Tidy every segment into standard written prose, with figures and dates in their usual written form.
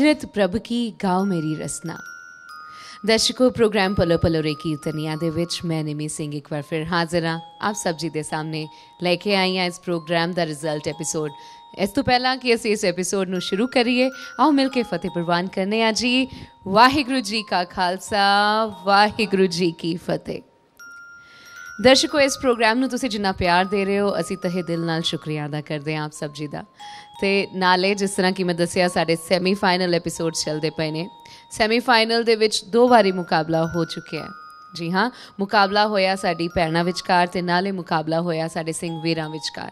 कीरत प्रभ की गाओ मेरी रसना। दर्शकों, प्रोग्राम पलो पलो रे कीर्तनिया दे विच मैं निमी सिंह एक बार फिर हाजिर हाँ आप सब जी दे सामने लेके आई हाँ इस प्रोग्राम दा रिजल्ट एपीसोड। इस तो पहला कि असीं इस एपीसोड नूं शुरू करिए, आओ मिल के फतेह प्रवान करने आ जी। वाहिगुरू जी का खालसा, वाहिगुरू जी की फतेह। दर्शकों, इस प्रोग्राम ਨੂੰ ਤੁਸੀਂ ਜਿੰਨਾ ਪਿਆਰ ਦੇ ਰਹੇ ਹੋ ਅਸੀਂ ਤਹਿ ਦਿਲ ਨਾਲ ਸ਼ੁਕਰੀਆ ਅਦਾ ਕਰਦੇ ਹਾਂ ਆਪ ਸਭ ਜੀ ਦਾ। ਤੇ ਨਾਲੇ ਜਿਸ ਤਰ੍ਹਾਂ ਕਿ ਮੈਂ ਦੱਸਿਆ ਸਾਡੇ ਸੈਮੀਫਾਈਨਲ ਐਪੀਸੋਡ ਚੱਲਦੇ ਪਏ ਨੇ। ਸੈਮੀਫਾਈਨਲ ਦੇ ਵਿੱਚ 2 ਵਾਰੀ ਮੁਕਾਬਲਾ ਹੋ ਚੁੱਕਿਆ ਹੈ। ਜੀ ਹਾਂ, ਮੁਕਾਬਲਾ ਹੋਇਆ ਸਾਡੀ ਭੈਣਾਂ ਵਿਚਕਾਰ ਤੇ ਨਾਲੇ ਮੁਕਾਬਲਾ ਹੋਇਆ ਸਾਡੇ ਸਿੰਘ ਵੀਰਾਂ ਵਿਚਕਾਰ।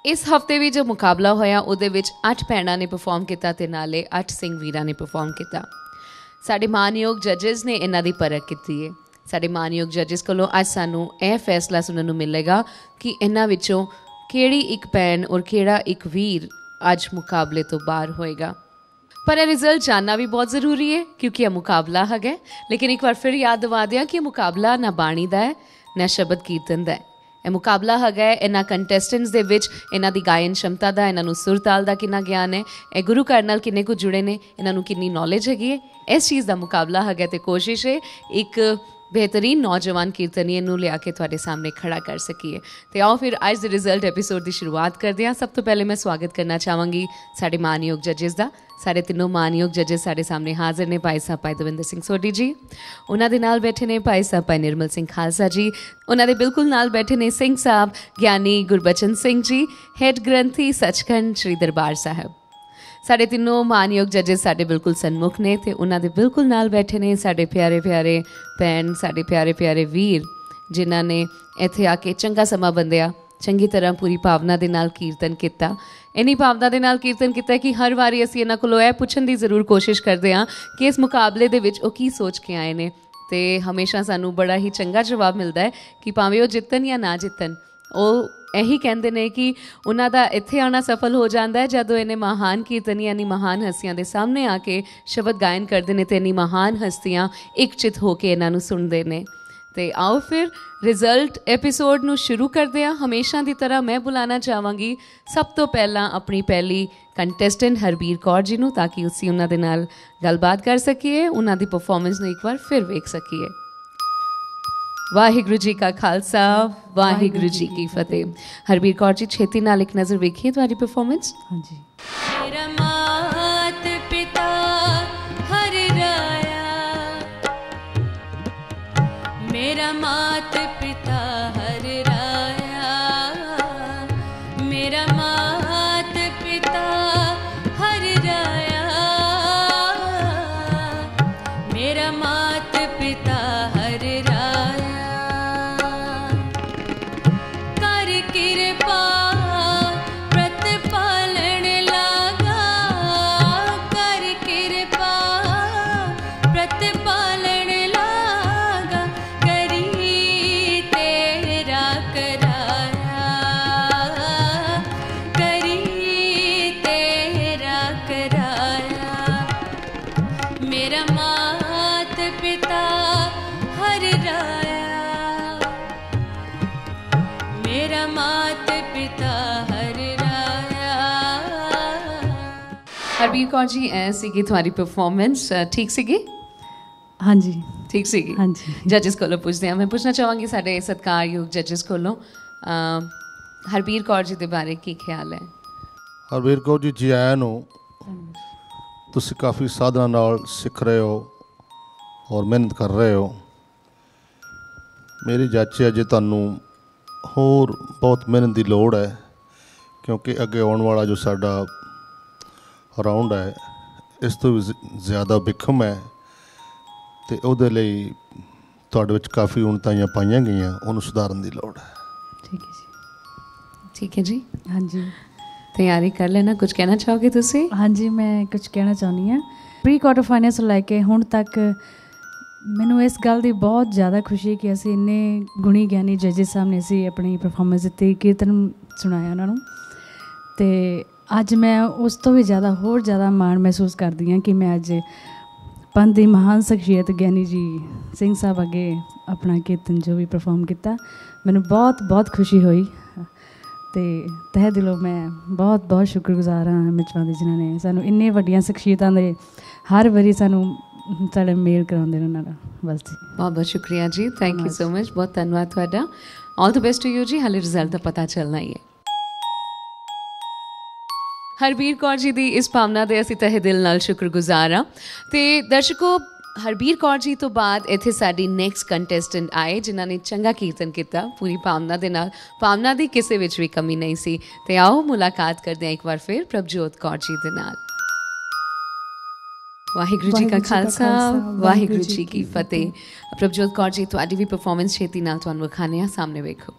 ਇਸ ਹਫਤੇ ਵੀ ਜੋ ਮੁਕਾਬਲਾ ਹੋਇਆ ਉਹਦੇ ਵਿੱਚ 8 ਭੈਣਾਂ ਨੇ ਪਰਫਾਰਮ ਕੀਤਾ ਤੇ ਨਾਲੇ 8 ਸਿੰਘ ਵੀਰਾਂ ਨੇ ਪਰਫਾਰਮ ਕੀਤਾ। ਸਾਡੇ ਮਾਨਯੋਗ ਜੱਜਸ ਨੇ ਇਹਨਾਂ ਦੀ ਪਰਖ ਕੀਤੀ ਹੈ। ਸਾਡੇ ਮਾਨਯੋਗ ਜੱਜਸ ਕੋਲੋਂ ਅੱਜ ਸਾਨੂੰ ਇਹ ਫੈਸਲਾ ਸੁਣਨ ਨੂੰ ਮਿਲੇਗਾ ਕਿ ਇਹਨਾਂ ਵਿੱਚੋਂ ਕਿਹੜੀ ਇੱਕ ਭੈਣ ਔਰ ਕਿਹੜਾ ਇੱਕ ਵੀਰ ਅੱਜ ਮੁਕਾਬਲੇ ਤੋਂ ਬਾਹਰ ਹੋਏਗਾ। ਪਰ ਇਹ ਰਿਜ਼ਲਟ ਜਾਣਨਾ ਵੀ ਬਹੁਤ ਜ਼ਰੂਰੀ ਹੈ ਕਿਉਂਕਿ ਇਹ ਮੁਕਾਬਲਾ ਹੈਗਾ। ਲੇਕਿਨ ਇੱਕ ਵਾਰ ਫਿਰ ਯਾਦ ਦਿਵਾ ਦਿਆਂ ਕਿ ਇਹ ਮੁਕਾਬਲਾ ਨਾ ਬਾਣੀ ਦਾ ਹੈ ਨਾ ਸ਼ਬਦ ਕੀਰਤਨ ਦਾ ਹੈ। ਇਹ ਮੁਕਾਬਲਾ ਹੈਗਾ ਇਹਨਾਂ ਕੰਟੈਸਟੈਂਟਸ ਦੇ ਵਿੱਚ ਇਹਨਾਂ ਦੀ ਗਾਇਨ ਸ਼ਮਤਾ ਦਾ, ਇਹਨਾਂ ਨੂੰ ਸੁਰ ਤਾਲ ਦਾ ਕਿੰਨਾ ਗਿਆਨ ਹੈ, ਇਹ ਗੁਰੂ ਘਰ ਨਾਲ ਕਿੰਨੇ ਕੁ ਜੁੜੇ ਨੇ, ਇਹਨਾਂ ਨੂੰ ਕਿੰਨੀ ਨੌਲੇਜ ਹੈਗੀ ਹੈ। ਇਸ ਚੀਜ਼ ਦਾ ਮੁਕਾਬਲਾ ਹੈਗਾ ਅਤੇ ਕੋਸ਼ਿਸ਼ ਹੈ ਇੱਕ बेहतरीन नौजवान कीर्तनीय ਨੂੰ ਲਿਆ ਕੇ ਤੁਹਾਡੇ ਸਾਹਮਣੇ ਖੜਾ ਕਰ ਸਕੀਏ। ਤੇ ਆਓ ਫਿਰ ਅੱਜ ਦੇ ਰਿਜ਼ਲਟ ਐਪੀਸੋਡ ਦੀ ਸ਼ੁਰੂਆਤ ਕਰਦੇ ਹਾਂ। ਸਭ ਤੋਂ ਪਹਿਲੇ ਮੈਂ ਸਵਾਗਤ ਕਰਨਾ ਚਾਹਾਂਗੀ ਸਾਡੇ ਮਾਨਯੋਗ ਜੱਜਸ ਦਾ। ਸਾਡੇ ਤਿੰਨੋਂ ਮਾਨਯੋਗ ਜੱਜਸ ਸਾਡੇ ਸਾਹਮਣੇ ਹਾਜ਼ਰ ਨੇ। ਭਾਈ ਸਾਹਿਬ ਭਾਈ ਦਵਿੰਦਰ ਸਿੰਘ ਸੋਢੀ ਜੀ, ਉਹਨਾਂ ਦੇ ਨਾਲ ਬੈਠੇ ਨੇ ਭਾਈ ਸਾਹਿਬ ਭਾਈ ਨਿਰਮਲ ਸਿੰਘ ਖਾਲਸਾ ਜੀ, ਉਹਨਾਂ ਦੇ ਬਿਲਕੁਲ ਨਾਲ ਬੈਠੇ ਨੇ ਸਿੰਘ ਸਾਹਿਬ ਗਿਆਨੀ ਗੁਰਬਚਨ ਸਿੰਘ ਜੀ, ਹੈਡ ਗ੍ਰੰਥੀ ਸੱਚਖੰਡ ਸ਼੍ਰੀ ਦਰਬਾਰ ਸਾਹਿਬ। ਸਾਡੇ ਤਿੰਨੋਂ ਮਾਨਯੋਗ ਜੱਜਸ ਸਾਡੇ ਬਿਲਕੁਲ ਸਨਮੁਖ ਨੇ ਤੇ ਉਹਨਾਂ ਦੇ ਬਿਲਕੁਲ ਨਾਲ ਬੈਠੇ ਨੇ ਸਾਡੇ ਪਿਆਰੇ ਪਿਆਰੇ ਭੈਣ, ਸਾਡੇ ਪਿਆਰੇ ਪਿਆਰੇ ਵੀਰ ਜਿਨ੍ਹਾਂ ਨੇ ਇੱਥੇ ਆ ਕੇ ਚੰਗਾ ਸਮਾਂ ਬੰਦਿਆ, ਚੰਗੀ ਤਰ੍ਹਾਂ ਪੂਰੀ ਭਾਵਨਾ ਦੇ ਨਾਲ ਕੀਰਤਨ ਕੀਤਾ। ਇੰਨੀ ਭਾਵਨਾ ਦੇ ਨਾਲ ਕੀਰਤਨ ਕੀਤਾ ਕਿ ਹਰ ਵਾਰੀ ਅਸੀਂ ਇਹਨਾਂ ਕੋਲੋਂ ਇਹ ਪੁੱਛਣ ਦੀ ਜ਼ਰੂਰ ਕੋਸ਼ਿਸ਼ ਕਰਦੇ ਹਾਂ ਕਿ ਇਸ ਮੁਕਾਬਲੇ ਦੇ ਵਿੱਚ ਉਹ ਕੀ ਸੋਚ ਕੇ ਆਏ ਨੇ। ਅਤੇ ਹਮੇਸ਼ਾ ਸਾਨੂੰ ਬੜਾ ਹੀ ਚੰਗਾ ਜਵਾਬ ਮਿਲਦਾ ਹੈ ਕਿ ਭਾਵੇਂ ਉਹ ਜਿੱਤਣ ਜਾਂ ਨਾ ਜਿੱਤਣ, ਉਹ ਇਹੀ ਕਹਿੰਦੇ ਨੇ ਕਿ ਉਹਨਾਂ ਦਾ ਇੱਥੇ ਆਉਣਾ ਸਫਲ ਹੋ ਜਾਂਦਾ ਹੈ ਜਦੋਂ ਇਹਨੇ ਮਹਾਨ ਕੀਰਤਨੀਆਂ ਇੰਨੀ ਮਹਾਨ ਹਸਤੀਆਂ ਦੇ ਸਾਹਮਣੇ ਆ ਕੇ ਸ਼ਬਦ ਗਾਇਨ ਕਰਦੇ ਨੇ ਅਤੇ ਇੰਨੀ ਮਹਾਨ ਹਸਤੀਆਂ ਇਕਚਿਤ ਹੋ ਕੇ ਇਹਨਾਂ ਨੂੰ ਸੁਣਦੇ ਨੇ। ਅਤੇ ਆਓ ਫਿਰ ਰਿਜ਼ਲਟ ਐਪੀਸੋਡ ਨੂੰ ਸ਼ੁਰੂ ਕਰਦੇ ਹਾਂ। ਹਮੇਸ਼ਾ ਦੀ ਤਰ੍ਹਾਂ ਮੈਂ ਬੁਲਾਉਣਾ ਚਾਹਾਂਗੀ ਸਭ ਤੋਂ ਪਹਿਲਾਂ ਆਪਣੀ ਪਹਿਲੀ ਕੰਟੈਸਟੈਂਟ ਹਰਬੀਰ ਕੌਰ ਜੀ ਨੂੰ, ਤਾਂ ਕਿ ਅਸੀਂ ਉਹਨਾਂ ਦੇ ਨਾਲ ਗੱਲਬਾਤ ਕਰ ਸਕੀਏ, ਉਹਨਾਂ ਦੀ ਪਰਫੋਰਮੈਂਸ ਨੂੰ ਇੱਕ ਵਾਰ ਫਿਰ ਵੇਖ ਸਕੀਏ। ਵਾਹਿਗੁਰੂ ਜੀ ਕਾ ਖਾਲਸਾ, ਵਾਹਿਗੁਰੂ ਜੀ ਕੀ ਫਤਿਹ। ਹਰਬੀਰ ਕੌਰ ਜੀ, ਛੇਤੀ ਨਾਲ ਇੱਕ ਨਜ਼ਰ ਵੇਖੀਏ ਤੁਹਾਡੀ ਪਰਫੋਰਮੈਂਸ। ਹਾਂਜੀ। ਮੇਰਾ ਮਾਤ ਪਿਤਾ ਹਰ ਰਾਇਆ, ਮੇਰਾ ਮਾਤ ਪਿਤਾ ਹਰ ਰਾਇਆ, ਮੇਰਾ ਮਾਤ ਪਿਤਾ ਹਰ ਰਾਇਆ, ਮੇਰਾ ਮਾਤ ਪਿਤਾ ਹਰ ਰਾਇਆ। ਹਰਬੀਰ ਕੌਰ ਜੀ, ਐ ਸੀਗੀ ਤੁਹਾਡੀ ਪਰਫੋਰਮੈਂਸ, ਠੀਕ ਸੀਗੀ? ਹਾਂਜੀ, ਠੀਕ ਸੀਗੀ। ਹਾਂਜੀ। ਜੱਜਸ ਕੋਲੋਂ ਪੁੱਛਦੇ ਹਾਂ, ਮੈਂ ਪੁੱਛਣਾ ਚਾਹਾਂਗੀ ਸਾਡੇ ਸਤਿਕਾਰਯੋਗ ਜੱਜਸ ਕੋਲੋਂ ਹਰਬੀਰ ਕੌਰ ਜੀ ਦੇ ਬਾਰੇ ਕੀ ਖਿਆਲ ਹੈ? ਹਰਬੀਰ ਕੌਰ ਜੀ, ਜੀ ਆਇਆਂ ਨੂੰ। ਤੁਸੀਂ ਕਾਫੀ ਸਾਧਨਾ ਨਾਲ ਸਿੱਖ ਰਹੇ ਹੋ ਔਰ ਮਿਹਨਤ ਕਰ ਰਹੇ ਹੋ। ਮੇਰੀ ਜਾਚ ਹੈ ਜੇ ਤੁਹਾਨੂੰ ਹੋਰ ਬਹੁਤ ਮਿਹਨਤ ਦੀ ਲੋੜ ਹੈ ਕਿਉਂਕਿ ਅੱਗੇ ਆਉਣ ਵਾਲਾ ਜੋ ਸਾਡਾ ਰਾਊਂਡ ਹੈ ਇਸ ਤੋਂ ਵੀ ਜ਼ਿਆਦਾ ਬਿਖਮ ਹੈ ਅਤੇ ਉਹਦੇ ਲਈ ਤੁਹਾਡੇ ਵਿੱਚ ਕਾਫੀ ਉਣਤਾਈਆਂ ਪਾਈਆਂ ਗਈਆਂ, ਉਹਨੂੰ ਸੁਧਾਰਨ ਦੀ ਲੋੜ ਹੈ। ਠੀਕ ਹੈ ਜੀ। ਠੀਕ ਹੈ ਜੀ। ਹਾਂਜੀ, ਤਿਆਰੀ ਕਰ ਲੈਣਾ। ਕੁਝ ਕਹਿਣਾ ਚਾਹੋਗੇ ਤੁਸੀਂ? ਹਾਂਜੀ, ਮੈਂ ਕੁਝ ਕਹਿਣਾ ਚਾਹੁੰਦੀ ਹਾਂ। ਪ੍ਰੀ ਕੁਆਟਰ ਫਾਈਨਲ ਤੋਂ ਲੈ ਕੇ ਹੁਣ ਤੱਕ ਮੈਨੂੰ ਇਸ ਗੱਲ ਦੀ ਬਹੁਤ ਜ਼ਿਆਦਾ ਖੁਸ਼ੀ ਕਿ ਅਸੀਂ ਇੰਨੇ ਗੁਣੀ ਗਿਆਨੀ ਜੱਜਿਸ ਸਾਹਮਣੇ ਅਸੀਂ ਆਪਣੀ ਪਰਫੋਰਮੈਂਸ ਦਿੱਤੀ, ਕੀਰਤਨ ਸੁਣਾਇਆ ਉਹਨਾਂ ਨੂੰ। ਅਤੇ ਅੱਜ ਮੈਂ ਉਸ ਤੋਂ ਵੀ ਜ਼ਿਆਦਾ ਹੋਰ ਜ਼ਿਆਦਾ ਮਾਣ ਮਹਿਸੂਸ ਕਰਦੀ ਹਾਂ ਕਿ ਮੈਂ ਅੱਜ ਪੰਥ ਦੀ ਮਹਾਨ ਸ਼ਖਸੀਅਤ ਗਿਆਨੀ ਜੀ ਸਿੰਘ ਸਾਹਿਬ ਅੱਗੇ ਆਪਣਾ ਕੀਰਤਨ ਜੋ ਵੀ ਪਰਫੋਰਮ ਕੀਤਾ, ਮੈਨੂੰ ਬਹੁਤ ਬਹੁਤ ਖੁਸ਼ੀ ਹੋਈ। ਤੇ ਤਹਿ ਦਿਲੋਂ ਮੈਂ ਬਹੁਤ ਬਹੁਤ ਸ਼ੁਕਰਗੁਜ਼ਾਰ ਹਾਂ ਮਿਚਵਾਂ ਦੀ, ਜਿਨ੍ਹਾਂ ਨੇ ਸਾਨੂੰ ਇੰਨੇ ਵੱਡੀਆਂ ਸ਼ਖਸੀਅਤਾਂ ਦੇ ਹਰ ਵਾਰੀ ਸਾਨੂੰ ਸਾਡੇ ਮੇਲ ਕਰਾਉਂਦੇ ਨੇ ਉਹਨਾਂ ਨਾਲ। ਬਸ ਜੀ ਬਹੁਤ ਬਹੁਤ ਸ਼ੁਕਰੀਆ ਜੀ, ਥੈਂਕ ਯੂ ਸੋ ਮਚ, ਬਹੁਤ ਧੰਨਵਾਦ ਤੁਹਾਡਾ। ਆਲ ਦ ਬੈਸਟ ਟੂ ਯੂ ਜੀ, ਹਾਲੇ ਰਿਜ਼ਲਟ ਦਾ ਪਤਾ ਚੱਲਣਾ ਹੀ ਹੈ। ਹਰਬੀਰ ਕੌਰ ਜੀ ਦੀ ਇਸ ਭਾਵਨਾ ਦੇ ਅਸੀਂ ਤਹਿ ਦਿਲ ਨਾਲ ਸ਼ੁਕਰਗੁਜ਼ਾਰ ਹਾਂ। ਤੇ ਦਰਸ਼ਕੋ, ਹਰਬੀਰ ਕੌਰ ਜੀ ਤੋਂ ਬਾਅਦ ਇੱਥੇ ਸਾਡੀ ਨੈਕਸਟ ਕੰਟੈਸਟੈਂਟ ਆਏ ਜਿਨ੍ਹਾਂ ਨੇ ਚੰਗਾ ਕੀਰਤਨ ਕੀਤਾ ਪੂਰੀ ਭਾਵਨਾ ਦੇ ਨਾਲ। ਭਾਵਨਾ ਦੀ ਕਿਸੇ ਵਿੱਚ ਵੀ ਕਮੀ ਨਹੀਂ ਸੀ। ਤੇ ਆਓ ਮੁਲਾਕਾਤ ਕਰਦੇ ਹਾਂ ਇੱਕ ਵਾਰ ਫਿਰ ਪ੍ਰਭਜੋਤ ਕੌਰ ਜੀ ਦੇ ਨਾਲ। ਵਾਹਿਗੁਰੂ ਜੀ ਕਾ ਖਾਲਸਾ, ਵਾਹਿਗੁਰੂ ਜੀ ਕੀ ਫਤਿਹ। ਪ੍ਰਭਜੋਤ ਕੌਰ ਜੀ, ਤੁਹਾਡੀ ਵੀ ਪਰਫਾਰਮੈਂਸ ਛੇਤੀ ਨਾਲ ਤੁਹਾਨੂੰ ਵਿਖਾਣੇ ਆ, ਸਾਹਮਣੇ ਵੇਖੋ।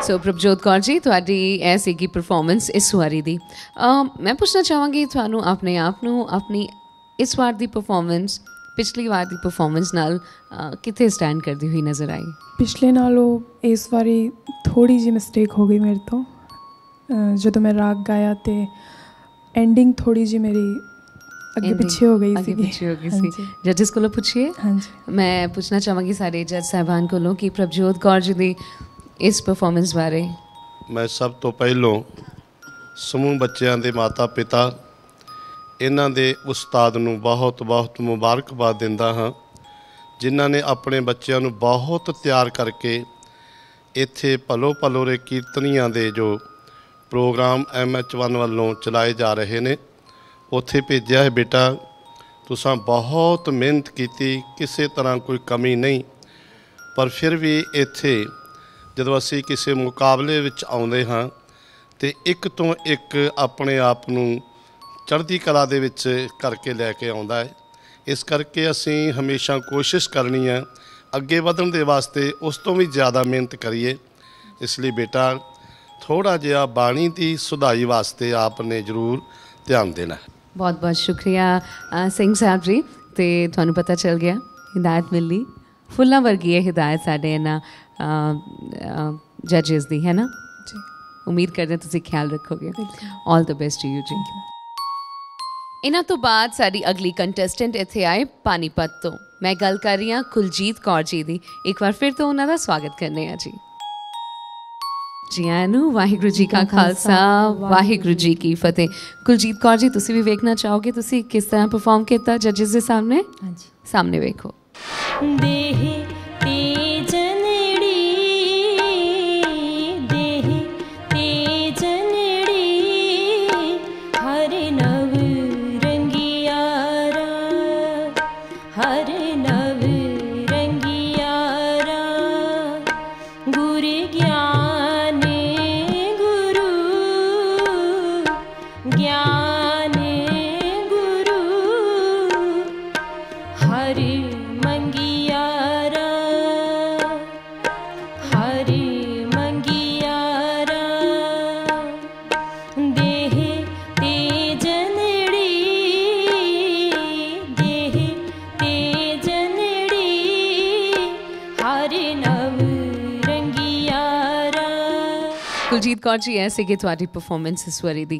ਸੋ ਪ੍ਰਭਜੋਤ ਕੌਰ ਜੀ, ਤੁਹਾਡੀ ਇਹ ਸੀਗੀ ਪਰਫਾਰਮੈਂਸ ਇਸ ਵਾਰੀ ਦੀ। ਮੈਂ ਪੁੱਛਣਾ ਚਾਹਾਂਗੀ ਤੁਹਾਨੂੰ ਆਪਣੇ ਆਪ ਨੂੰ, ਆਪਣੀ ਇਸ ਵਾਰ ਦੀ ਪਰਫਾਰਮੈਂਸ ਪਿਛਲੀ ਵਾਰ ਦੀ ਪਰਫਾਰਮੈਂਸ ਨਾਲ ਕਿੱਥੇ ਸਟੈਂਡ ਕਰਦੀ ਹੋਈ ਨਜ਼ਰ ਆਈ? ਪਿਛਲੇ ਨਾਲੋਂ ਇਸ ਵਾਰੀ ਥੋੜ੍ਹੀ ਜਿਹੀ ਮਿਸਟੇਕ ਹੋ ਗਈ ਮੇਰੇ ਤੋਂ। ਜਦੋਂ ਮੈਂ ਰਾਗ ਗਾਇਆ ਤੇ ਐਂਡਿੰਗ ਥੋੜ੍ਹੀ ਜਿਹੀ ਮੇਰੀ ਅੱਗੇ ਪਿੱਛੇ ਹੋ ਗਈ ਸੀ। ਜੱਜਿਸ ਕੋਲੋਂ ਪੁੱਛੀਏ। ਹਾਂਜੀ, ਮੈਂ ਪੁੱਛਣਾ ਚਾਹਾਂਗੀ ਸਾਰੇ ਜੱਜ ਸਾਹਿਬਾਨ ਕੋਲੋਂ ਕਿ ਪ੍ਰਭਜੋਤ ਕੌਰ ਜੀ ਦੀ ਇਸ ਪਰਫਾਰਮੈਂਸ ਬਾਰੇ। ਮੈਂ ਸਭ ਤੋਂ ਪਹਿਲੋਂ ਸਮੂਹ ਬੱਚਿਆਂ ਦੇ ਮਾਤਾ ਪਿਤਾ, ਇਹਨਾਂ ਦੇ ਉਸਤਾਦ ਨੂੰ ਬਹੁਤ ਬਹੁਤ ਮੁਬਾਰਕਬਾਦ ਦਿੰਦਾ ਹਾਂ, ਜਿਨ੍ਹਾਂ ਨੇ ਆਪਣੇ ਬੱਚਿਆਂ ਨੂੰ ਬਹੁਤ ਤਿਆਰ ਕਰਕੇ ਇੱਥੇ ਭਲੋ ਭਲੋਰੇ ਕੀਰਤਨੀਆਂ ਦੇ ਜੋ ਪ੍ਰੋਗਰਾਮ MH1 ਵੱਲੋਂ ਚਲਾਏ ਜਾ ਰਹੇ ਨੇ ਉੱਥੇ ਭੇਜਿਆ ਹੈ। ਬੇਟਾ, ਤੁਸੀਂ ਬਹੁਤ ਮਿਹਨਤ ਕੀਤੀ, ਕਿਸੇ ਤਰ੍ਹਾਂ ਕੋਈ ਕਮੀ ਨਹੀਂ, ਪਰ ਫਿਰ ਵੀ ਇੱਥੇ ਜਦੋਂ ਅਸੀਂ ਕਿਸੇ ਮੁਕਾਬਲੇ ਵਿੱਚ ਆਉਂਦੇ ਹਾਂ ਤਾਂ ਇੱਕ ਤੋਂ ਇੱਕ ਆਪਣੇ ਆਪ ਨੂੰ ਚੜ੍ਹਦੀ ਕਲਾ ਦੇ ਵਿੱਚ ਕਰਕੇ ਲੈ ਕੇ ਆਉਂਦਾ ਹੈ। ਇਸ ਕਰਕੇ ਅਸੀਂ ਹਮੇਸ਼ਾ ਕੋਸ਼ਿਸ਼ ਕਰਨੀ ਹੈ ਅੱਗੇ ਵਧਣ ਦੇ ਵਾਸਤੇ ਉਸ ਤੋਂ ਵੀ ਜ਼ਿਆਦਾ ਮਿਹਨਤ ਕਰੀਏ। ਇਸ ਲਈ ਬੇਟਾ, ਥੋੜ੍ਹਾ ਜਿਹਾ ਬਾਣੀ ਦੀ ਸੁਧਾਈ ਵਾਸਤੇ ਆਪ ਨੇ ਜ਼ਰੂਰ ਧਿਆਨ ਦੇਣਾ ਹੈ। ਬਹੁਤ ਬਹੁਤ ਸ਼ੁਕਰੀਆ ਸਿੰਘ ਸਾਹਿਬ ਜੀ। ਤੇ ਤੁਹਾਨੂੰ ਪਤਾ ਚੱਲ ਗਿਆ, ਹਿਦਾਇਤ ਮਿਲੀ, ਫੁੱਲਾਂ ਵਰਗੀ ਹੈ ਹਿਦਾਇਤ ਸਾਡੇ ਇਹਨਾਂ ਜੱਜਿਸ ਦੀ, ਹੈ ਨਾ ਜੀ। ਉਮੀਦ ਕਰਦੇ ਤੁਸੀਂ ਖਿਆਲ ਰੱਖੋਗੇ। ਆਲ ਦ ਬੈਸਟ ਟੂ ਯੂ ਜੀ। ਇਹਨਾਂ ਤੋਂ ਬਾਅਦ ਸਾਡੀ ਅਗਲੀ ਕੰਟੈਸਟੈਂਟ ਇੱਥੇ ਆਏ ਪਾਨੀਪਤ ਤੋਂ। ਮੈਂ ਗੱਲ ਕਰ ਰਹੀ ਹਾਂ ਕੁਲਜੀਤ ਕੌਰ ਜੀ ਦੀ। ਇੱਕ ਵਾਰ ਫਿਰ ਤੋਂ ਉਹਨਾਂ ਦਾ ਸਵਾਗਤ ਕਰਨੇ ਆ ਜੀ। ਜੀ ਆਇਆਂ ਨੂੰ। ਵਾਹਿਗੁਰੂ ਜੀ ਕਾ ਖਾਲਸਾ, ਵਾਹਿਗੁਰੂ ਜੀ ਕੀ ਫਤਿਹ। ਕੁਲਜੀਤ ਕੌਰ ਜੀ, ਤੁਸੀਂ ਵੀ ਵੇਖਣਾ ਚਾਹੋਗੇ ਤੁਸੀਂ ਕਿਸ ਤਰ੍ਹਾਂ ਪਰਫਾਰਮ ਕੀਤਾ ਜੱਜਿਸ ਦੇ ਸਾਹਮਣੇ? ਹਾਂਜੀ, ਸਾਹਮਣੇ ਵੇਖੋ। ਦੇਹ ਕੁਲਜੀਤ ਕੌਰ ਜੀ, ਇਹ ਸੀਗੀ ਤੁਹਾਡੀ ਪਰਫਾਰਮੈਂਸ ਇਸ ਵਾਰੀ ਦੀ।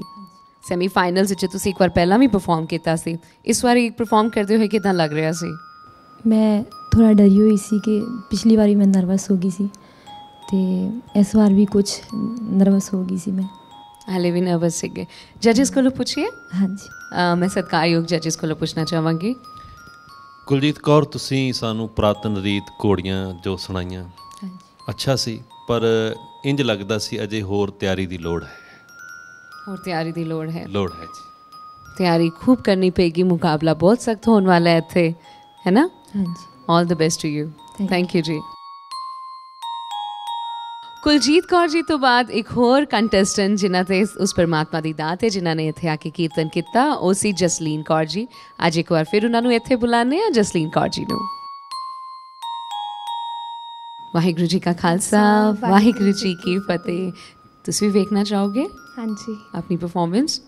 ਸੈਮੀਫਾਈਨਲਸ ਵਿੱਚ ਤੁਸੀਂ ਇੱਕ ਵਾਰ ਪਹਿਲਾਂ ਵੀ ਪਰਫਾਰਮ ਕੀਤਾ ਸੀ, ਇਸ ਵਾਰੀ ਪਰਫਾਰਮ ਕਰਦੇ ਹੋਏ ਕਿੱਦਾਂ ਲੱਗ ਰਿਹਾ ਸੀ? ਮੈਂ ਥੋੜ੍ਹਾ ਡਰੀ ਹੋਈ ਸੀ ਕਿ ਪਿਛਲੀ ਵਾਰੀ ਮੈਂ ਨਰਵਸ ਹੋ ਗਈ ਸੀ ਅਤੇ ਇਸ ਵਾਰ ਵੀ ਕੁਛ ਨਰਵਸ ਹੋ ਗਈ ਸੀ ਮੈਂ। ਹਾਲੇ ਵੀ ਨਰਵਸ ਸੀਗੇ। ਜੱਜਿਸ ਕੋਲੋਂ ਪੁੱਛੀਏ। ਹਾਂਜੀ, ਮੈਂ ਸਤਿਕਾਰਯੋਗ ਜੱਜਿਸ ਕੋਲੋਂ ਪੁੱਛਣਾ ਚਾਹਾਂਗੀ। ਕੁਲਜੀਤ ਕੌਰ, ਤੁਸੀਂ ਸਾਨੂੰ ਪੁਰਾਤਨ ਰੀਤ ਘੋੜੀਆਂ ਜੋ ਸੁਣਾਈਆਂ, ਅੱਛਾ ਸੀ, ਪਰ ਇੰਝ ਲੱਗਦਾ ਸੀ ਅਜੇ ਹੋਰ ਤਿਆਰੀ ਦੀ ਲੋੜ ਹੈ। ਹੋਰ ਤਿਆਰੀ ਦੀ ਲੋੜ ਹੈ ਜੀ। ਤਿਆਰੀ ਖੂਬ ਕਰਨੀ ਪਏਗੀ, ਮੁਕਾਬਲਾ ਬਹੁਤ ਸਖਤ ਹੋਣ ਵਾਲਾ ਹੈ ਇੱਥੇ, ਹੈ ਨਾ? हाँ जी। All the best to you. Thank thank you जी। ਕੁਲਜੀਤ ਕੌਰ ਜੀ ਤੋਂ ਬਾਅਦ ਇੱਕ ਹੋਰ ਕੰਟੈਸਟੈਂਟ ਜਿਨ੍ਹਾਂ ਤੇ ਉਸ ਪਰਮਾਤਮਾ ਦੀ ਦਾਤ ਹੈ ਜਿਨ੍ਹਾਂ ਨੇ ਇੱਥੇ ਆ ਕੇ ਕੀਰਤਨ ਕੀਤਾ, ਉਹ ਸੀ ਜਸਲੀਨ ਕੌਰ ਜੀ। ਅੱਜ ਇੱਕ ਵਾਰ ਫਿਰ ਉਹਨਾਂ ਨੂੰ ਇੱਥੇ ਬੁਲਾਉਂਦੇ ਹਾਂ, ਜਸਲੀਨ ਕੌਰ ਜੀ ਨੂੰ। ਵਾਹਿਗੁਰੂ ਜੀ ਕਾ ਖਾਲਸਾ, ਵਾਹਿਗੁਰੂ ਜੀ ਕੀ ਫਤਿਹ। ਤੁਸੀਂ ਵੀ ਵੇਖਣਾ ਚਾਹੋਗੇ हाँ जी। ਆਪਣੀ ਪਰਫਾਰਮੈਂਸ?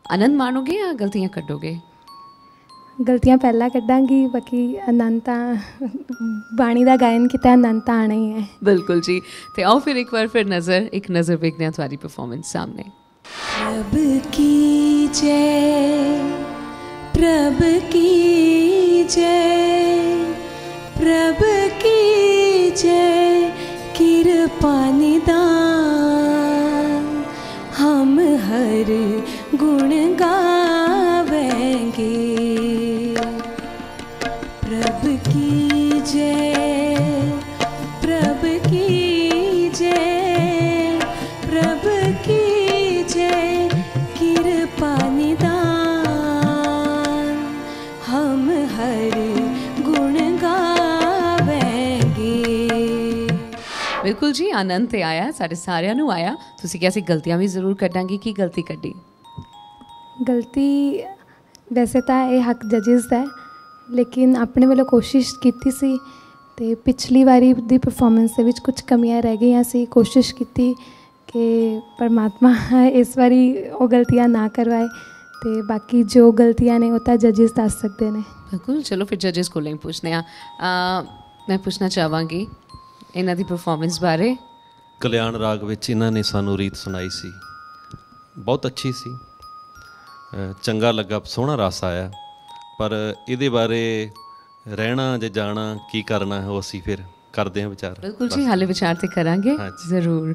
ਆਨੰਦ ਮਾਣੋਗੇ ਜਾਂ ਗਲਤੀਆਂ ਕੱਢੋਗੇ? गलतियां पहला कड्डांगी, बाकी आनंद तां बाणी दा गायन किता, आनंद तां आना ही है। बिल्कुल जी। तो आओ फिर एक बार फिर एक नज़र देखने हैं तुम्हारी परफॉर्मेंस सामने। प्रभु की जय, प्रभु की जय, प्रभु की जय, कृपा निदान हम हर गुण गावेंगे। प्रभु की जय, प्रभु की जय, प्रभु की जय, कृपा निदान हम हर गुण गावेंगे। बिल्कुल जी, आनंद ते आया, साढ़े सारिਆਂ ਨੂੰ आया। ਤੁਸੀਂ ਕਿਹਾ ਸੀ ਗਲਤੀਆਂ ਵੀ ਜ਼ਰੂਰ ਕੱਢਾਂਗੀ, ਕੀ ਗਲਤੀ ਕੱਢੀ? गलती वैसे तो यह हक जजिस का है, लेकिन अपने वालों कोशिश की सी ते पिछली वारी दी परफॉर्मेंस दे विच कुछ कमियां रह गई सी। कोशिश की कि परमात्मा इस बारी वो गलतियां ना करवाए, ते बाकी जो गलतियां ने वो तो जजिस दस सकते हैं। बिल्कुल, चलो फिर जजिस को ही पूछने मैं पूछना चाहांगी इन्हां दी परफॉर्मेंस बारे। कल्याण राग विच इन्हां ने सानू रीत सुनाई सी, बहुत अच्छी सी, चंगा लगा, सोहना रस आया। पर इहदे बारे रहना जे जाना की करना है, वो असीं फिर करते हैं विचार। बिल्कुल जी, हाले विचार तो करांगे जरूर।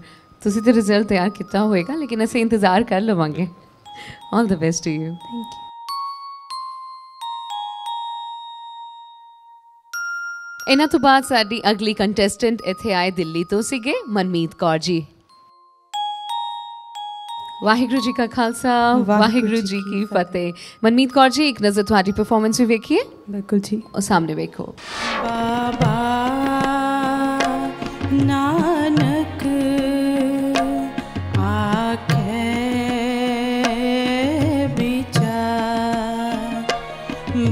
तुसीं तो रिजल्ट तैयार किया होएगा, लेकिन असीं इंतज़ार कर लवांगे। All the best to you. Thank you. इन्हां तो बाद साडी अगली कंटेस्टेंट इत्थे आए दिल्ली तो सीगे मनमीत कौर जी। वाहिगुरू जी का खालसा, वाहिगुरू जी की फतेह। मनमीत कौर जी, एक नज़र तुम्हारी परफॉर्मेंस भी देखिए। बिल्कुल जी। और सामने देखो। बाबा नानक आखे विचार,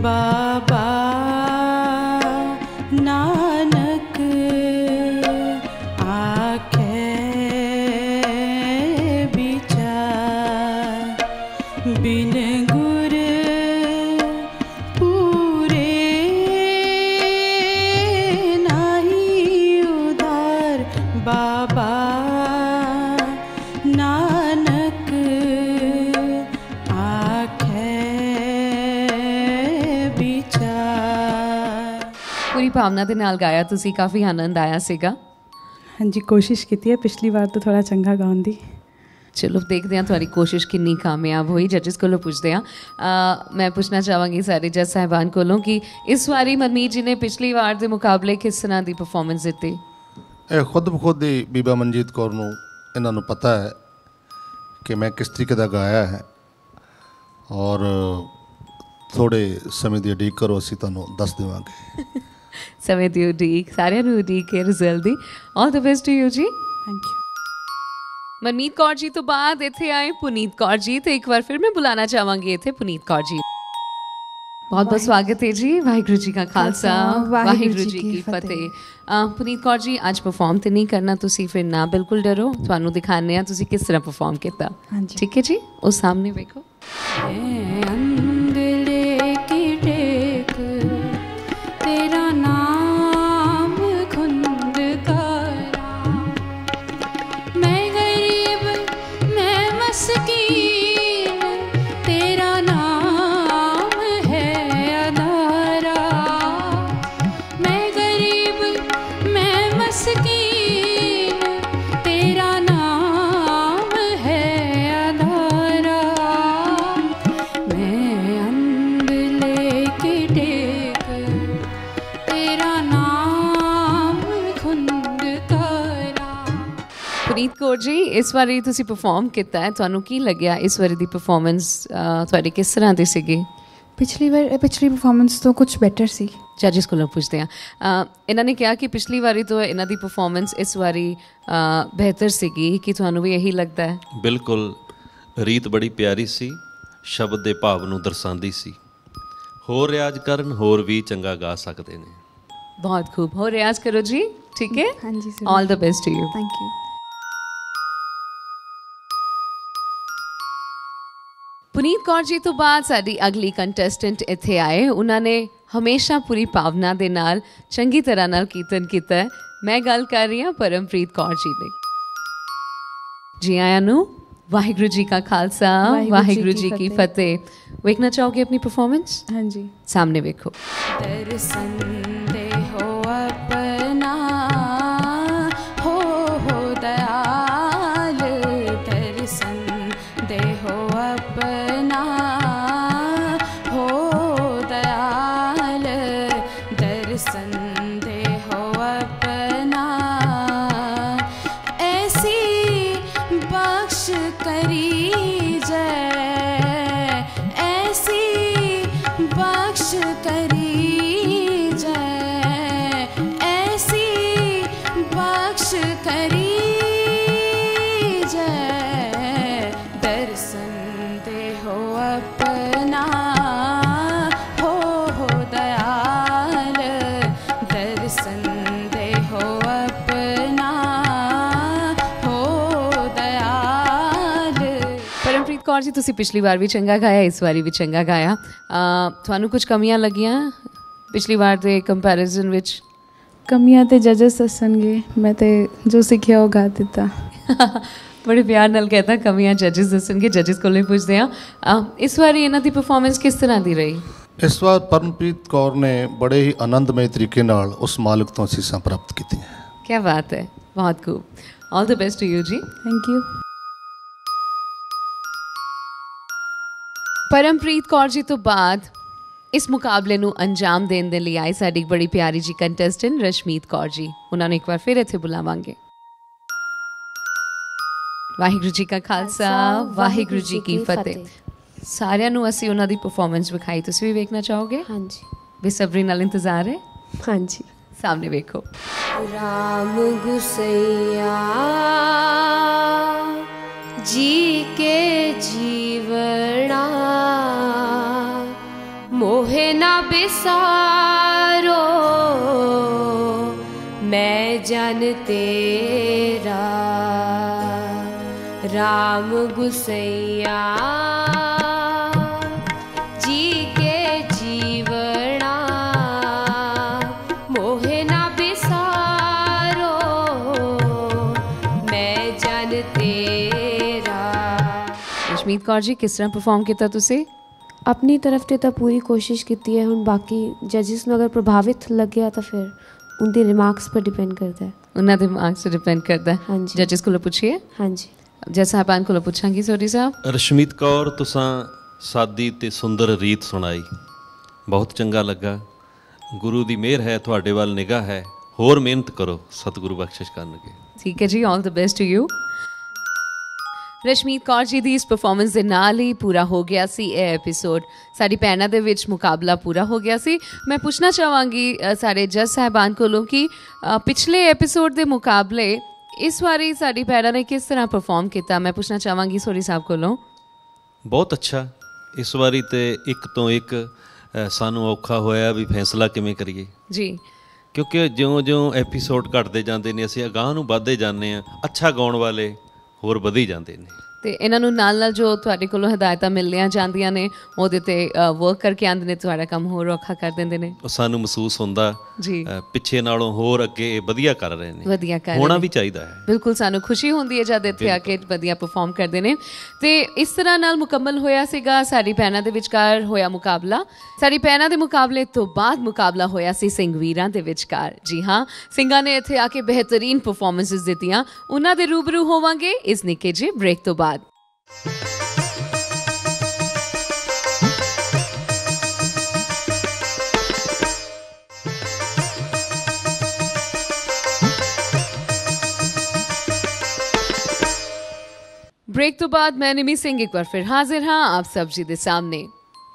बाबा नानक आखे विचार, बिन गुर पूरे नाही उधार, बाबा नानक आखे विचार। पूरी भावना दे नाल गाया तुसी, काफ़ी आनंद आया सीगा। हाँ जी, कोशिश की है पिछली बार तो थोड़ा चंगा गाउन दी। चलो देखते हैं तुम्हारी कोशिश कितनी कामयाब हुई। जजिस को पूछते हैं। मैं पूछना चाहांगी सारे जज साहिबान कोलों कि इस बारी मनमीत जी ने पिछली बार के मुकाबले किस तरह की परफॉर्मेंस दी? खुद ब खुद ही बीबा मनजीत कौर नूं इन्हां नूं पता है कि मैं किस तरीके का गाया है, और थोड़े समय की उਡੀਕ करो, असीं तुहानूं दस देवांगे। समय की उਡੀਕ, सारिਆਂ ਨੂੰ उਡੀਕ है रिजल्ट दी। All the best to you जी। Thank you. मनमीत कौर जी तो बाद इत्थे आए पुनीत कौर जी, तो एक बार फिर मैं बुलाना चाहांगी इत्थे पुनीत कौर जी। बहुत बहुत स्वागत है जी। वाहिगुरू जी का खालसा, वाहिगुरू जी की फतेह। पुनीत कौर जी, आज परफॉर्म तो नहीं करना तुसी, फिर ना बिल्कुल डरो, तुहानू दिखाने हैं तुसी किस तरह परफॉर्म किया। ठीक है जी, उस सामने देखो। अंदले की टेक तेरा नाम खुंद करा, मैं गरीब मैं मस्कीन, तेरा नाम है अदारा, मैं गरीब मैं मस्कीन, तेरा नाम है अदारा, मैं अंदले की टेक तेरा नाम खुंद करा। पुनीत कौर जी, इस बारी तुसी परफॉर्म किया है, तुहानू की लग्या इस बारी दी परफॉर्मेंस तुहाडी किस तरह दी सीगी? ਪਿਛਲੀ ਪਰਫਾਰਮੈਂਸ ਤੋਂ ਕੁਝ ਬੈਟਰ ਸੀ। ਜੱਜਿਸ ਕੋਲੋਂ ਪੁੱਛਦੇ ਹਾਂ, ਇਹਨਾਂ ਨੇ ਕਿਹਾ ਕਿ ਪਿਛਲੀ ਵਾਰੀ ਤੋਂ ਇਹਨਾਂ ਦੀ ਪਰਫਾਰਮੈਂਸ ਇਸ ਵਾਰੀ ਬਿਹਤਰ ਸੀਗੀ, ਕਿ ਤੁਹਾਨੂੰ ਵੀ ਇਹੀ ਲੱਗਦਾ ਹੈ? ਬਿਲਕੁਲ, ਰੀਤ ਬੜੀ ਪਿਆਰੀ ਸੀ, ਸ਼ਬਦ ਦੇ ਭਾਵ ਨੂੰ ਦਰਸਾਉਂਦੀ ਸੀ। ਹੋਰ ਰਿਆਜ਼ ਕਰਨ, ਹੋਰ ਵੀ ਚੰਗਾ ਗਾ ਸਕਦੇ ਨੇ। ਬਹੁਤ ਖੂਬ, ਹੋਰ ਰਿਆਜ਼ ਕਰੋ ਜੀ, ਠੀਕ ਹੈ? ਹਾਂਜੀ sir, all the best to you. Thank you. Puneet Kaur ji ਤੋਂ ਬਾਅਦ ਸਾਡੀ ਅਗਲੀ ਕੰਟੈਸਟੈਂਟ ਇੱਥੇ ਆਏ। ਉਹਨਾਂ ਨੇ ਹਮੇਸ਼ਾ ਪੂਰੀ ਭਾਵਨਾ ਦੇ ਨਾਲ ਚੰਗੀ ਤਰ੍ਹਾਂ ਨਾਲ ਕੀਰਤਨ ਕੀਤਾ ਹੈ। ਮੈਂ ਗੱਲ ਕਰ ਰਹੀ ਹਾਂ ਪਰਮਪ੍ਰੀਤ ਕੌਰ ਜੀ ਦੀ। ਜੀ ਆਇਆਂ ਨੂੰ। ਵਾਹਿਗੁਰੂ ਜੀ का खालसा, वाहिगुरु जी की फतेह। देखना चाहोगे अपनी परफॉर्मेंस? हाँ जी, सामने देखो। दर्शन दे हो अपना, हो दयाल, दर्शन दे हो अपना, हो दयाल, दर्शन दे हो अपना, ऐसी बख्श करी जय, ऐसी बख्श करी जय, ऐसी बख्श करी जय, दर्शन दे हो अपना, हो दयाल, दर्शन दे हो अपना, हो दयाल। ਪਰਮਪ੍ਰੀਤ ਕੌਰ ਜੀ, ਤੁਸੀਂ ਪਿਛਲੀ ਵਾਰ ਵੀ ਚੰਗਾ ਗਾਇਆ, ਇਸ ਵਾਰੀ ਵੀ ਚੰਗਾ ਗਾਇਆ। ਤੁਹਾਨੂੰ ਕੁਝ ਕਮੀਆਂ ਲੱਗੀਆਂ ਪਿਛਲੀ ਵਾਰ ਦੇ ਕੰਪੈਰੀਜ਼ਨ ਵਿੱਚ? ਕਮੀਆਂ ਤੇ ਜੱਜਸ ਦੱਸਣਗੇ, ਮੈਂ ਤੇ ਜੋ ਸਿੱਖਿਆ ਉਹ ਗਾ ਦਿੱਤਾ। ਬੜੇ ਪਿਆਰ ਨਾਲ ਕਹਿੰਦਾ ਕਮੀਆਂ ਜੱਜਸ ਦੱਸਣਗੇ, ਜੱਜਸ ਕੋਲੋਂ ਹੀ ਪੁੱਛਦੇ ਹਾਂ। ਇਸ ਵਾਰੀ ਇਹਨਾਂ ਦੀ ਪਰਫਾਰਮੈਂਸ ਕਿਸ ਤਰ੍ਹਾਂ ਦੀ ਰਹੀ? ਇਸ ਵਾਰ ਪਰਮਪ੍ਰੀਤ ਕੌਰ ਨੇ ਬੜੇ ਹੀ ਆਨੰਦਮਈ ਤਰੀਕੇ ਨਾਲ ਉਸ ਮਾਲਕ ਤੋਂ ਅਸੀਸਾਂ ਪ੍ਰਾਪਤ ਕੀਤੀਆਂ। ਕੀ ਬਾਤ ਹੈ, ਬਹੁਤ ਖੂਬ। All the best to you ਜੀ। Thank you. ਪਰਮਪ੍ਰੀਤ ਕੌਰ ਜੀ ਤੋਂ ਬਾਅਦ ਇਸ ਮੁਕਾਬਲੇ ਨੂੰ ਅੰਜਾਮ ਦੇਣ ਦੇ ਲਈ ਆਈ ਸਾਡੀ ਬੜੀ ਪਿਆਰੀ ਜੀ ਕੰਟੈਸਟੈਂਟ ਰਸ਼ਮੀਤ ਕੌਰ ਜੀ। ਉਹਨਾਂ ਨੂੰ ਇੱਕ ਵਾਰ ਫਿਰ ਇੱਥੇ ਬੁਲਾਵਾਂਗੇ। ਵਾਹਿਗੁਰੂ ਜੀ ਕਾ ਖਾਲਸਾ, ਵਾਹਿਗੁਰੂ ਜੀ ਕੀ ਫਤਿਹ। ਸਾਰਿਆਂ ਨੂੰ ਅਸੀਂ ਉਹਨਾਂ ਦੀ ਪਰਫਾਰਮੈਂਸ ਵਿਖਾਈ, ਤੁਸੀਂ ਵੀ ਵੇਖਣਾ ਚਾਹੋਗੇ? ਹਾਂਜੀ ਬੇਸਬਰੀ ਨਾਲ ਇੰਤਜ਼ਾਰ ਹੈ। ਹਾਂਜੀ। ਸਾਹਮਣੇ ਵੇਖੋ। राम गुसैया जी के जीवना, मोहे ना बिसारो मैं जन तेरा, राम गुसैया जी के जीवना, मोहे ना बिसारो मैं जन तेरा। ਰਸ਼ਮੀਤ ਕੌਰ ਜੀ, ਕਿਸ ਤਰ੍ਹਾਂ ਪਰਫਾਰਮ ਕੀਤਾ ਤੁਸੀਂ? ਆਪਣੀ ਤਰਫ ਤੇ ਤਾਂ ਪੂਰੀ ਕੋਸ਼ਿਸ਼ ਕੀਤੀ ਹੈ। ਹੁਣ ਬਾਕੀ ਜੱਜਿਸ ਨੂੰ ਅਗਰ ਪ੍ਰਭਾਵਿਤ ਲੱਗਿਆ ਤਾਂ ਫਿਰ ਉਹਦੇ ਰਿਮਾਰਕਸ ਪਰ ਡਿਪੈਂਡ ਕਰਦਾ ਹੈ। ਉਹਨਾਂ ਦੇ ਮਾਰਕਸ ਤੇ ਡਿਪੈਂਡ ਕਰਦਾ ਹੈ। ਹਾਂਜੀ। ਜੱਜਿਸ ਕੋਲੋਂ ਪੁੱਛੀਏ। ਹਾਂਜੀ। ਜੱਜ ਸਾਹਿਬਾਨ ਕੋਲੋਂ ਪੁੱਛਾਂਗੀ। ਸੋਰੀ ਸਾਹਿਬ। ਰਸ਼ਮੀਤ ਕੌਰ, ਤੁਸਾਂ ਸਾਦੀ ਤੇ ਸੁੰਦਰ ਰੀਤ ਸੁਣਾਈ, ਬਹੁਤ ਚੰਗਾ ਲੱਗਾ। ਗੁਰੂ ਦੀ ਮਿਹਰ ਹੈ, ਤੁਹਾਡੇ ਵੱਲ ਨਿਗਾਹ ਹੈ। ਹੋਰ ਮਿਹਨਤ ਕਰੋ, ਸਤਿਗੁਰੂ ਬਖਸ਼ਿਸ਼ ਕਰਨਗੇ। ਠੀਕ ਹੈ ਜੀ, all the best to you. Rashmeet Kaur ji ਦੀ ਇਸ ਪਰਫਾਰਮੈਂਸ ਦੇ ਨਾਲ ਹੀ ਪੂਰਾ ਹੋ ਗਿਆ ਸੀ ਇਹ ਐਪੀਸੋਡ। ਸਾਡੀ ਭੈਣਾਂ ਦੇ ਵਿੱਚ ਮੁਕਾਬਲਾ ਪੂਰਾ ਹੋ ਗਿਆ ਸੀ। ਮੈਂ ਪੁੱਛਣਾ ਚਾਹਾਂਗੀ ਸਾਡੇ ਜੱਜ ਸਾਹਿਬਾਨ ਕੋਲੋਂ ਕਿ ਪਿਛਲੇ ਐਪੀਸੋਡ ਦੇ ਮੁਕਾਬਲੇ ਇਸ ਵਾਰੀ ਸਾਡੀ ਭੈਣਾਂ ਨੇ ਕਿਸ ਤਰ੍ਹਾਂ ਪਰਫਾਰਮ ਕੀਤਾ? ਮੈਂ ਪੁੱਛਣਾ ਚਾਹਾਂਗੀ ਸੋਰੀ ਸਾਹਿਬ ਕੋਲੋਂ। ਬਹੁਤ ਅੱਛਾ। ਇਸ ਵਾਰੀ ਤੇ ਇੱਕ ਤੋਂ ਇੱਕ ਸਾਨੂੰ ਔਖਾ ਹੋਇਆ ਵੀ ਫੈਸਲਾ ਕਿਵੇਂ ਕਰੀਏ ਜੀ, ਕਿਉਂਕਿ ਜਿਉਂ-ਜਿਉਂ ਐਪੀਸੋਡ ਘਟਦੇ ਜਾਂਦੇ ਨੇ ਅਸੀਂ ਅਗਾਂਹ ਨੂੰ ਵੱਧਦੇ ਜਾਂਦੇ ਹਾਂ। ਅੱਛਾ ਗਾਉਣ ਵਾਲੇ ਹੋਰ ਵਧੀ ਜਾਂਦੇ ਨੇ। ਤੇ ਇਹਨਾਂ ਨੂੰ ਨਾਲ ਨਾਲ ਜੋ ਤੁਹਾਡੇ ਕੋਲੋਂ ਹਦਾਇਤਾਂ ਮਿਲਦੀਆਂ ਜਾਂਦੀਆਂ ਨੇ ਉਹਦੇ ਤੇ ਵਰਕ ਕਰਕੇ ਆਉਂਦੇ ਨੇ, ਤੁਹਾਡਾ ਕੰਮ ਹੋਰ ਔਖਾ ਕਰ ਦਿੰਦੇ ਨੇ। ਉਹ ਸਾਨੂੰ ਮਹਿਸੂਸ ਹੁੰਦਾ ਜੀ ਪਿੱਛੇ ਨਾਲੋਂ ਹੋਰ ਅੱਗੇ ਵਧੀਆ ਕਰ ਰਹੇ ਨੇ, ਵਧੀਆ ਕਰ ਹੋਣਾ ਵੀ ਚਾਹੀਦਾ ਹੈ। ਬਿਲਕੁਲ, ਸਾਨੂੰ ਖੁਸ਼ੀ ਹੁੰਦੀ ਹੈ ਜਦ ਇੱਥੇ ਆ ਕੇ ਵਧੀਆ ਪਰਫਾਰਮ ਕਰਦੇ ਨੇ। ਤੇ ਇਸ ਤਰ੍ਹਾਂ ਨਾਲ ਮੁਕੰਮਲ ਹੋਇਆ ਸੀਗਾ ਸਾਡੀ ਭੈਣਾਂ ਦੇ ਵਿਚਕਾਰ ਹੋਇਆ ਮੁਕਾਬਲਾ। ਸਾਡੀ ਭੈਣਾਂ ਦੇ ਮੁਕਾਬਲੇ ਤੋਂ ਬਾਅਦ ਮੁਕਾਬਲਾ ਹੋਇਆ ਸੀ ਸਿੰਘ ਵੀਰਾਂ ਦੇ ਵਿਚਕਾਰ। ਜੀ ਹਾਂ, ਸਿੰਘਾਂ ਨੇ ਇੱਥੇ ਆ ਕੇ ਬਿਹਤਰੀਨ ਪਰਫਾਰਮੈਂਸਿਸ ਦਿੱਤੀਆਂ। ਉਹਨਾਂ ਦੇ ਰੂਬਰੂ ਹੋਵਾਂਗੇ ਇਸ ਨਿੱਕੇ ਜਿਹੇ ਬ੍ਰੇਕ ਤੋਂ ਬਾਅਦ। ब्रेक तो बाद मैं निमी सिंह एक बार फिर हाजिर हाँ आप सब जी दे सामने।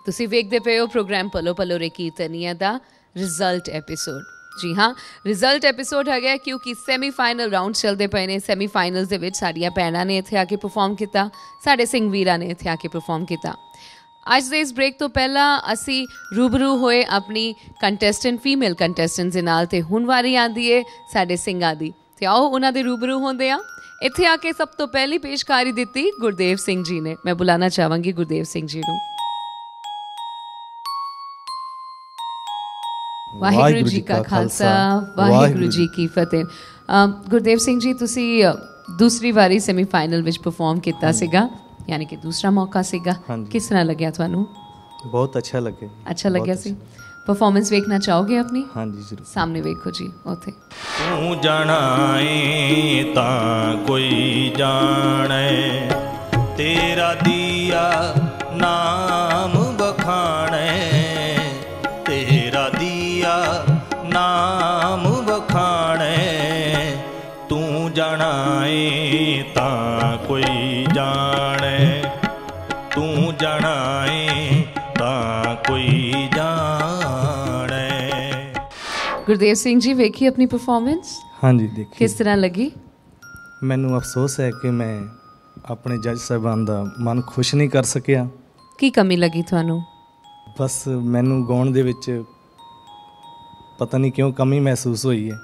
ਤੁਸੀਂ ਵੇਖਦੇ ਪਏ ਹੋ ਪ੍ਰੋਗਰਾਮ ਪਲੋ ਪਲੋ ਰੇ ਕੀਰਤਨੀਆ ਦਾ ਰਿਜ਼ਲਟ ਐਪੀਸੋਡ। ਜੀ ਹਾਂ, ਰਿਜ਼ਲਟ ਐਪੀਸੋਡ ਹੈਗਾ ਕਿਉਂਕਿ ਸੈਮੀਫਾਈਨਲ ਰਾਊਂਡ ਚੱਲਦੇ ਪਏ ਨੇ। ਸੈਮੀਫਾਈਨਲਸ ਦੇ ਵਿੱਚ ਸਾਡੀਆਂ ਭੈਣਾਂ ਨੇ ਇੱਥੇ ਆ ਕੇ ਪਰਫਾਰਮ ਕੀਤਾ, ਸਾਡੇ ਸਿੰਘ ਵੀਰਾਂ ਨੇ ਇੱਥੇ ਆ ਕੇ ਪਰਫਾਰਮ ਕੀਤਾ। ਅੱਜ ਦੇ ਇਸ ਬ੍ਰੇਕ ਤੋਂ ਪਹਿਲਾਂ ਅਸੀਂ ਰੂਬਰੂ ਹੋਏ ਆਪਣੀ ਕੰਟੈਸਟੈਂਟ ਫੀਮੇਲ ਕੰਟੈਸਟੈਂਟਸ ਦੇ ਨਾਲ, ਅਤੇ ਹੁਣ ਵਾਰੀ ਆਉਂਦੀ ਹੈ ਸਾਡੇ ਸਿੰਘਾਂ ਦੀ, ਅਤੇ ਆਓ ਉਹਨਾਂ ਦੇ ਰੂਬਰੂ ਹੁੰਦੇ ਆ। ਇੱਥੇ ਆ ਕੇ ਸਭ ਤੋਂ ਪਹਿਲੀ ਪੇਸ਼ਕਾਰੀ ਦਿੱਤੀ ਗੁਰਦੇਵ ਸਿੰਘ ਜੀ ਨੇ। ਮੈਂ ਬੁਲਾਉਣਾ ਚਾਹਾਂਗੀ ਗੁਰਦੇਵ ਸਿੰਘ ਜੀ ਨੂੰ। ਵਾਹਿਗੁਰੂ ਜੀ ਕਾ ਖਾਲਸਾ, ਵਾਹਿਗੁਰੂ ਜੀ ਕੀ ਫਤਿਹ। ਗੁਰਦੇਵ ਸਿੰਘ ਜੀ, ਤੁਸੀਂ ਦੂਸਰੀ ਵਾਰੀ ਸੈਮੀਫਾਈਨਲ ਵਿੱਚ ਪਰਫਾਰਮ ਕੀਤਾ ਸੀਗਾ, ਯਾਨੀ ਕਿ ਦੂਸਰਾ ਮੌਕਾ ਸੀਗਾ। ਕਿਸ ਤਰ੍ਹਾਂ ਲੱਗਿਆ ਤੁਹਾਨੂੰ? ਬਹੁਤ ਅੱਛਾ ਲੱਗਿਆ। ਅੱਛਾ ਲੱਗਿਆ ਸੀ। ਪਰਫਾਰਮੈਂਸ ਵੇਖਣਾ ਚਾਹੋਗੇ ਆਪਣੀ? ਹਾਂਜੀ ਜ਼ਰੂਰ। ਸਾਹਮਣੇ ਵੇਖੋ ਜੀ ਉੱਥੇ। ਤੂੰ ਜਾਣਾਏ ਤਾਂ ਕੋਈ ਜਾਣੇ, ਤੇਰਾ ਦੀਆ ਨਾਮ ਬਖਾਣੇ, ਤੇਰਾ ਦੀਆ ਨਾਮ ਬਖਾਣੇ। ਤੂੰ ਜਾਣਾਏ ਤਾਂ ਕੋਈ ਜਾਣੇ, ਤੂੰ ਜਾਣਾਏ ਤਾਂ ਕੋਈ ਜਾਣੇ। ਗੁਰਦੇਵ ਸਿੰਘ ਜੀ, ਵੇਖੀ ਆਪਣੀ ਪਰਫਾਰਮੈਂਸ? ਹਾਂਜੀ ਦੇਖੀ। ਕਿਸ ਤਰ੍ਹਾਂ ਲੱਗੀ? ਮੈਨੂੰ ਅਫਸੋਸ ਹੈ ਕਿ ਮੈਂ ਆਪਣੇ ਜੱਜ ਸਾਹਿਬਾਨ ਦਾ ਮਨ ਖੁਸ਼ ਨਹੀਂ ਕਰ ਸਕਿਆ। ਕੀ ਕਮੀ ਲੱਗੀ ਤੁਹਾਨੂੰ? ਬਸ ਮੈਨੂੰ ਗਾਉਣ ਦੇ ਵਿੱਚ ਪਤਾ ਨਹੀਂ ਕਿਉਂ ਕਮੀ ਮਹਿਸੂਸ ਹੋਈ ਹੈ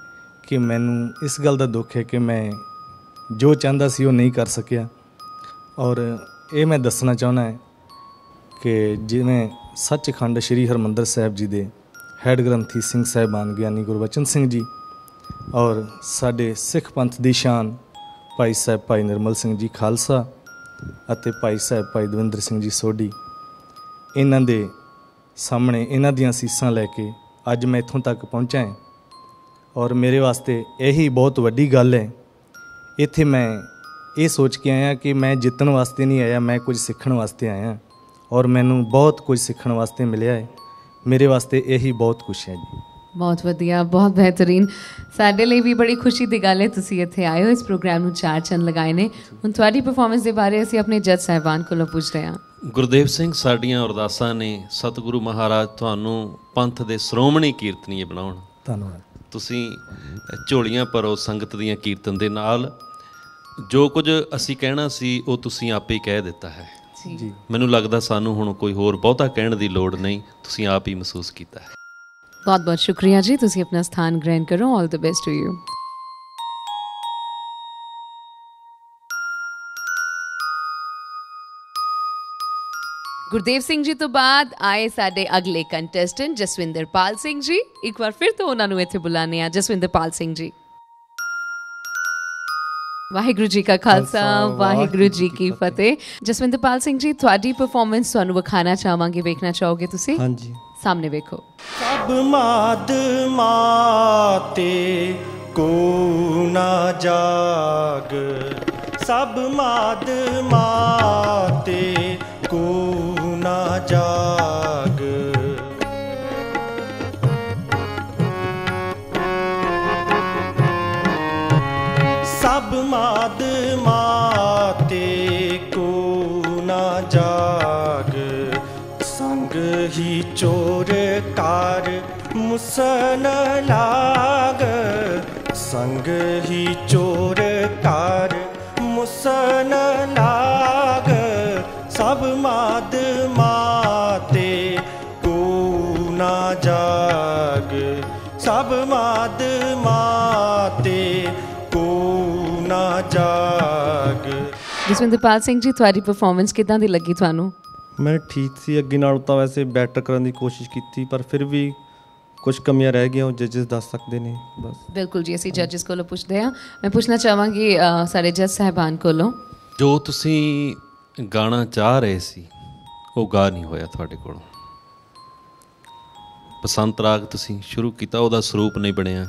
ਕਿ ਮੈਨੂੰ ਇਸ ਗੱਲ ਦਾ ਦੁੱਖ ਹੈ ਕਿ ਮੈਂ ਜੋ ਚਾਹੁੰਦਾ ਸੀ ਉਹ ਨਹੀਂ ਕਰ ਸਕਿਆ। ਔਰ ਇਹ ਮੈਂ ਦੱਸਣਾ ਚਾਹੁੰਦਾ ਹੈ ਕਿ ਜਿਵੇਂ ਸੱਚਖੰਡ ਸ੍ਰੀ ਹਰਿਮੰਦਰ ਸਾਹਿਬ ਜੀ ਦੇ ਹੈਡ ਗ੍ਰੰਥੀ ਸਿੰਘ ਸਾਹਿਬਾਨ ਗਿਆਨੀ ਗੁਰਬਚਨ ਸਿੰਘ ਜੀ ਔਰ ਸਾਡੇ ਸਿੱਖ ਪੰਥ ਦੀ ਸ਼ਾਨ ਭਾਈ ਸਾਹਿਬ ਭਾਈ ਨਿਰਮਲ ਸਿੰਘ ਜੀ ਖਾਲਸਾ ਅਤੇ ਭਾਈ ਸਾਹਿਬ ਭਾਈ ਦਵਿੰਦਰ ਸਿੰਘ ਜੀ ਸੋਢੀ, ਇਹਨਾਂ ਦੇ ਸਾਹਮਣੇ ਇਹਨਾਂ ਦੀਆਂ ਅਸੀਸਾਂ ਲੈ ਕੇ ਅੱਜ ਮੈਂ ਇੱਥੋਂ ਤੱਕ ਪਹੁੰਚਾ ਹਾਂ। ਔਰ ਮੇਰੇ ਵਾਸਤੇ ਇਹੀ ਬਹੁਤ ਵੱਡੀ ਗੱਲ ਹੈ। ਇੱਥੇ ਮੈਂ ਇਹ ਸੋਚ ਕੇ ਆਇਆ ਕਿ ਮੈਂ ਜਿੱਤਣ ਵਾਸਤੇ ਨਹੀਂ ਆਇਆ, ਮੈਂ ਕੁਝ ਸਿੱਖਣ ਵਾਸਤੇ ਆਇਆ ਔਰ ਮੈਨੂੰ ਬਹੁਤ ਕੁਝ ਸਿੱਖਣ ਵਾਸਤੇ ਮਿਲਿਆ ਹੈ। ਮੇਰੇ ਵਾਸਤੇ ਇਹੀ ਬਹੁਤ ਕੁਛ ਹੈ ਜੀ। ਬਹੁਤ ਵਧੀਆ, ਬਹੁਤ ਬਿਹਤਰੀਨ। ਸਾਡੇ ਲਈ ਵੀ ਬੜੀ ਖੁਸ਼ੀ ਦੀ ਗੱਲ ਹੈ ਤੁਸੀਂ ਇੱਥੇ ਆਏ ਹੋ, ਇਸ ਪ੍ਰੋਗਰਾਮ ਨੂੰ 4 ਚੰਨ ਲਗਾਏ ਨੇ। ਹੁਣ ਤੁਹਾਡੀ ਪਰਫਾਰਮੈਂਸ ਦੇ ਬਾਰੇ ਅਸੀਂ ਆਪਣੇ ਜੱਜ ਸਾਹਿਬਾਨ ਕੋਲੋਂ ਪੁੱਛ ਰਹੇ ਹਾਂ। ਗੁਰਦੇਵ ਸਿੰਘ, ਸਾਡੀਆਂ ਅਰਦਾਸਾਂ ਨੇ ਸਤਿਗੁਰੂ ਮਹਾਰਾਜ ਤੁਹਾਨੂੰ ਪੰਥ ਦੇ ਸ਼੍ਰੋਮਣੀ ਕੀਰਤਨੀਏ ਬਣਾਉਣ। ਧੰਨਵਾਦ। ਤੁਸੀਂ ਝੋਲੀਆਂ ਭਰੋ ਸੰਗਤ ਦੀਆਂ ਕੀਰਤਨ ਦੇ ਨਾਲ। ਜੋ ਕੁਝ ਅਸੀਂ ਕਹਿਣਾ ਸੀ ਉਹ ਤੁਸੀਂ ਆਪੇ ਹੀ ਕਹਿ ਦਿੱਤਾ ਹੈ ਜੀ। ਮੈਨੂੰ ਲੱਗਦਾ ਸਾਨੂੰ ਹੁਣ ਕੋਈ ਹੋਰ ਬਹੁਤਾ ਕਹਿਣ ਦੀ ਲੋੜ ਨਹੀਂ, ਤੁਸੀਂ ਆਪ ਹੀ ਮਹਿਸੂਸ ਕੀਤਾ ਹੈ। ਬਹੁਤ ਬਹੁਤ ਸ਼ੁਕਰੀਆ ਜੀ, ਤੁਸੀਂ ਆਪਣਾ ਸਥਾਨ ਗ੍ਰਹਿਣ ਕਰੋ। All the best to you. Gurdev Singh ji ਤੋਂ ਬਾਅਦ ਆਏ ਸਾਡੇ ਅਗਲੇ ਕੰਟੈਸਟੈਂਟ ਜਸਵਿੰਦਰਪਾਲ ਸਿੰਘ ਜੀ। ਇੱਕ ਵਾਰ ਫਿਰ ਤੋਂ ਉਹਨਾਂ ਨੂੰ ਇੱਥੇ ਬੁਲਾਉਂਦੇ ਹਾਂ। ਜਸਵਿੰਦਰਪਾਲ ਸਿੰਘ ਜੀ, ਵਾਹਿਗੁਰੂ ਜੀ ਕਾ ਖਾਲਸਾ, ਵਾਹਿਗੁਰੂ ਜੀ ਕੀ ਫਤਿਹ। ਜਸਵਿੰਦਰਪਾਲ ਸਿੰਘ ਜੀ, ਤੁਹਾਡੀ ਪਰਫਾਰਮੈਂਸ ਤੁਹਾਨੂੰ ਵਿਖਾਉਣਾ ਚਾਹਾਂਗੇ, ਵੇਖਣਾ ਚਾਹੋਗੇ ਤੁਸੀਂ? ਹਾਂਜੀ। ਸਾਹਮਣੇ ਵੇਖੋ। ਸਭ ਮਾਦ ਮਾਤੇ ਕੋ ਨਾ ਜਾਗ, ਸਭ ਮਾਦ ਮਾਤੇ ਕੋ ਨਾ ਜਾਗ। ਸਭ ਮਾਦ ਮਾਤੇ ਕੋ ਨਾ ਜਾਗ, ਸੰਗ ਹੀ ਚੋਰ ਕਾਰ ਮੁਸਨ ਲਾਗ, ਸੰਗ ਹੀ ਚੋਰ ਕਾਰ ਮੁਸਨ ਲਾਗ। ਸਭ ਮਾਦ ਮਾਤੇ ਕੋ ਨਾ ਜਾਗ, ਸਭ ਮਾਦ ਮਾਤੇ ਕੋ ਨਾ ਜਾਗ। ਜਸਵਿੰਦਰਪਾਲ ਸਿੰਘ ਜੀ, ਤੁਹਾਡੀ ਪਰਫਾਰਮੈਂਸ ਕਿੱਦਾਂ ਦੀ ਲੱਗੀ ਤੁਹਾਨੂੰ? ਮੈਂ ਠੀਕ ਸੀ, ਅੱਗੇ ਨਾਲੋਂ ਤਾਂ ਵੈਸੇ ਬੈਟਰ ਕਰਨ ਦੀ ਕੋਸ਼ਿਸ਼ ਕੀਤੀ, ਪਰ ਫਿਰ ਵੀ ਕੁਝ ਕਮੀਆਂ ਰਹਿ ਗਈਆਂ, ਉਹ ਜੱਜਸ ਦੱਸ ਸਕਦੇ ਨੇ। ਬਸ ਬਿਲਕੁਲ ਜੀ, ਅਸੀਂ ਜੱਜਸ ਕੋਲੋਂ ਪੁੱਛਦੇ ਹਾਂ। ਮੈਂ ਪੁੱਛਣਾ ਚਾਹਾਂਗੀ ਸਾਡੇ ਜੱਜ ਸਾਹਿਬਾਨ ਕੋਲੋਂ, ਜੋ ਤੁਸੀਂ ਗਾਣਾ ਚਾਹ ਰਹੇ ਸੀ ਉਹ ਗਾ ਨਹੀਂ ਹੋਇਆ ਤੁਹਾਡੇ ਕੋਲੋਂ। ਬਸੰਤ ਰਾਗ ਤੁਸੀਂ ਸ਼ੁਰੂ ਕੀਤਾ, ਉਹਦਾ ਸਰੂਪ ਨਹੀਂ ਬਣਿਆ।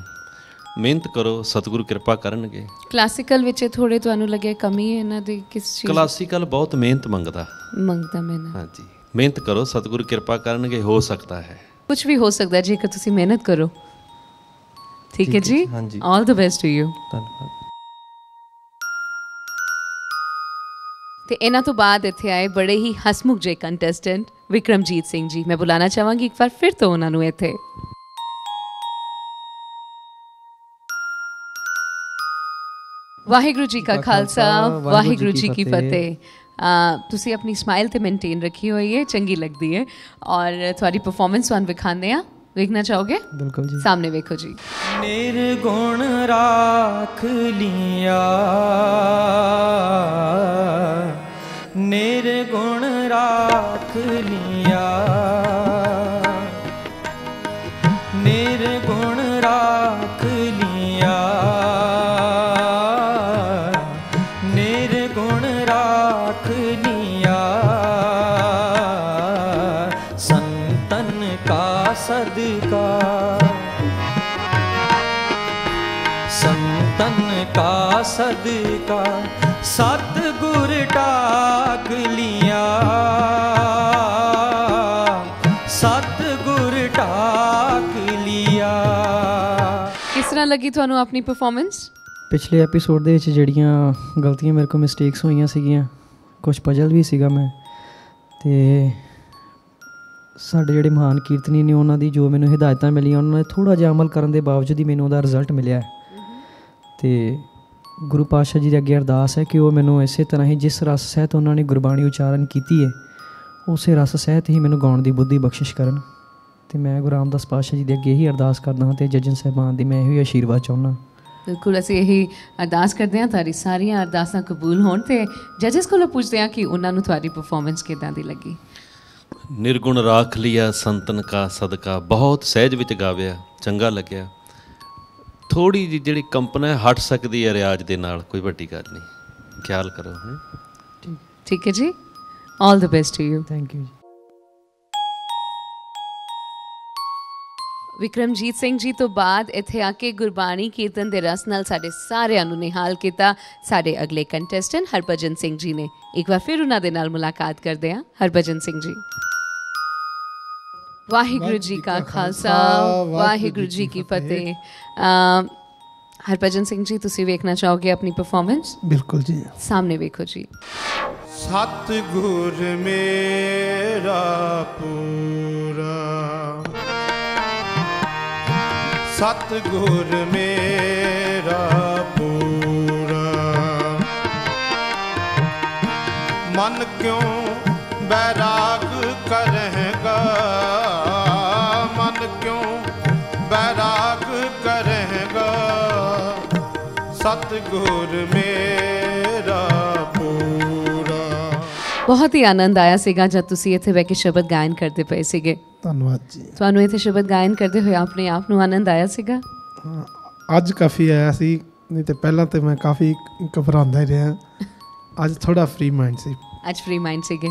ਮਿਹਨਤ ਕਰੋ, ਸਤਿਗੁਰੂ ਕਿਰਪਾ ਕਰਨਗੇ। ਕਲਾਸੀਕਲ ਵਿੱਚ ਥੋੜੇ ਤੁਹਾਨੂੰ ਲੱਗੇ ਕਮੀ ਹੈ ਇਹਨਾਂ ਦੀ? ਕਿਸ ਚੀਜ਼? ਕਲਾਸੀਕਲ ਬਹੁਤ ਮਿਹਨਤ ਮੰਗਦਾ ਮਿਹਨਤ। ਹਾਂਜੀ, ਮਿਹਨਤ ਕਰੋ, ਸਤਿਗੁਰੂ ਕਿਰਪਾ ਕਰਨਗੇ। ਹੋ ਸਕਦਾ ਹੈ, ਕੁਝ ਵੀ ਹੋ ਸਕਦਾ ਜੇਕਰ ਤੁਸੀਂ ਮਿਹਨਤ ਕਰੋ। ਠੀਕ ਹੈ ਜੀ, all the best to you. ਧੰਨਵਾਦ। ਤੇ ਇਹਨਾਂ ਤੋਂ ਬਾਅਦ ਇੱਥੇ ਆਏ ਬੜੇ ਹੀ ਹਸਮੁਖ ਜੇ ਕੰਟੈਸਟੈਂਟ ਵਿਕਰਮਜੀਤ ਸਿੰਘ ਜੀ। ਮੈਂ ਬੁਲਾਣਾ ਚਾਹਾਂਗੀ ਇੱਕ ਵਾਰ ਫਿਰ ਤੋਂ ਉਹਨਾਂ ਨੂੰ ਇੱਥੇ। ਵਾਹਿਗੁਰੂ ਜੀ ਕਾ ਖਾਲਸਾ ਵਾਹਿਗੁਰੂ ਜੀ ਕੀ ਫਤਿਹ। ਤੁਸੀਂ ਆਪਣੀ ਸਮਾਈਲ ਤੇ ਮੇਨਟੇਨ ਰੱਖੀ ਹੋਈ ਹੈ, ਚੰਗੀ ਲੱਗਦੀ ਹੈ। ਔਰ ਤੁਹਾਡੀ ਪਰਫਾਰਮੈਂਸ ਤੁਹਾਨੂੰ ਵਿਖਾਉਂਦੇ ਆ, ਵੇਖਣਾ ਚਾਹੋਗੇ? ਬਿਲकुल जी। सामने देखो जी। निर्गुण राख लिया, निर्गुण राख लिया, निर्गुण राख लिया, निर्गुण राख लिया, संतन का सदका, संतन का सदका, सतगुर टाक लिया, सतगुर टाक लिया। किस तरह लगी ਤੁਹਾਨੂੰ ਆਪਣੀ ਪਰਫਾਰਮੈਂਸ? ਪਿਛਲੇ ਐਪੀਸੋਡ ਦੇ ਵਿੱਚ ਜਿਹੜੀਆਂ ਗਲਤੀਆਂ ਮੇਰੇ ਕੋਲ ਮਿਸਟੇਕਸ ਹੋਈਆਂ ਸੀਗੀਆਂ, ਕੁਝ ਪਜਲ ਵੀ ਸੀਗਾ ਮੈਂ, ਤੇ ਸਾਡੇ ਜਿਹੜੇ ਮਹਾਨ ਕੀਰਤਨੀ ਨੇ ਉਹਨਾਂ ਦੀ ਜੋ ਮੈਨੂੰ ਹਿਦਾਇਤਾਂ ਮਿਲੀਆਂ, ਉਹਨਾਂ ਨੇ ਥੋੜ੍ਹਾ ਜਿਹਾ ਅਮਲ ਕਰਨ ਦੇ ਬਾਵਜੂਦ ਹੀ ਮੈਨੂੰ ਉਹਦਾ ਰਿਜ਼ਲਟ ਮਿਲਿਆ। ਅਤੇ ਗੁਰੂ ਪਾਤਸ਼ਾਹ ਜੀ ਦੇ ਅੱਗੇ ਅਰਦਾਸ ਹੈ ਕਿ ਉਹ ਮੈਨੂੰ ਇਸੇ ਤਰ੍ਹਾਂ ਹੀ ਜਿਸ ਰਸ ਸਹਿਤ ਉਹਨਾਂ ਨੇ ਗੁਰਬਾਣੀ ਉਚਾਰਨ ਕੀਤੀ ਹੈ, ਉਸੇ ਰਸ ਸਹਿਤ ਹੀ ਮੈਨੂੰ ਗਾਉਣ ਦੀ ਬੁੱਧੀ ਬਖਸ਼ਿਸ਼ ਕਰਨ। ਅਤੇ ਮੈਂ ਗੁਰੂ ਰਾਮਦਾਸ ਪਾਤਸ਼ਾਹ ਜੀ ਦੇ ਅੱਗੇ ਇਹੀ ਅਰਦਾਸ ਕਰਦਾ ਹਾਂ, ਅਤੇ ਜੱਜਨ ਸਾਹਿਬਾਨ ਦੀ ਮੈਂ ਇਹੋ ਹੀ ਆਸ਼ੀਰਵਾਦ ਚਾਹੁੰਦਾ। ਬਿਲਕੁਲ, ਅਸੀਂ ਇਹੀ ਅਰਦਾਸ ਕਰਦੇ ਹਾਂ ਤੁਹਾਡੀ ਸਾਰੀਆਂ ਅਰਦਾਸਾਂ ਕਬੂਲ ਹੋਣ। ਅਤੇ ਜੱਜਸ ਕੋਲੋਂ ਪੁੱਛਦੇ ਹਾਂ ਕਿ ਉਹਨਾਂ ਨੂੰ ਤੁਹਾਡੀ ਪਰਫਾਰਮੈਂਸ ਕਿੱਦਾਂ ਦੀ ਲੱਗੀ। ਨਿਰਗੁਣ ਰਾਖ ਲਿਆ ਸੰਤਨ ਕਾ ਸਦਕਾ, ਬਹੁਤ ਸਹਿਜ ਵਿੱਚ ਗਾਵਿਆ, ਚੰਗਾ ਲੱਗਿਆ। ਥੋੜ੍ਹੀ ਜਿਹੀ ਜਿਹੜੀ ਕੰਪਨਾ ਹਟ ਸਕਦੀ ਹੈ ਰਿਆਜ਼ ਦੇ ਨਾਲ, ਕੋਈ ਵੱਡੀ ਗੱਲ ਨਹੀਂ, ਖਿਆਲ ਕਰੋ। ਠੀਕ ਹੈ ਜੀ, all the best to you. Thank you. Vikramjit Singh ji ਤੋਂ ਬਾਅਦ ਇੱਥੇ ਆ ਕੇ ਗੁਰਬਾਣੀ ਕੀਰਤਨ ਦੇ ਰਸ ਨਾਲ ਸਾਡੇ ਸਾਰਿਆਂ ਨੂੰ ਨਿਹਾਲ ਕੀਤਾ ਸਾਡੇ ਅਗਲੇ ਕੰਟੈਸਟੈਂਟ ਹਰਭਜਨ ਸਿੰਘ ਜੀ ਨੇ। ਇੱਕ ਵਾਰ ਫਿਰ ਉਹਨਾਂ ਦੇ ਨਾਲ ਮੁਲਾਕਾਤ ਕਰਦੇ ਹਾਂ। ਹਰਭਜਨ ਸਿੰਘ ਜੀ। ਵਾਹਿਗੁਰੂ ਜੀ ਕਾ ਖਾਲਸਾ ਵਾਹਿਗੁਰੂ ਜੀ ਕੀ ਫਤਿਹ। ਹਰਭਜਨ ਸਿੰਘ ਜੀ, ਤੁਸੀਂ ਵੇਖਣਾ ਚਾਹੋਗੇ ਆਪਣੀ ਪਰਫਾਰਮੈਂਸ? ਬਿਲਕੁਲ ਜੀ। ਸਾਹਮਣੇ ਵੇਖੋ ਜੀ। ਸਤਿਗੁਰ ਮੇਰਾ ਪੂਰਾ, सतगुर मेरा पूरा, मन क्यों बैराग करेगा, मन क्यों बैराग करेगा, सतगुर मेरा पूरा। ਬਹੁਤ ਹੀ ਆਨੰਦ ਆਇਆ ਸੀਗਾ ਜਦ ਤੁਸੀਂ ਇੱਥੇ ਬਹਿ ਕੇ ਸ਼ਬਦ ਗਾਇਨ ਕਰਦੇ ਪਏ ਸੀਗੇ। ਧੰਨਵਾਦ ਜੀ। ਤੁਹਾਨੂੰ ਇੱਥੇ ਸ਼ਬਦ ਗਾਇਨ ਕਰਦੇ ਹੋਏ ਆਪਣੇ ਆਪ ਨੂੰ ਆਨੰਦ ਆਇਆ ਸੀਗਾ? ਅੱਜ ਕਾਫੀ ਆਇਆ ਸੀ, ਨਹੀਂ ਤੇ ਪਹਿਲਾਂ ਤੇ ਮੈਂ ਕਾਫੀ ਘਬਰਾਉਂਦਾ ਹੀ ਰਿਹਾ। ਅੱਜ ਥੋੜਾ ਫ੍ਰੀ ਮਾਈਂਡ ਸੀ। ਅੱਜ ਫ੍ਰੀ ਮਾਈਂਡ ਸੀਗੇ।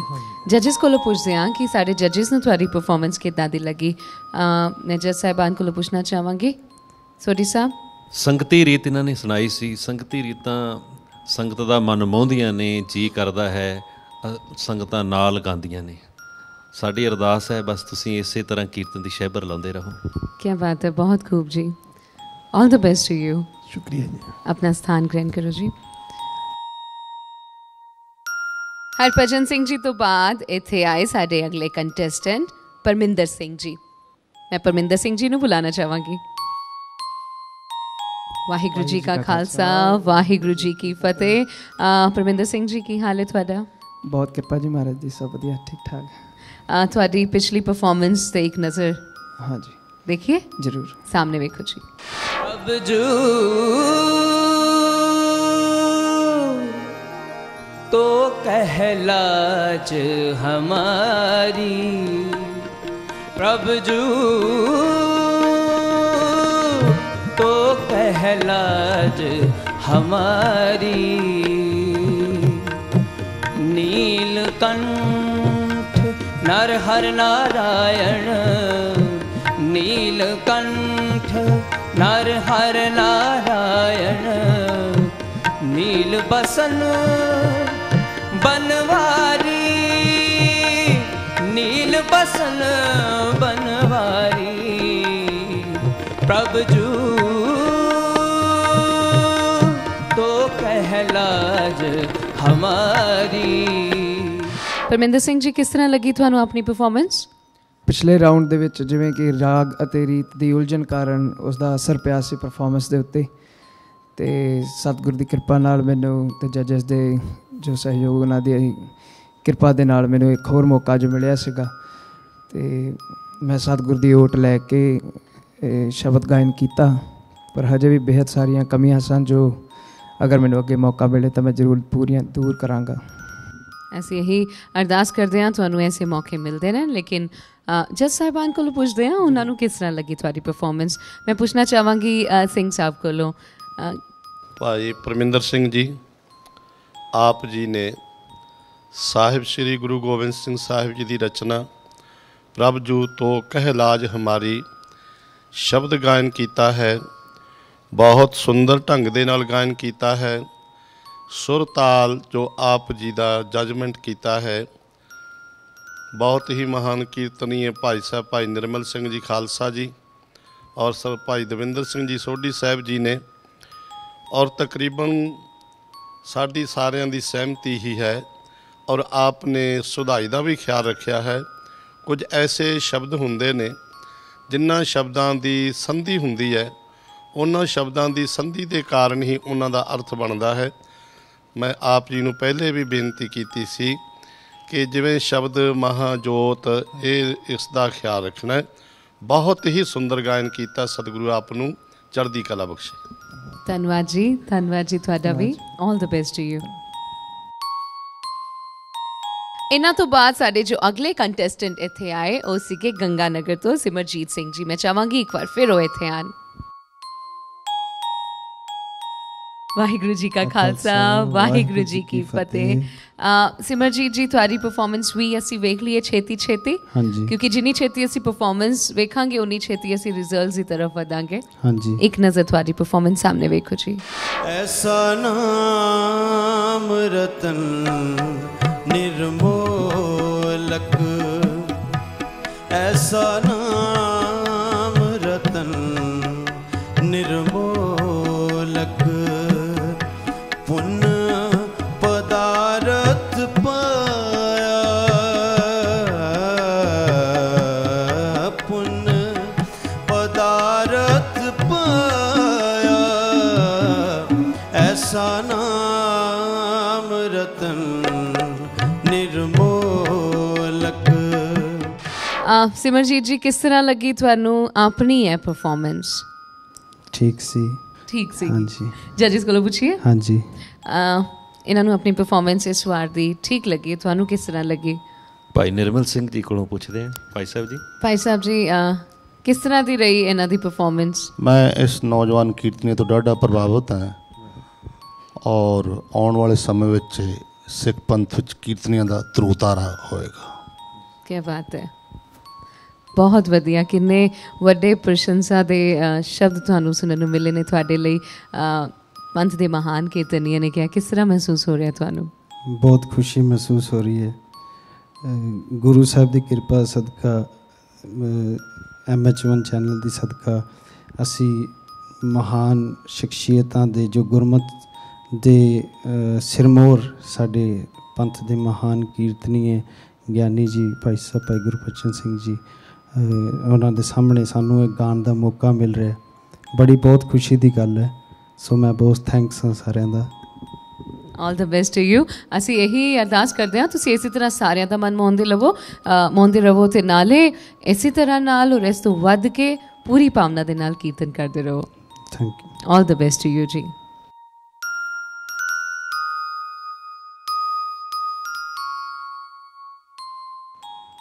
ਜੱਜਸ ਕੋਲੋਂ ਪੁੱਛਦੇ ਹਾਂ ਕਿ ਸਾਡੇ ਜੱਜਸ ਨੂੰ ਤੁਹਾਡੀ ਪਰਫਾਰਮੈਂਸ ਕਿੱਦਾਂ ਦੀ ਲੱਗੀ। ਮੈਂ ਜੱਜ ਸਾਹਿਬਾਨ ਕੋਲੋਂ ਪੁੱਛਣਾ ਚਾਹਾਂਗੀ। ਸੋਢੀ ਸਾਹਿਬ। ਸੰਗਤੀ ਰੀਤ ਇਹਨਾਂ ਨੇ ਸੁਣਾਈ ਸੀ। ਸੰਗਤੀ ਰੀਤਾਂ ਸੰਗਤ ਦਾ ਮਨ ਮੋਹਦੀਆਂ ਨੇ, ਜੀ ਕਰਦਾ ਹੈ, ਸੰਗਤਾਂ ਨਾਲ ਗਾਉਂਦੀਆਂ ਨੇ। ਸਾਡੀ ਅਰਦਾਸ ਹੈ ਬਸ ਤੁਸੀਂ ਇਸੇ ਤਰ੍ਹਾਂ ਕੀਰਤਨ ਦੀ ਸ਼ਹਿਬਰ ਲਾਉਂਦੇ ਰਹੋ। ਕੀ ਬਾਤ ਹੈ, ਬਹੁਤ ਖੂਬ ਜੀ। All the best to you. ਸ਼ੁਕਰੀਆ ਜੀ। ਆਪਣਾ ਸਥਾਨ ਗ੍ਰਹਿਣ ਕਰੋ ਜੀ। ਹਰਭਜਨ ਸਿੰਘ ਜੀ ਤੋਂ ਬਾਅਦ ਇੱਥੇ ਆਏ ਸਾਡੇ ਅਗਲੇ ਕੰਟੈਸਟੈਂਟ ਪਰਮਿੰਦਰ ਸਿੰਘ ਜੀ। ਮੈਂ ਪਰਮਿੰਦਰ ਸਿੰਘ ਜੀ ਨੂੰ ਬੁਲਾਉਣਾ ਚਾਹਾਂਗੀ। ਵਾਹਿਗੁਰੂ ਜੀ ਕਾ ਖਾਲਸਾ ਵਾਹਿਗੁਰੂ ਜੀ ਕੀ ਫਤਿਹ। ਪਰਮਿੰਦਰ ਸਿੰਘ ਜੀ, ਕੀ ਹਾਲ ਹੈ ਤੁਹਾਡਾ? ਬਹੁਤ ਕਿਰਪਾ ਜੀ ਮਹਾਰਾਜ ਜੀ, ਸਭ ਵਧੀਆ, ਠੀਕ ਠਾਕ। ਤੁਹਾਡੀ ਪਿਛਲੀ ਪਰਫਾਰਮੈਂਸ ਤੇ ਇੱਕ ਨਜ਼ਰ ਹਾਂਜੀ देखिए जरूर। सामने देखो जी। अब जो तो कहलाज हमारी, प्रभु जो तो कहलाज हमारी, नीलकंठ नरहर नारायण, नीलकंठ नरहर नारायण, नील बसन बनवारी, नील बसन बनवारी, प्रभु जू तो कहलाज हमारी। परमिंदर सिंह जी, किस तरह लगी ਤੁਹਾਨੂੰ ਆਪਣੀ ਪਰਫਾਰਮੈਂਸ? ਪਿਛਲੇ ਰਾਊਂਡ ਦੇ ਵਿੱਚ ਜਿਵੇਂ ਕਿ ਰਾਗ ਅਤੇ ਰੀਤ ਦੀ ਉਲਝਣ ਕਾਰਨ ਉਸ ਦਾ ਅਸਰ ਪਿਆ ਸੀ ਪਰਫਾਰਮੈਂਸ ਦੇ ਉੱਤੇ, ਅਤੇ ਸਤਿਗੁਰ ਦੀ ਕਿਰਪਾ ਨਾਲ ਮੈਨੂੰ ਅਤੇ ਜੱਜਸ ਦੇ ਜੋ ਸਹਿਯੋਗ ਉਹਨਾਂ ਦੀ ਕਿਰਪਾ ਦੇ ਨਾਲ ਮੈਨੂੰ ਇੱਕ ਹੋਰ ਮੌਕਾ ਜੋ ਮਿਲਿਆ ਸੀਗਾ, ਅਤੇ ਮੈਂ ਸਤਿਗੁਰ ਦੀ ਓਟ ਲੈ ਕੇ ਸ਼ਬਦ ਗਾਇਨ ਕੀਤਾ। ਪਰ ਹਜੇ ਵੀ ਬੇਹੱਦ ਸਾਰੀਆਂ ਕਮੀਆਂ ਸਨ ਜੋ ਅਗਰ ਮੈਨੂੰ ਅੱਗੇ ਮੌਕਾ ਮਿਲੇ ਤਾਂ ਮੈਂ ਜ਼ਰੂਰ ਪੂਰੀਆਂ ਦੂਰ ਕਰਾਂਗਾ। ਅਸੀਂ ਇਹੀ ਅਰਦਾਸ ਕਰਦੇ ਹਾਂ ਤੁਹਾਨੂੰ ਐਸੇ ਮੌਕੇ ਮਿਲਦੇ ਰਹਿਣ। ਲੇਕਿਨ ਜੱਜ ਸਾਹਿਬਾਨ ਕੋਲੋਂ ਪੁੱਛਦੇ ਹਾਂ ਉਹਨਾਂ ਨੂੰ ਕਿਸ ਤਰ੍ਹਾਂ ਲੱਗੀ ਤੁਹਾਡੀ ਪਰਫਾਰਮੈਂਸ। ਮੈਂ ਪੁੱਛਣਾ ਚਾਹਾਂਗੀ ਸਿੰਘ ਸਾਹਿਬ ਕੋਲੋਂ। ਭਾਈ ਪਰਮਿੰਦਰ ਸਿੰਘ ਜੀ, ਆਪ ਜੀ ਨੇ ਸਾਹਿਬ ਸ਼੍ਰੀ ਗੁਰੂ ਗੋਬਿੰਦ ਸਿੰਘ ਸਾਹਿਬ ਜੀ ਦੀ ਰਚਨਾ ਪ੍ਰਭ ਜੂ ਤੋਂ ਕਹਿ ਲਾਜ ਹਮਾਰੀ ਸ਼ਬਦ ਗਾਇਨ ਕੀਤਾ ਹੈ। ਬਹੁਤ ਸੁੰਦਰ ਢੰਗ ਦੇ ਨਾਲ ਗਾਇਨ ਕੀਤਾ ਹੈ। ਸੁਰ ਤਾਲ ਜੋ ਆਪ ਜੀ ਦਾ ਜਜਮੈਂਟ ਕੀਤਾ ਹੈ। ਬਹੁਤ ਹੀ ਮਹਾਨ ਕੀਰਤਨੀਏ ਭਾਈ ਸਾਹਿਬ ਭਾਈ ਨਿਰਮਲ ਸਿੰਘ ਜੀ ਖਾਲਸਾ ਜੀ ਔਰ ਸਰ ਭਾਈ ਦਵਿੰਦਰ ਸਿੰਘ ਜੀ ਸੋਢੀ ਸਾਹਿਬ ਜੀ ਨੇ, ਔਰ ਤਕਰੀਬਨ ਸਾਡੀ ਸਾਰਿਆਂ ਦੀ ਸਹਿਮਤੀ ਹੀ ਹੈ। ਔਰ ਆਪ ਨੇ ਸੁਧਾਈ ਦਾ ਵੀ ਖਿਆਲ ਰੱਖਿਆ ਹੈ। ਕੁਝ ਐਸੇ ਸ਼ਬਦ ਹੁੰਦੇ ਨੇ ਜਿਨ੍ਹਾਂ ਸ਼ਬਦਾਂ ਦੀ ਸੰਧੀ ਹੁੰਦੀ ਹੈ, ਉਹਨਾਂ ਸ਼ਬਦਾਂ ਦੀ ਸੰਧੀ ਦੇ ਕਾਰਨ ਹੀ ਉਹਨਾਂ ਦਾ ਅਰਥ ਬਣਦਾ ਹੈ। ਮੈਂ ਆਪ ਜੀ ਨੂੰ ਪਹਿਲੇ ਵੀ ਬੇਨਤੀ ਕੀਤੀ ਸੀ ਕਿ ਜਿਵੇਂ ਸ਼ਬਦ ਮਹਾਜੋਤ, ਇਹ ਇਸ ਦਾ ਖਿਆਲ ਰੱਖਣਾ ਹੈ। ਬਹੁਤ ਹੀ ਸੁੰਦਰ ਗਾਇਨ ਕੀਤਾ। ਸਤਿਗੁਰੂ ਆਪ ਨੂੰ ਚੜ੍ਹਦੀ ਕਲਾ ਬਖਸ਼ੇ। ਧੰਨਵਾਦ ਜੀ, ਧੰਨਵਾਦ ਜੀ ਤੁਹਾਡਾ ਵੀ। ਆਲ ਦ ਬੈਸਟ ਟੂ ਯੂ। ਇਹਨਾਂ ਤੋਂ ਬਾਅਦ ਸਾਡੇ ਜੋ ਅਗਲੇ ਕੰਟੈਸਟੈਂਟ ਇੱਥੇ ਆਏ ਉਹ ਸੀਗੇ ਗੰਗਾ ਨਗਰ ਤੋਂ ਸਿਮਰਜੀਤ ਸਿੰਘ ਜੀ। ਮੈਂ ਚਾਹਾਂਗੀ ਇੱਕ ਵਾਰ ਫਿਰ ਉਹ ਇੱਥੇ ਆਣ। ਵਾਹਿਗੁਰੂ ਜੀ ਕਾ ਖਾਲਸਾ, ਵਾਹਿਗੁਰੂ ਜੀ ਕੀ ਫਤਿਹ। ਸਿਮਰਜੀਤ ਜੀ, ਤੁਹਾਡੀ ਪਰਫਾਰਮੈਂਸ ਵੀ ਅਸੀਂ ਵੇਖ ਲਈਏ ਛੇਤੀ ਕਿਉਂਕਿ ਜਿੰਨੀ ਛੇਤੀ ਅਸੀਂ ਪਰਫਾਰਮੈਂਸ ਵੇਖਾਂਗੇ ਉਨੀ ਛੇਤੀ ਅਸੀਂ ਰਿਜ਼ਲਟਸ ਦੀ ਤਰਫ ਵਧਾਂਗੇ। ਇੱਕ ਨਜ਼ਰ ਤੁਹਾਡੀ ਪਰਫਾਰਮੈਂਸ ਸਾਹਮਣੇ ਵੇਖੋ ਜੀ। ਐਸਾ ਨਾਮ ਰਤਨ निर्मोलक, ऐसा नाम रतन निर्मोलक, पुन पदारथ पाया, पुन पदारथ पाया, ऐसा नाम रतन निर्मोलक। सिमरजीत जी, किस तरह लगी ਤੁਹਾਨੂੰ ਆਪਣੀ ਹੈ ਪਰਫਾਰਮੈਂਸ? ਠੀਕ ਸੀ। ਹਾਂਜੀ। ਜੱਜਸ ਕੋਲੋਂ ਪੁੱਛੀਏ। ਹਾਂਜੀ। ਇਹਨਾਂ ਨੂੰ ਆਪਣੀ ਪਰਫਾਰਮੈਂਸ ਇਸ ਵਾਰ ਦੀ ਠੀਕ ਲੱਗੀ, ਤੁਹਾਨੂੰ ਕਿਸ ਤਰ੍ਹਾਂ ਲੱਗੀ? ਭਾਈ ਨਿਰਮਲ ਸਿੰਘ ਜੀ ਕੋਲੋਂ ਪੁੱਛਦੇ ਹਾਂ। ਭਾਈ ਸਾਹਿਬ ਜੀ ਕਿਸ ਤਰ੍ਹਾਂ ਦੀ ਰਹੀ ਇਹਨਾਂ ਦੀ ਪਰਫਾਰਮੈਂਸ? ਮੈਂ ਇਸ ਨੌਜਵਾਨ ਕੀਰਤਨੀ ਤੋਂ ਡਾਢਾ ਪ੍ਰਭਾਵਿਤ ਹਾਂ ਔਰ ਆਉਣ ਵਾਲੇ ਸਮੇਂ ਵਿੱਚ ਸਿੱਖ ਪੰਥ ਵਿੱਚ ਕੀਰਤਨੀਆਂ ਦਾ ਧਰੂਤਾਰਾ ਹੋਏਗਾ। ਕੀ ਬਾਤ ਹੈ, ਬਹੁਤ ਵਧੀਆ। ਕਿੰਨੇ ਵੱਡੇ ਪ੍ਰਸ਼ੰਸਾ ਦੇ ਸ਼ਬਦ ਤੁਹਾਨੂੰ ਸੁਣਨ ਨੂੰ ਮਿਲੇ ਨੇ ਤੁਹਾਡੇ ਲਈ। ਪੰਥ ਦੇ ਮਹਾਨ ਕੀਰਤਨੀਆਂ ਨੇ ਕਿਹਾ, ਕਿਸ ਤਰ੍ਹਾਂ ਮਹਿਸੂਸ ਹੋ ਰਿਹਾ ਤੁਹਾਨੂੰ? ਬਹੁਤ ਖੁਸ਼ੀ ਮਹਿਸੂਸ ਹੋ ਰਹੀ ਹੈ। ਗੁਰੂ ਸਾਹਿਬ ਦੀ ਕਿਰਪਾ ਸਦਕਾ, MH1 ਚੈਨਲ ਦੀ ਸਦਕਾ ਅਸੀਂ ਮਹਾਨ ਸ਼ਖਸੀਅਤਾਂ ਦੇ ਜੋ ਗੁਰਮਤ ਦੇ ਸਿਰਮੌਰ ਸਾਡੇ ਪੰਥ ਦੇ ਮਹਾਨ ਕੀਰਤਨੀਏ ਗਿਆਨੀ ਜੀ ਭਾਈ ਸਾਹਿਬ ਭਾਈ ਗੁਰਬਚਨ ਸਿੰਘ ਜੀ, ਉਹਨਾਂ ਦੇ ਸਾਹਮਣੇ ਸਾਨੂੰ ਇਹ ਗਾਣ ਦਾ ਮੌਕਾ ਮਿਲ ਰਿਹਾ, ਬੜੀ ਬਹੁਤ ਖੁਸ਼ੀ ਦੀ ਗੱਲ ਹੈ। ਸੋ ਮੈਂ ਬਹੁਤ ਥੈਂਕਸ ਹਾਂ ਸਾਰਿਆਂ ਦਾ। ਆਲ ਦ ਬੈਸਟ ਟੂ ਯੂ। ਅਸੀਂ ਇਹੀ ਅਰਦਾਸ ਕਰਦੇ ਹਾਂ ਤੁਸੀਂ ਇਸੇ ਤਰ੍ਹਾਂ ਸਾਰਿਆਂ ਦਾ ਮਨ ਮੋਹਦੇ ਰਹੋ ਅਤੇ ਨਾਲੇ ਇਸੇ ਤਰ੍ਹਾਂ ਨਾਲ ਔਰ ਇਸ ਤੋਂ ਵੱਧ ਕੇ ਪੂਰੀ ਭਾਵਨਾ ਦੇ ਨਾਲ ਕੀਰਤਨ ਕਰਦੇ ਰਹੋ। Thank you. All the best to you ji.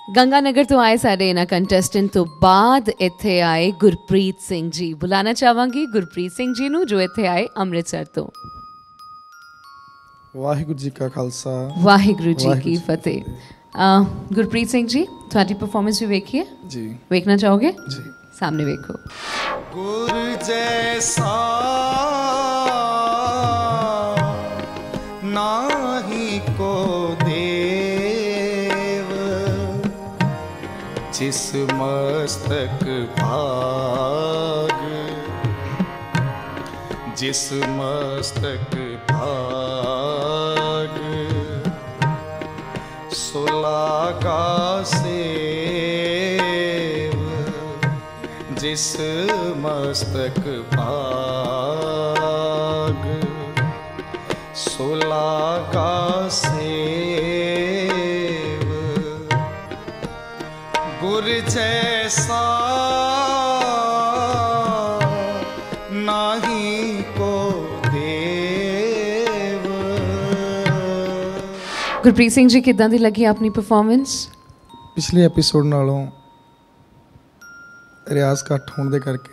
Ganga ਨਗਰ ਤੋਂ ਆਏ ਸਾਡੇ ਇਹਨਾਂ ਕੰਟੈਸਟੈਂਟ ਤੋਂ ਬਾਅਦ ਇੱਥੇ ਆਏ ਗੁਰਪ੍ਰੀਤ ਸਿੰਘ ਜੀ। ਬੁਲਾਣਾ ਚਾਹਾਂਗੀ ਗੁਰਪ੍ਰੀਤ ਸਿੰਘ ਜੀ ਨੂੰ ਜੋ ਇੱਥੇ ਆਏ ਅੰਮ੍ਰਿਤਸਰ ਤੋਂ। ਵਾਹਿਗੁਰੂ ਜੀ ਕਾ ਖਾਲਸਾ, ਵਾਹਿਗੁਰੂ ਜੀ ਕੀ ਫਤਿਹ। ਗੁਰਪ੍ਰੀਤ ਸਿੰਘ ਜੀ, ਤੁਹਾਡੀ ਪਰਫਾਰਮੈਂਸ ਵੀ ਵੇਖੀ ਹੈ ਜੀ, ਵੇਖਣਾ ਚਾਹੋਗੇ? ਜੀ। ਸਾਹਮਣੇ ਵੇਖੋ। ਗੁਰ ਜੈਸਾ ਨਾਹੀ ਕੋ ਦੇਵ, जिस मस्तक भाग, जिस मस्तक भाग शीस मस्तक भाग सुलागा सेव गुर जैसा नाही को देव। ਗੁਰਪ੍ਰੀਤ ਸਿੰਘ ਜੀ, ਕਿੱਦਾਂ ਦੀ ਲੱਗੀ ਆਪਣੀ ਪਰਫਾਰਮੈਂਸ? ਪਿਛਲੇ ਐਪੀਸੋਡ ਨਾਲੋਂ ਰਿਆਜ਼ ਘੱਟ ਹੋਣ ਦੇ ਕਰਕੇ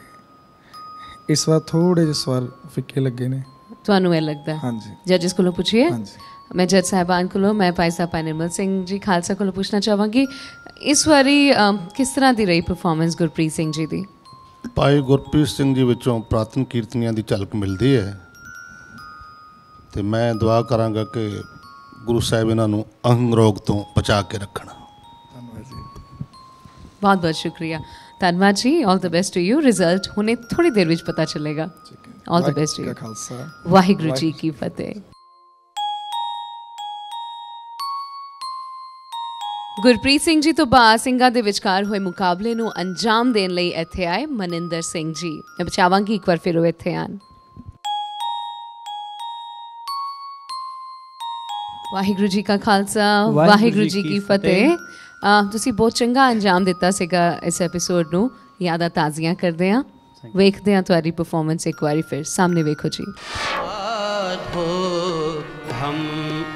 ਇਸ ਵਾਰ ਥੋੜੇ ਜਿਹੇ ਸਵਾਲ ਫਿੱਕੇ ਲੱਗੇ ਨੇ। ਤੁਹਾਨੂੰ ਇਹ ਲੱਗਦਾ? ਹਾਂਜੀ। ਜੱਜਸ ਕੋਲੋਂ ਪੁੱਛੀਏ। ਹਾਂਜੀ। मैं जज साहबान को मैं भाई साहब भाई निर्मल सिंह जी खालसा को पूछना चाहवागी, इस वारी किस तरह की रही परफॉर्मेंस गुरप्रीत सिंह जी की? भाई गुरप्रीत सिंह जी विचों प्रातन कीर्तनियां दी झलक मिलती है, तो मैं दुआ करांगा कि गुरु साहब इन्हों अंग रोग तो बचा के रखना। बहुत बहुत शुक्रिया, धन्यवाद जी। All the best to you. Result हुणे थोड़ी देर में पता चलेगा। All the best to you. Waheguru ji की फतेह। ਗੁਰਪ੍ਰੀਤ ਸਿੰਘ ਜੀ ਤੋਂ ਬਾਅਦ ਸਿੰਘਾਂ ਦੇ ਵਿਚਕਾਰ ਹੋਏ ਮੁਕਾਬਲੇ ਨੂੰ ਅੰਜਾਮ ਦੇਣ ਲਈ ਇੱਥੇ ਆਏ ਮਨਿੰਦਰ ਸਿੰਘ ਜੀ। ਮੈਂ ਚਾਹਾਂਗੀ ਇੱਕ ਵਾਰ ਫਿਰ ਉਹ ਇੱਥੇ ਆਣ। ਵਾਹਿਗੁਰੂ ਜੀ ਕਾ ਖਾਲਸਾ, ਵਾਹਿਗੁਰੂ ਜੀ ਕੀ ਫਤਿਹ। ਤੁਸੀਂ ਬਹੁਤ ਚੰਗਾ ਅੰਜਾਮ ਦਿੱਤਾ ਸੀਗਾ ਇਸ ਐਪੀਸੋਡ ਨੂੰ। ਯਾਦਾਂ ਤਾਜ਼ੀਆਂ ਕਰਦੇ ਹਾਂ, ਵੇਖਦੇ ਹਾਂ ਤੁਹਾਡੀ ਪਰਫਾਰਮੈਂਸ ਇੱਕ ਵਾਰੀ ਫਿਰ। ਸਾਹਮਣੇ ਵੇਖੋ ਜੀ। हम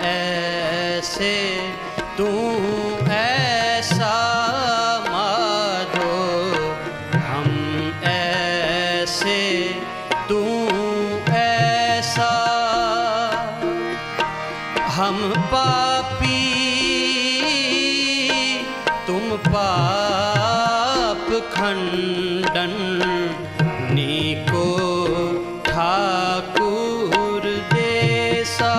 ऐसे तू ऐसा माधो, हम ऐसे तू ऐसा, हम पापी तुम पाप खंडन, नीको ठाकुर देसा,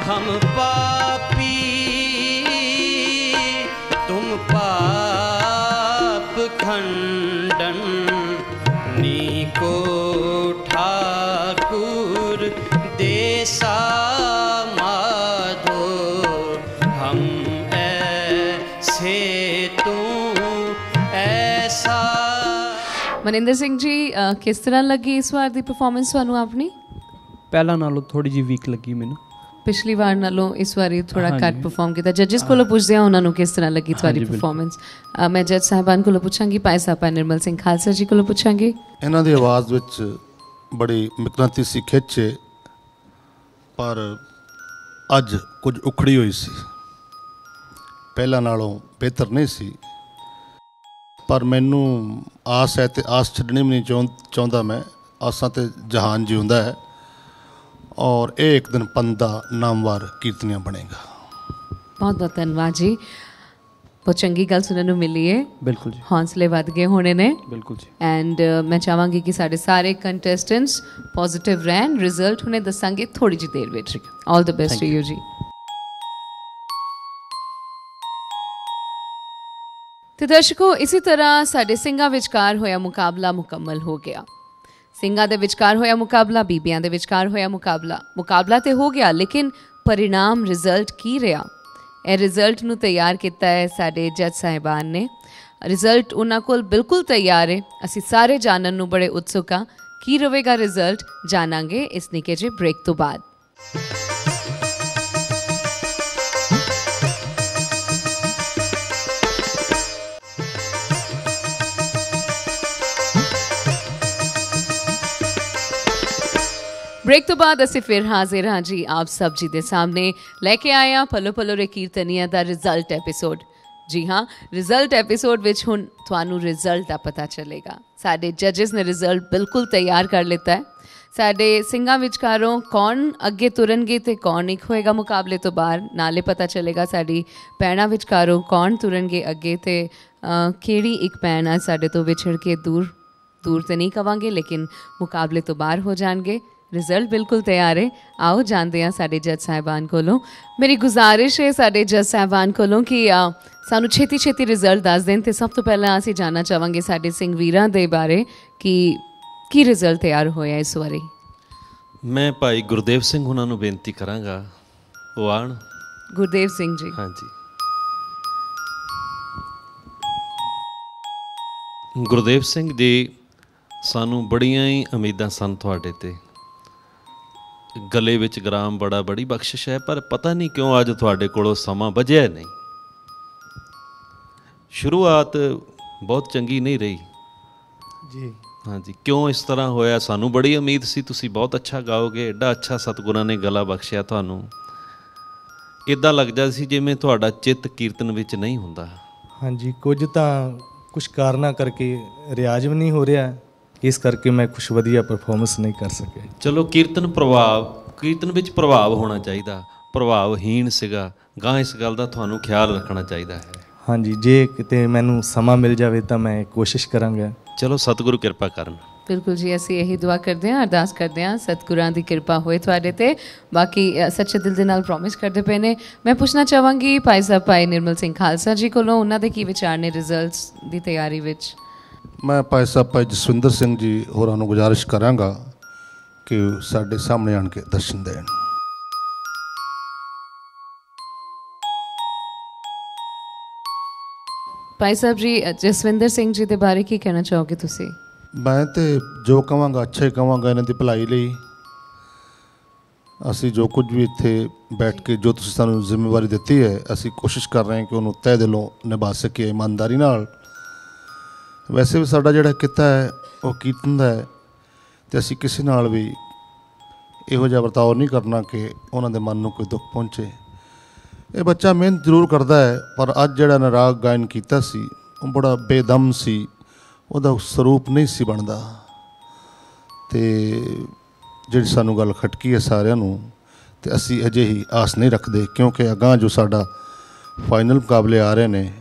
हम पापी तुम पाप खंडन, नीको ठाकुर देसा माधो, हम ऐसे तू ऐसा। ਮਨਿੰਦਰ ਸਿੰਘ ਜੀ, ਕਿਸ ਤਰ੍ਹਾਂ ਲੱਗੀ ਇਸ ਵਾਰ ਦੀ ਪਰਫਾਰਮੈਂਸ ਤੁਹਾਨੂੰ ਆਪਣੀ? ਪਹਿਲਾਂ ਨਾਲੋਂ ਥੋੜੀ ਜਿਹੀ ਵੀਕ ਲੱਗੀ ਮੈਨੂੰ। ਪਿਛਲੀ ਵਾਰ ਨਾਲੋਂ ਇਸ ਵਾਰੀ ਥੋੜਾ ਘੱਟ ਪਰਫਾਰਮ ਕੀਤਾ। ਜੱਜਸ ਕੋਲੋਂ ਪੁੱਛਦੇ ਹਾਂ ਉਹਨਾਂ ਨੂੰ ਕਿਸ ਤਰ੍ਹਾਂ ਲੱਗੀ ਤੁਹਾਡੀ ਪਰਫਾਰਮੈਂਸ। ਮੈਂ ਜੱਜ ਸਾਹਿਬਾਨ ਕੋਲੋਂ ਪੁੱਛਾਂਗੀ, ਭਾਈ ਸਾਹਿਬ ਨਿਰਮਲ ਸਿੰਘ ਖਾਲਸਾ ਜੀ ਕੋਲੋਂ ਪੁੱਛਾਂਗੀ। ਇਹਨਾਂ ਦੀ ਆਵਾਜ਼ ਵਿੱਚ ਬੜੀ ਮਕਨਾਤੀਸੀ ਖਿੱਚ ਹੈ, ਪਰ ਅੱਜ ਕੁਝ ਉਖੜੀ ਹੋਈ ਸੀ, ਪਹਿਲਾਂ ਨਾਲੋਂ ਬਿਹਤਰ ਨਹੀਂ ਸੀ। ਪਰ ਮੈਨੂੰ ਆਸ ਹੈ, ਅਤੇ ਆਸ ਛੱਡਣੀ ਵੀ ਨਹੀਂ ਚਾਹੁੰਦਾ ਮੈਂ। ਆਸਾਂ 'ਤੇ ਜਹਾਨ ਜਿਉਂਦਾ ਹੈ, ਔਰ ਇਹ ਇੱਕ ਦਿਨ ਪੰਦਾ ਨਾਮਵਾਰ ਕੀਰਤਨੀਆ ਬਣੇਗਾ। ਬਹੁਤ ਬਹੁਤ ਧੰਨਵਾਦ ਜੀ। ਬਹੁਤ ਚੰਗੀ ਗੱਲ ਸੁਣਨ ਨੂੰ ਮਿਲੀ ਹੈ। ਬਿਲਕੁਲ ਜੀ, ਹੌਸਲੇ ਵੱਧ ਗਏ ਹੋਣੇ ਨੇ। ਬਿਲਕੁਲ ਜੀ। ਐਂਡ ਮੈਂ ਚਾਹਾਂਗੀ ਕਿ ਸਾਡੇ ਸਾਰੇ ਕੰਟੈਸਟੈਂਟਸ ਪੋਜ਼ਿਟਿਵ ਰਹਿਣ। ਰਿਜ਼ਲਟ ਹੁਣੇ ਦੱਸਾਂਗੇ ਥੋੜੀ ਜਿਹੀ ਦੇਰ ਵਿੱਚ। ਆਲ ਦ ਬੈਸਟ ਟੂ ਯੂ ਜੀ। ਤੇ ਦਰਸ਼ਕੋ, ਇਸੇ ਤਰ੍ਹਾਂ ਸਾਡੇ ਸਿੰਘਾਂ ਵਿਚਕਾਰ ਹੋਇਆ ਮੁਕਾਬਲਾ ਮੁਕੰਮਲ ਹੋ ਗਿਆ। ਸਿੰਘਾਂ ਦੇ ਵਿਚਕਾਰ ਹੋਇਆ ਮੁਕਾਬਲਾ, ਬੀਬੀਆਂ ਦੇ ਵਿਚਕਾਰ ਹੋਇਆ ਮੁਕਾਬਲਾ ਤੇ ਹੋ ਗਿਆ, ਲੇਕਿਨ परिणाम रिजल्ट की रहा। ਇਹ ਰਿਜ਼ਲਟ ਨੂੰ ਤਿਆਰ ਕੀਤਾ ਹੈ ਸਾਡੇ ਜੱਜ ਸਾਹਿਬਾਨ ਨੇ। ਰਿਜ਼ਲਟ ਉਹਨਾਂ ਕੋਲ ਬਿਲਕੁਲ ਤਿਆਰ ਹੈ। ਅਸੀਂ ਸਾਰੇ ਜਾਣਨ ਨੂੰ ਬੜੇ ਉਤਸੁਕ ਹਾਂ ਕੀ ਰਹੇਗਾ ਰਿਜ਼ਲਟ, ਜਾਣਾਂਗੇ ਇਸ ਨਿੱਕੇ ਜਿਹੇ ਬ੍ਰੇਕ ਤੋਂ ਬਾਅਦ। ब्रेक तो बाद असी फिर हाजिर हाँ जी आप सब जी दे सामने लेके आए हैं पलो पलो रे कीर्तनिया दा रिजल्ट एपीसोड। जी हाँ, रिजल्ट एपीसोड विच हुण तुहानू रिजल्ट दा पता चलेगा। साडे जजिस ने रिजल्ट बिल्कुल तैयार कर लेता है। साडे सिंगां विचकारों कौन अगे तुरनगे ते कौन एक होएगा मुकाबले तो बाहर, नाले पता चलेगा साडी भैणां विचकारों कौन तुरनगे अगे ते केड़ी एक भैण आ साडे तो विछड़ के दूर तो नहीं कवांगे लेकिन मुकाबले तो बाहर हो जाएंगे। रिजल्ट बिल्कुल तैयार है। आओ जानते हैं साडे जज साहिबान कोलों। मेरी गुजारिश है साडे जज साहिबान कोलों कि सानू छेती छेती रिजल्ट दस दें। तो सब तो पहले असीं जानना चाहांगे साडे सिंह वीरां दे बारे कि की रिजल्ट तैयार होया इस वारी। मैं भाई गुरदेव सिंह हुणां नूं बेनती करांगा वो आण। गुरदेव सिंह जी। हाँ जी। ਗੁਰਦੇਵ ਸਿੰਘ ਜੀ, ਸਾਨੂੰ ਬੜੀਆਂ ਹੀ ਉਮੀਦਾਂ ਸਨ ਤੁਹਾਡੇ 'ਤੇ। ਗਲੇ ਵਿੱਚ ਗ੍ਰਾਮ ਬੜਾ ਬੜੀ ਬਖਸ਼ਿਸ਼ ਹੈ, ਪਰ ਪਤਾ ਨਹੀਂ ਕਿਉਂ ਅੱਜ ਤੁਹਾਡੇ ਕੋਲੋਂ ਸਮਾਂ ਬਚਿਆ ਨਹੀਂ। ਸ਼ੁਰੂਆਤ ਬਹੁਤ ਚੰਗੀ ਨਹੀਂ ਰਹੀ ਜੀ। ਹਾਂਜੀ, ਕਿਉਂ ਇਸ ਤਰ੍ਹਾਂ ਹੋਇਆ? ਸਾਨੂੰ ਬੜੀ ਉਮੀਦ ਸੀ ਤੁਸੀਂ ਬਹੁਤ ਅੱਛਾ ਗਾਓਗੇ, ਐਡਾ ਅੱਛਾ ਸਤਿਗੁਰਾਂ ਨੇ ਗਲਾ ਬਖਸ਼ਿਆ ਤੁਹਾਨੂੰ। ਇੱਦਾਂ ਲੱਗਦਾ ਸੀ ਜਿਵੇਂ ਤੁਹਾਡਾ ਚਿੱਤ ਕੀਰਤਨ ਵਿੱਚ ਨਹੀਂ ਹੁੰਦਾ। ਹਾਂਜੀ, ਕੁਝ ਕਾਰਨਾਂ ਕਰਕੇ ਰਿਆਜ਼ ਵੀ ਨਹੀਂ ਹੋ ਰਿਹਾ, ਇਸ ਕਰਕੇ ਮੈਂ ਕੁਝ ਵਧੀਆ ਪਰਫਾਰਮੈਂਸ ਨਹੀਂ ਕਰ ਸਕਿਆ। ਚਲੋ, ਕੀਰਤਨ ਵਿੱਚ ਪ੍ਰਭਾਵ ਹੋਣਾ ਚਾਹੀਦਾ, ਪ੍ਰਭਾਵਹੀਣ ਸੀਗਾ ਗਾਂ, ਇਸ ਗੱਲ ਦਾ ਤੁਹਾਨੂੰ ਖਿਆਲ ਰੱਖਣਾ ਚਾਹੀਦਾ ਹੈ। ਹਾਂਜੀ, ਜੇ ਕਿਤੇ ਮੈਨੂੰ ਸਮਾਂ ਮਿਲ ਜਾਵੇ ਤਾਂ ਮੈਂ ਕੋਸ਼ਿਸ਼ ਕਰਾਂਗਾ। ਚਲੋ, ਸਤਿਗੁਰੂ ਕਿਰਪਾ ਕਰਨ। ਬਿਲਕੁਲ ਜੀ, ਅਸੀਂ ਇਹੀ ਦੁਆ ਕਰਦੇ ਹਾਂ, ਅਰਦਾਸ ਕਰਦੇ ਹਾਂ ਸਤਿਗੁਰਾਂ ਦੀ ਕਿਰਪਾ ਹੋਏ ਤੁਹਾਡੇ ਤੇ। ਬਾਕੀ ਸੱਚੇ ਦਿਲ ਦੇ ਨਾਲ ਪ੍ਰੋਮਿਸ ਕਰਦੇ ਪਏ ਨੇ। ਮੈਂ ਪੁੱਛਣਾ ਚਾਹਾਂਗੀ ਭਾਈ ਸਾਹਿਬ, ਭਾਈ ਨਿਰਮਲ ਸਿੰਘ ਖਾਲਸਾ ਜੀ ਕੋਲੋਂ, ਉਹਨਾਂ ਦੇ ਕੀ ਵਿਚਾਰ ਨੇ ਰਿਜ਼ਲਟਸ ਦੀ ਤਿਆਰੀ ਵਿੱਚ? ਮੈਂ ਭਾਈ ਸਾਹਿਬ ਭਾਈ ਜਸਵਿੰਦਰ ਸਿੰਘ ਜੀ ਹੋਰਾਂ ਨੂੰ ਗੁਜ਼ਾਰਿਸ਼ ਕਰਾਂਗਾ ਕਿ ਸਾਡੇ ਸਾਹਮਣੇ ਆਣ ਕੇ ਦਰਸ਼ਨ ਦੇਣ। ਭਾਈ ਸਾਹਿਬ ਜੀ, ਜਸਵਿੰਦਰ ਸਿੰਘ ਜੀ ਦੇ ਬਾਰੇ ਕੀ ਕਹਿਣਾ ਚਾਹੋਗੇ ਤੁਸੀਂ? ਮੈਂ ਤੇ ਜੋ ਕਹਾਂਗਾ ਅੱਛਾ ਹੀ ਕਹਾਂਗਾ, ਇਹਨਾਂ ਦੀ ਭਲਾਈ ਲਈ। ਅਸੀਂ ਜੋ ਕੁਝ ਵੀ ਇੱਥੇ ਬੈਠ ਕੇ ਜੋ ਤੁਸੀਂ ਸਾਨੂੰ ਜ਼ਿੰਮੇਵਾਰੀ ਦਿੱਤੀ ਹੈ, ਅਸੀਂ ਕੋਸ਼ਿਸ਼ ਕਰ ਰਹੇ ਹਾਂ ਕਿ ਉਹਨੂੰ ਤਹਿ ਦਿਲੋਂ ਨਿਭਾ ਸਕੀਏ ਇਮਾਨਦਾਰੀ ਨਾਲ। ਵੈਸੇ ਵੀ ਸਾਡਾ ਜਿਹੜਾ ਕਿੱਤਾ ਹੈ ਉਹ ਕੀਰਤਨ ਦਾ ਹੈ, ਅਤੇ ਅਸੀਂ ਕਿਸੇ ਨਾਲ ਵੀ ਇਹੋ ਜਿਹਾ ਵਰਤਾਓ ਨਹੀਂ ਕਰਨਾ ਕਿ ਉਹਨਾਂ ਦੇ ਮਨ ਨੂੰ ਕੋਈ ਦੁੱਖ ਪਹੁੰਚੇ। ਇਹ ਬੱਚਾ ਮਿਹਨਤ ਜ਼ਰੂਰ ਕਰਦਾ ਹੈ, ਪਰ ਅੱਜ ਜਿਹੜਾ ਨਾ ਰਾਗ ਗਾਇਨ ਕੀਤਾ ਸੀ ਉਹ ਬੜਾ ਬੇਦਮ ਸੀ, ਉਹਦਾ ਸਰੂਪ ਨਹੀਂ ਸੀ ਬਣਦਾ। ਅਤੇ ਜਿਹੜੀ ਸਾਨੂੰ ਗੱਲ ਖਟਕੀ ਹੈ ਸਾਰਿਆਂ ਨੂੰ, ਅਤੇ ਅਸੀਂ ਅਜੇ ਹੀ ਆਸ ਨਹੀਂ ਰੱਖਦੇ, ਕਿਉਂਕਿ ਅਗਾਂਹ ਜੋ ਸਾਡਾ ਫਾਈਨਲ ਮੁਕਾਬਲੇ ਆ ਰਹੇ ਨੇ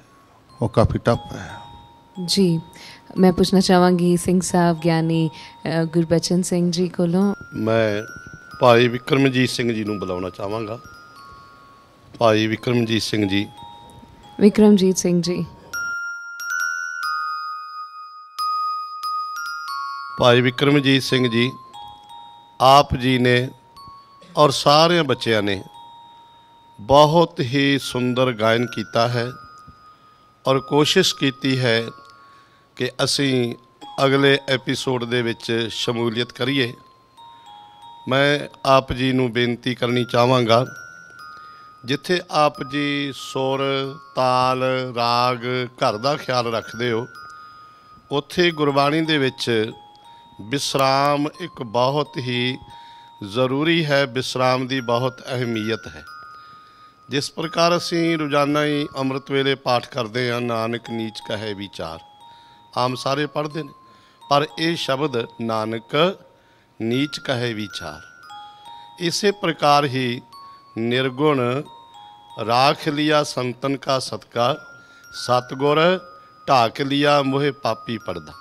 ਉਹ ਕਾਫੀ ਟਫ ਹੈ। ਜੀ, ਮੈਂ ਪੁੱਛਣਾ ਚਾਹਾਂਗੀ ਸਿੰਘ ਸਾਹਿਬ ਗਿਆਨੀ ਗੁਰਬਚਨ ਸਿੰਘ ਜੀ ਕੋਲੋਂ। ਮੈਂ ਭਾਈ ਵਿਕਰਮਜੀਤ ਸਿੰਘ ਜੀ ਨੂੰ ਬੁਲਾਉਣਾ ਚਾਹਾਂਗਾ। ਭਾਈ ਵਿਕਰਮਜੀਤ ਸਿੰਘ ਜੀ। ਵਿਕਰਮਜੀਤ ਸਿੰਘ ਜੀ। ਭਾਈ ਵਿਕਰਮਜੀਤ ਸਿੰਘ ਜੀ, ਆਪ ਜੀ ਨੇ ਔਰ ਸਾਰਿਆਂ ਬੱਚਿਆਂ ਨੇ ਬਹੁਤ ਹੀ ਸੁੰਦਰ ਗਾਇਨ ਕੀਤਾ ਹੈ, ਔਰ ਕੋਸ਼ਿਸ਼ ਕੀਤੀ ਹੈ ਕਿ ਅਸੀਂ ਅਗਲੇ ਐਪੀਸੋਡ ਦੇ ਵਿੱਚ ਸ਼ਮੂਲੀਅਤ ਕਰੀਏ। ਮੈਂ ਆਪ ਜੀ ਨੂੰ ਬੇਨਤੀ ਕਰਨੀ ਚਾਹਾਂਗਾ, ਜਿੱਥੇ ਆਪ ਜੀ ਸੁਰ, ਤਾਲ, ਰਾਗ, ਘਰ ਦਾ ਖਿਆਲ ਰੱਖਦੇ ਹੋ, ਉੱਥੇ ਗੁਰਬਾਣੀ ਦੇ ਵਿੱਚ ਵਿਸਰਾਮ ਇੱਕ ਬਹੁਤ ਹੀ ਜ਼ਰੂਰੀ ਹੈ। ਵਿਸਰਾਮ ਦੀ ਬਹੁਤ ਅਹਿਮੀਅਤ ਹੈ। ਜਿਸ ਪ੍ਰਕਾਰ ਅਸੀਂ ਰੋਜ਼ਾਨਾ ਹੀ ਅੰਮ੍ਰਿਤ ਵੇਲੇ ਪਾਠ ਕਰਦੇ ਹਾਂ, ਨਾਨਕ ਨੀਚ ਕਹੇ ਵਿਚਾਰ, ਆਮ ਸਾਰੇ ਪੜ੍ਹਦੇ ਨੇ, ਪਰ ਇਹ ਸ਼ਬਦ ਨਾਨਕ ਨੀਚ ਕਹੇ ਵਿਚਾਰ, ਇਸੇ ਪ੍ਰਕਾਰ ਹੀ ਨਿਰਗੁਣ ਰਾਖ ਲਿਆ ਸੰਤਨ ਕਾ ਸਤਕਾ, ਸਤਗੁਰ ਢਾਕ ਲਿਆ ਮੋਹਿ ਪਾਪੀ ਪੜਦਾ।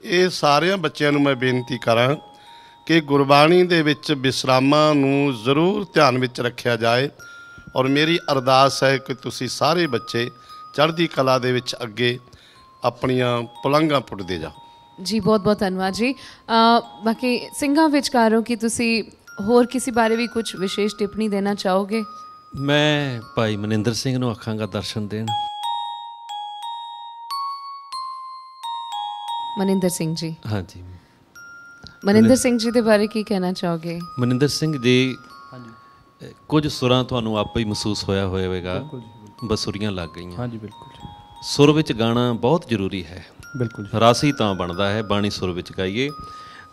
ਇਹ ਸਾਰਿਆਂ ਬੱਚਿਆਂ ਨੂੰ ਮੈਂ ਬੇਨਤੀ ਕਰਾਂ ਕਿ ਗੁਰਬਾਣੀ ਦੇ ਵਿੱਚ ਵਿਸਰਾਮਾਂ ਨੂੰ ਜ਼ਰੂਰ ਧਿਆਨ ਵਿੱਚ ਰੱਖਿਆ ਜਾਏ, ਔਰ ਮੇਰੀ ਅਰਦਾਸ ਹੈ ਕਿ ਤੁਸੀਂ ਸਾਰੇ ਬੱਚੇ ਚੜ੍ਹਦੀ ਕਲਾ ਦੇ ਵਿੱਚ ਅੱਗੇ ਆਪਣੀਆਂ ਪੁਲੰਘਾਂ ਪੁੱਟਦੇ ਜਾਓ। ਜੀ, ਬਹੁਤ ਬਹੁਤ ਧੰਨਵਾਦ ਜੀ। ਬਾਕੀ ਸਿੰਘਾਂ ਵਿਚਕਾਰੋਂ ਕੀ ਤੁਸੀਂ ਹੋਰ ਕਿਸੇ ਬਾਰੇ ਵੀ ਕੁਝ ਵਿਸ਼ੇਸ਼ ਟਿੱਪਣੀ ਦੇਣਾ ਚਾਹੋਗੇ? ਮੈਂ ਭਾਈ ਮਨਿੰਦਰ ਸਿੰਘ ਨੂੰ ਆਖਾਂਗਾ ਦਰਸ਼ਨ ਦੇਣ। ਮਨਿੰਦਰ ਸਿੰਘ ਜੀ। ਹਾਂਜੀ, ਮਨਿੰਦਰ ਸਿੰਘ ਜੀ ਦੇ ਬਾਰੇ ਕੀ ਕਹਿਣਾ ਚਾਹੋਗੇ? ਮਨਿੰਦਰ ਸਿੰਘ ਜੀ, ਕੁਝ ਸੁਰਾਂ ਤੁਹਾਨੂੰ ਆਪੇ ਹੀ ਮਹਿਸੂਸ ਹੋਇਆ ਹੋਵੇਗਾ, ਬਸੁਰੀਆਂ ਲੱਗ ਗਈਆਂ। ਹਾਂਜੀ, ਬਿਲਕੁਲ। ਸੁਰ ਵਿੱਚ ਗਾਣਾ ਬਹੁਤ ਜ਼ਰੂਰੀ ਹੈ। ਬਿਲਕੁਲ। ਰਾਸੀ ਤਾਂ ਬਣਦਾ ਹੈ ਬਾਣੀ ਸੁਰ ਵਿੱਚ ਗਾਈਏ।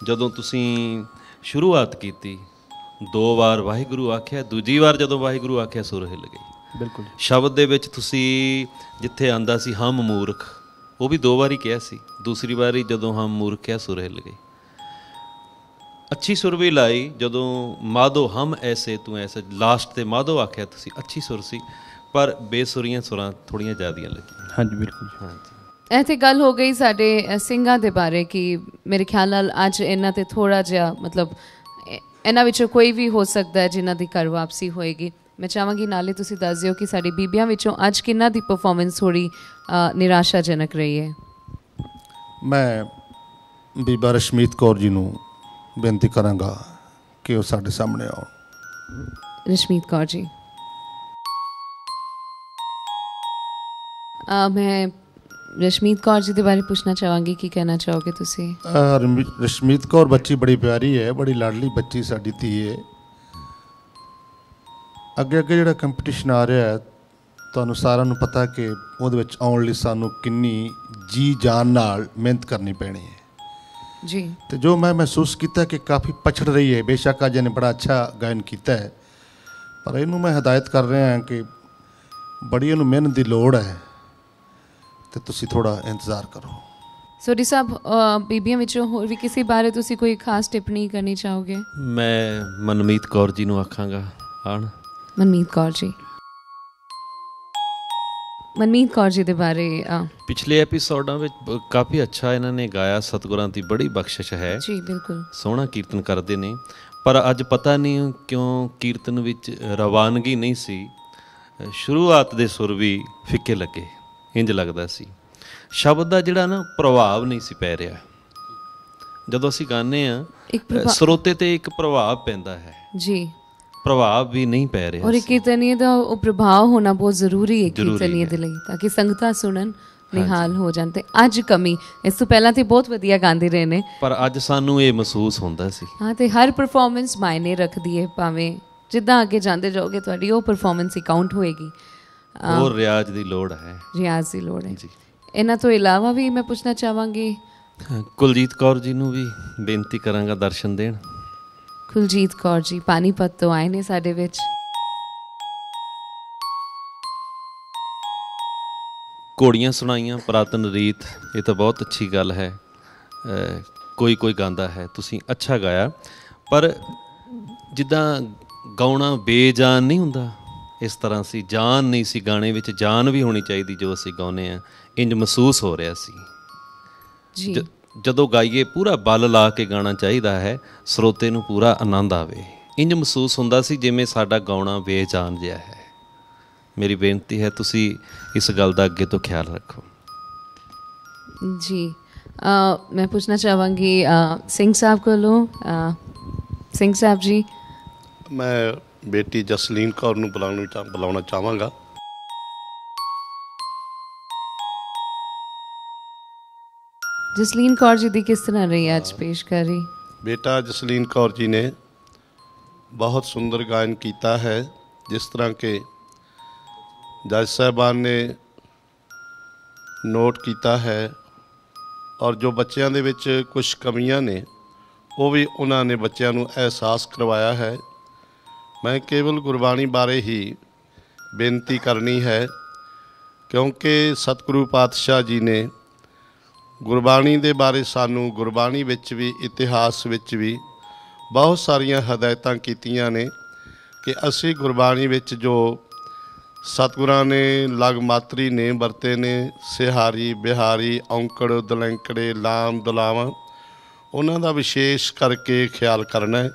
ਜਦੋਂ ਤੁਸੀਂ ਸ਼ੁਰੂਆਤ ਕੀਤੀ, 2 ਵਾਰ ਵਾਹਿਗੁਰੂ ਆਖਿਆ, ਦੂਜੀ ਵਾਰ ਜਦੋਂ ਵਾਹਿਗੁਰੂ ਆਖਿਆ ਸੁਰ ਹਿੱਲ ਗਈ। ਬਿਲਕੁਲ। ਸ਼ਬਦ ਦੇ ਵਿੱਚ ਤੁਸੀਂ ਜਿੱਥੇ ਆਂਦਾ ਸੀ ਹਮ ਮੂਰਖ, ਉਹ ਵੀ 2 ਵਾਰੀ ਕਿਹਾ ਸੀ, ਦੂਸਰੀ ਵਾਰੀ ਜਦੋਂ ਹਮ ਮੂਰਖ ਕਿਹਾ ਸੁਰ ਹਿੱਲ ਗਈ। ਅੱਛੀ ਸੁਰ ਵੀ ਲਾਈ ਜਦੋਂ ਮਾਧੋ ਹਮ ਐਸੇ ਤੂੰ ਐਸੇ, ਲਾਸਟ ਤੇ ਮਾਧੋ ਆਖਿਆ ਤੁਸੀਂ, ਅੱਛੀ ਸੁਰ ਸੀ, ਪਰ ਬੇਸੁਰੀਆਂ ਸੁਰਾਂ ਥੋੜ੍ਹੀਆਂ ਜ਼ਿਆਦੀਆਂ ਲੱਗੀਆਂ। ਹਾਂਜੀ, ਬਿਲਕੁਲ। ਹਾਂਜੀ, ਇਹ ਤਾਂ ਗੱਲ ਹੋ ਗਈ ਸਾਡੇ ਸਿੰਘਾਂ ਦੇ ਬਾਰੇ ਕਿ ਮੇਰੇ ਖਿਆਲ ਨਾਲ ਅੱਜ ਇਹਨਾਂ 'ਤੇ ਥੋੜ੍ਹਾ ਜਿਹਾ ਮਤਲਬ ਇਹਨਾਂ ਵਿੱਚੋਂ ਕੋਈ ਵੀ ਹੋ ਸਕਦਾ ਹੈ ਜਿਨ੍ਹਾਂ ਦੀ ਘਰ ਵਾਪਸੀ ਹੋਏਗੀ। ਮੈਂ ਚਾਹਾਂਗੀ ਨਾਲੇ ਤੁਸੀਂ ਦੱਸ ਦਿਓ ਕਿ ਸਾਡੀ ਬੀਬੀਆਂ ਵਿੱਚੋਂ ਅੱਜ ਕਿਹਨਾਂ ਦੀ ਪਰਫਾਰਮੈਂਸ ਥੋੜ੍ਹੀ ਨਿਰਾਸ਼ਾਜਨਕ ਰਹੀ ਹੈ। ਮੈਂ ਬੀਬਾ ਰਸ਼ਮੀਤ ਕੌਰ ਜੀ ਨੂੰ ਬੇਨਤੀ ਕਰਾਂਗਾ ਕਿ ਉਹ ਸਾਡੇ ਸਾਹਮਣੇ ਆਉਣ। ਰਸ਼ਮੀਤ ਕੌਰ ਜੀ। ਮੈਂ ਰਸ਼ਮੀਤ ਕੌਰ ਜੀ ਦੇ ਬਾਰੇ ਪੁੱਛਣਾ ਚਾਹਾਂਗੀ, ਕੀ ਕਹਿਣਾ ਚਾਹੋਗੇ ਤੁਸੀਂ? ਰਸ਼ਮੀਤ ਕੌਰ ਬੱਚੀ ਬੜੀ ਪਿਆਰੀ ਹੈ, ਬੜੀ ਲਾਡਲੀ ਬੱਚੀ ਸਾਡੀ ਧੀ ਹੈ। ਅੱਗੇ ਅੱਗੇ ਜਿਹੜਾ ਕੰਪੀਟੀਸ਼ਨ ਆ ਰਿਹਾ ਹੈ, ਤੁਹਾਨੂੰ ਸਾਰਿਆਂ ਨੂੰ ਪਤਾ ਕਿ ਉਹਦੇ ਵਿੱਚ ਆਉਣ ਲਈ ਸਾਨੂੰ ਕਿੰਨੀ ਜੀ ਜਾਨ ਨਾਲ ਮਿਹਨਤ ਕਰਨੀ ਪੈਣੀ ਹੈ ਜੀ। ਤੇ ਜੋ ਮੈਂ ਮਹਿਸੂਸ ਕੀਤਾ ਕਿ ਕਾਫੀ ਪਛੜ ਰਹੀ ਹੈ। ਬੇਸ਼ੱਕ ਅੱਜ ਇਹਨੇ ਬੜਾ ਅੱਛਾ ਗਾਇਨ ਕੀਤਾ ਹੈ, ਪਰ ਇਹਨੂੰ ਮੈਂ ਹਦਾਇਤ ਕਰ ਰਿਹਾ ਹਾਂ ਕਿ ਬੜੀ ਇਹਨੂੰ ਮਿਹਨਤ ਦੀ ਲੋੜ ਹੈ ਤੇ ਤੁਸੀਂ ਥੋੜਾ ਇੰਤਜ਼ਾਰ ਕਰੋ। ਸੋਢੀ ਸਾਹਿਬ, ਬੀਬੀਆਂ ਵਿੱਚੋਂ ਹੋਰ ਵੀ ਕਿਸੇ ਬਾਰੇ ਤੁਸੀਂ ਕੋਈ ਖਾਸ ਟਿੱਪਣੀ ਕਰਨੀ ਚਾਹੋਗੇ? ਮੈਂ ਮਨਮੀਤ ਕੌਰ ਜੀ ਨੂੰ ਆਖਾਂਗਾ ਆਣ। ਮਨਮੀਤ ਕੌਰ ਜੀ, ਮਨਮੀਤ ਕੌਰ ਜੀ ਦੇ ਬਾਰੇ ਪਿਛਲੇ ਐਪੀਸੋਡਾਂ ਵਿੱਚ ਕਾਫੀ ਅੱਛਾ ਇਹਨਾਂ ਨੇ ਗਾਇਆ। ਸਤਿਗੁਰਾਂ ਦੀ ਬੜੀ ਬਖਸ਼ਿਸ਼ ਹੈ ਜੀ, ਬਿਲਕੁਲ ਸੋਹਣਾ ਕੀਰਤਨ ਕਰਦੇ ਨੇ, ਪਰ ਅੱਜ ਪਤਾ ਨਹੀਂ ਕਿਉਂ ਕੀਰਤਨ ਵਿੱਚ ਰਵਾਨਗੀ ਨਹੀਂ ਸੀ। ਸ਼ੁਰੂਆਤ ਦੇ ਸੁਰ ਵੀ ਫਿੱਕੇ ਲੱਗੇ, ਇੰਜ ਲੱਗਦਾ ਸੀ ਸ਼ਬਦ ਦਾ ਜਿਹੜਾ ਨਾ ਪ੍ਰਭਾਵ ਨਹੀਂ ਸੀ ਪੈ ਰਿਹਾ। ਜਦੋਂ ਅਸੀਂ ਗਾਉਂਦੇ ਹਾਂ ਸਰੋਤੇ ਤੇ ਇੱਕ ਪ੍ਰਭਾਵ ਪੈਂਦਾ ਹੈ ਜੀ, ਪ੍ਰਭਾਵ ਵੀ ਨਹੀਂ ਪੈ ਰਿਹਾ। ਔਰ ਕੀਰਤਨੀਏ ਦਾ ਉਹ ਪ੍ਰਭਾਵ ਹੋਣਾ ਬਹੁਤ ਜ਼ਰੂਰੀ ਹੈ ਕੀਰਤਨੀਏ ਦੇ ਲਈ, ਤਾਂ ਕਿ ਸੰਗਤਾਂ ਸੁਣਨ, ਨਿਹਾਲ ਹੋ ਜਾਣ। ਤੇ ਅੱਜ ਕਮੀ, ਇਸ ਤੋਂ ਪਹਿਲਾਂ ਤੇ ਬਹੁਤ ਵਧੀਆ ਗਾਉਂਦੇ ਰਹੇ ਨੇ, ਪਰ ਅੱਜ ਸਾਨੂੰ ਇਹ ਮਹਿਸੂਸ ਹੁੰਦਾ ਸੀ। ਹਾਂ, ਤੇ ਹਰ ਪਰਫਾਰਮੈਂਸ ਮਾਇਨੇ ਰੱਖਦੀ ਹੈ, ਭਾਵੇਂ ਜਿੱਦਾਂ ਅੱਗੇ ਜਾਂਦੇ ਜਾਓਗੇ ਤੁਹਾਡੀ ਉਹ ਪਰਫਾਰਮੈਂਸ ਹੀ ਕਾਊਂਟ ਹੋਏਗੀ। ਹੋਰ ਰਿਆਜ਼ ਦੀ ਲੋੜ ਹੈ, ਰਿਆਜ਼ ਦੀ ਲੋੜ ਹੈ ਜੀ। ਇਹਨਾਂ ਤੋਂ ਇਲਾਵਾ ਵੀ ਮੈਂ ਪੁੱਛਣਾ ਚਾਹਾਂਗੀ, ਕੁਲਜੀਤ ਕੌਰ ਜੀ ਨੂੰ ਵੀ ਬੇਨਤੀ ਕਰਾਂਗਾ ਦਰਸ਼ਨ ਦੇਣ। ਕੁਲਜੀਤ ਕੌਰ ਜੀ ਪਾਣੀਪਤ ਤੋਂ ਆਏ ਨੇ ਸਾਡੇ ਵਿੱਚ। ਘੋੜੀਆਂ ਸੁਣਾਈਆਂ, ਪੁਰਾਤਨ ਰੀਤ, ਇਹ ਤਾਂ ਬਹੁਤ ਅੱਛੀ ਗੱਲ ਹੈ। ਕੋਈ ਕੋਈ ਗਾਉਂਦਾ ਹੈ, ਤੁਸੀਂ ਅੱਛਾ ਗਾਇਆ, ਪਰ ਜਿੱਦਾਂ ਗਾਉਣਾ ਬੇਜਾਨ ਨਹੀਂ ਹੁੰਦਾ, ਇਸ ਤਰ੍ਹਾਂ ਸੀ, ਜਾਨ ਨਹੀਂ ਸੀ ਗਾਣੇ ਵਿੱਚ, ਜਾਨ ਵੀ ਹੋਣੀ ਚਾਹੀਦੀ ਜੋ ਅਸੀਂ ਗਾਉਂਦੇ ਹਾਂ। ਇੰਜ ਮਹਿਸੂਸ ਹੋ ਰਿਹਾ ਸੀ ਜੀ। ਜਦੋਂ ਗਾਈਏ ਪੂਰਾ ਬਲ ਲਾ ਕੇ ਗਾਣਾ ਚਾਹੀਦਾ ਹੈ, ਸਰੋਤੇ ਨੂੰ ਪੂਰਾ ਆਨੰਦ ਆਵੇ। ਇੰਜ ਮਹਿਸੂਸ ਹੁੰਦਾ ਸੀ ਜਿਵੇਂ ਸਾਡਾ ਗਾਉਣਾ ਬੇਜਾਨ ਜਿਹਾ ਹੈ। ਮੇਰੀ ਬੇਨਤੀ ਹੈ ਤੁਸੀਂ ਇਸ ਗੱਲ ਦਾ ਅੱਗੇ ਤੋਂ ਖਿਆਲ ਰੱਖੋ ਜੀ। ਮੈਂ ਪੁੱਛਣਾ ਚਾਹਾਂਗੀ ਸਿੰਘ ਸਾਹਿਬ ਕੋਲੋਂ, ਸਿੰਘ ਸਾਹਿਬ ਜੀ। ਮੈਂ ਬੇਟੀ ਜਸਲੀਨ ਕੌਰ ਨੂੰ ਬੁਲਾਉਣਾ ਚਾਹਾਂਗਾ। ਜਸਲੀਨ ਕੌਰ ਜੀ ਦੀ ਕਿਸ ਤਰ੍ਹਾਂ ਰਹੀ ਅੱਜ ਪੇਸ਼ਕਾਰੀ? ਬੇਟਾ ਜਸਲੀਨ ਕੌਰ ਜੀ ਨੇ ਬਹੁਤ ਸੁੰਦਰ ਗਾਇਨ ਕੀਤਾ ਹੈ। ਜਿਸ ਤਰ੍ਹਾਂ ਕਿ ਜੱਜ ਸਾਹਿਬਾਨ ਨੇ ਨੋਟ ਕੀਤਾ ਹੈ, ਔਰ ਜੋ ਬੱਚਿਆਂ ਦੇ ਵਿੱਚ ਕੁਝ ਕਮੀਆਂ ਨੇ ਉਹ ਵੀ ਉਹਨਾਂ ਨੇ ਬੱਚਿਆਂ ਨੂੰ ਅਹਿਸਾਸ ਕਰਵਾਇਆ ਹੈ। ਮੈਂ ਕੇਵਲ ਗੁਰਬਾਣੀ ਬਾਰੇ ਹੀ ਬੇਨਤੀ ਕਰਨੀ ਹੈ, ਕਿਉਂਕਿ ਸਤਿਗੁਰੂ ਪਾਤਸ਼ਾਹ ਜੀ ਨੇ ਗੁਰਬਾਣੀ ਦੇ ਬਾਰੇ ਸਾਨੂੰ ਗੁਰਬਾਣੀ ਵਿੱਚ ਵੀ, ਇਤਿਹਾਸ ਵਿੱਚ ਵੀ ਬਹੁਤ ਸਾਰੀਆਂ ਹਦਾਇਤਾਂ ਕੀਤੀਆਂ ਨੇ ਕਿ ਅਸੀਂ ਗੁਰਬਾਣੀ ਵਿੱਚ ਜੋ ਸਤਿਗੁਰਾਂ ਨੇ ਲਗ ਮਾਤਰੀ ਨੇਮ ਵਰਤੇ ਨੇ, ਸਿਹਾਰੀ, ਬਿਹਾਰੀ, ਔਂਕੜ, ਦਲੈਂਕੜੇ, ਲਾਮ, ਦੁਲਾਵਾਂ, ਉਹਨਾਂ ਦਾ ਵਿਸ਼ੇਸ਼ ਕਰਕੇ ਖਿਆਲ ਕਰਨਾ ਹੈ।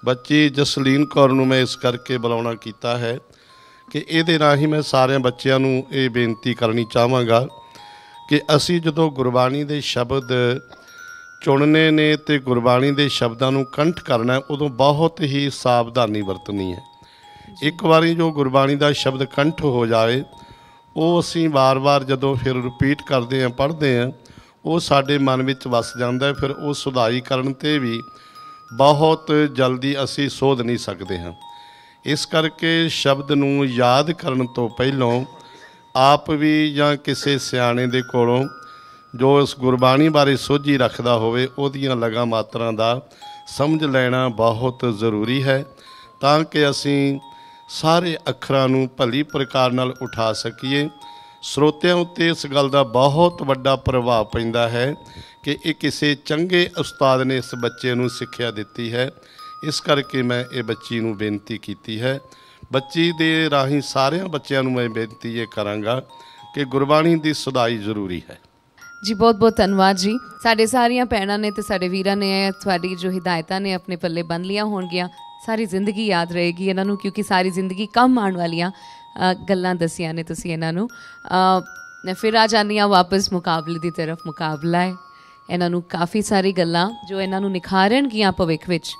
ਬੱਚੀ ਜਸਲੀਨ ਕੌਰ ਨੂੰ ਮੈਂ ਇਸ ਕਰਕੇ ਬੁਲਾਉਣਾ ਕੀਤਾ ਹੈ ਕਿ ਇਹਦੇ ਰਾਹੀਂ ਮੈਂ ਸਾਰਿਆਂ ਬੱਚਿਆਂ ਨੂੰ ਇਹ ਬੇਨਤੀ ਕਰਨੀ ਚਾਹਾਂਗਾ ਕਿ ਅਸੀਂ ਜਦੋਂ ਗੁਰਬਾਣੀ ਦੇ ਸ਼ਬਦ ਚੁਣਨੇ ਨੇ ਅਤੇ ਗੁਰਬਾਣੀ ਦੇ ਸ਼ਬਦਾਂ ਨੂੰ ਕੰਠ ਕਰਨਾ, ਉਦੋਂ ਬਹੁਤ ਹੀ ਸਾਵਧਾਨੀ ਵਰਤਣੀ ਹੈ। ਇੱਕ ਵਾਰੀ ਜੋ ਗੁਰਬਾਣੀ ਦਾ ਸ਼ਬਦ ਕੰਠ ਹੋ ਜਾਵੇ, ਉਹ ਅਸੀਂ ਵਾਰ-ਵਾਰ ਜਦੋਂ ਫਿਰ ਰਿਪੀਟ ਕਰਦੇ ਹਾਂ, ਪੜ੍ਹਦੇ ਹਾਂ, ਉਹ ਸਾਡੇ ਮਨ ਵਿੱਚ ਵਸ ਜਾਂਦਾ। ਫਿਰ ਉਹ ਸੁਧਾਈ ਕਰਨ 'ਤੇ ਵੀ ਬਹੁਤ ਜਲਦੀ ਅਸੀਂ ਸੋਧ ਨਹੀਂ ਸਕਦੇ ਹਾਂ। ਇਸ ਕਰਕੇ ਸ਼ਬਦ ਨੂੰ ਯਾਦ ਕਰਨ ਤੋਂ ਪਹਿਲਾਂ ਆਪ ਵੀ ਜਾਂ ਕਿਸੇ ਸਿਆਣੇ ਦੇ ਕੋਲੋਂ ਜੋ ਇਸ ਗੁਰਬਾਣੀ ਬਾਰੇ ਸੋਝੀ ਰੱਖਦਾ ਹੋਵੇ, ਉਹਦੀਆਂ ਲਗਾ ਮਾਤਰਾਂ ਦਾ ਸਮਝ ਲੈਣਾ ਬਹੁਤ ਜ਼ਰੂਰੀ ਹੈ, ਤਾਂ ਕਿ ਅਸੀਂ ਸਾਰੇ ਅੱਖਰਾਂ ਨੂੰ ਭਲੀ ਪ੍ਰਕਾਰ ਨਾਲ ਉਠਾ ਸਕੀਏ। ਸਰੋਤਿਆਂ ਉੱਤੇ ਇਸ ਗੱਲ ਦਾ ਬਹੁਤ ਵੱਡਾ ਪ੍ਰਭਾਵ ਪੈਂਦਾ ਹੈ ਕਿ ਇਹ ਕਿਸੇ ਚੰਗੇ ਉਸਤਾਦ ਨੇ ਇਸ ਬੱਚੇ ਨੂੰ ਸਿੱਖਿਆ ਦਿੱਤੀ ਹੈ। ਇਸ ਕਰਕੇ ਮੈਂ ਇਹ ਬੱਚੀ ਨੂੰ ਬੇਨਤੀ ਕੀਤੀ ਹੈ। ਬੱਚੀ ਦੇ ਰਾਹੀਂ ਸਾਰਿਆਂ ਬੱਚਿਆਂ ਨੂੰ ਮੈਂ ਬੇਨਤੀ ਇਹ ਕਰਾਂਗਾ ਕਿ ਗੁਰਬਾਣੀ ਦੀ ਸੁਧਾਈ ਜ਼ਰੂਰੀ ਹੈ। ਜੀ ਬਹੁਤ ਬਹੁਤ ਧੰਨਵਾਦ ਜੀ। ਸਾਡੇ ਸਾਰੀਆਂ ਭੈਣਾਂ ਨੇ ਤੇ ਸਾਡੇ ਵੀਰਾਂ ਨੇ ਤੁਹਾਡੀ ਜੋ ਹਿਦਾਇਤਾਂ ਨੇ ਆਪਣੇ ਪੱਲੇ ਬੰਨ ਲੀਆਂ ਹੋਣਗੀਆਂ, ਸਾਰੀ ਜ਼ਿੰਦਗੀ ਯਾਦ ਰਹੇਗੀ ਇਹਨਾਂ ਨੂੰ, ਕਿਉਂਕਿ ਸਾਰੀ ਜ਼ਿੰਦਗੀ ਕੰਮ ਆਉਣ ਵਾਲੀਆਂ ਗੱਲਾਂ ਦੱਸੀਆਂ ਨੇ ਤੁਸੀਂ ਇਹਨਾਂ ਨੂੰ। ਮੈਂ ਫਿਰ ਆ ਜਾਂਦੀ ਹਾਂ ਵਾਪਸ ਮੁਕਾਬਲੇ ਦੀ ਤਰਫ। ਮੁਕਾਬਲਾ ਹੈ, ਇਹਨਾਂ ਨੂੰ ਕਾਫੀ ਸਾਰੀ ਗੱਲਾਂ ਜੋ ਇਹਨਾਂ ਨੂੰ ਨਿਖਾਰਨਗੀਆਂ ਭਵਿੱਖ ਵਿੱਚ,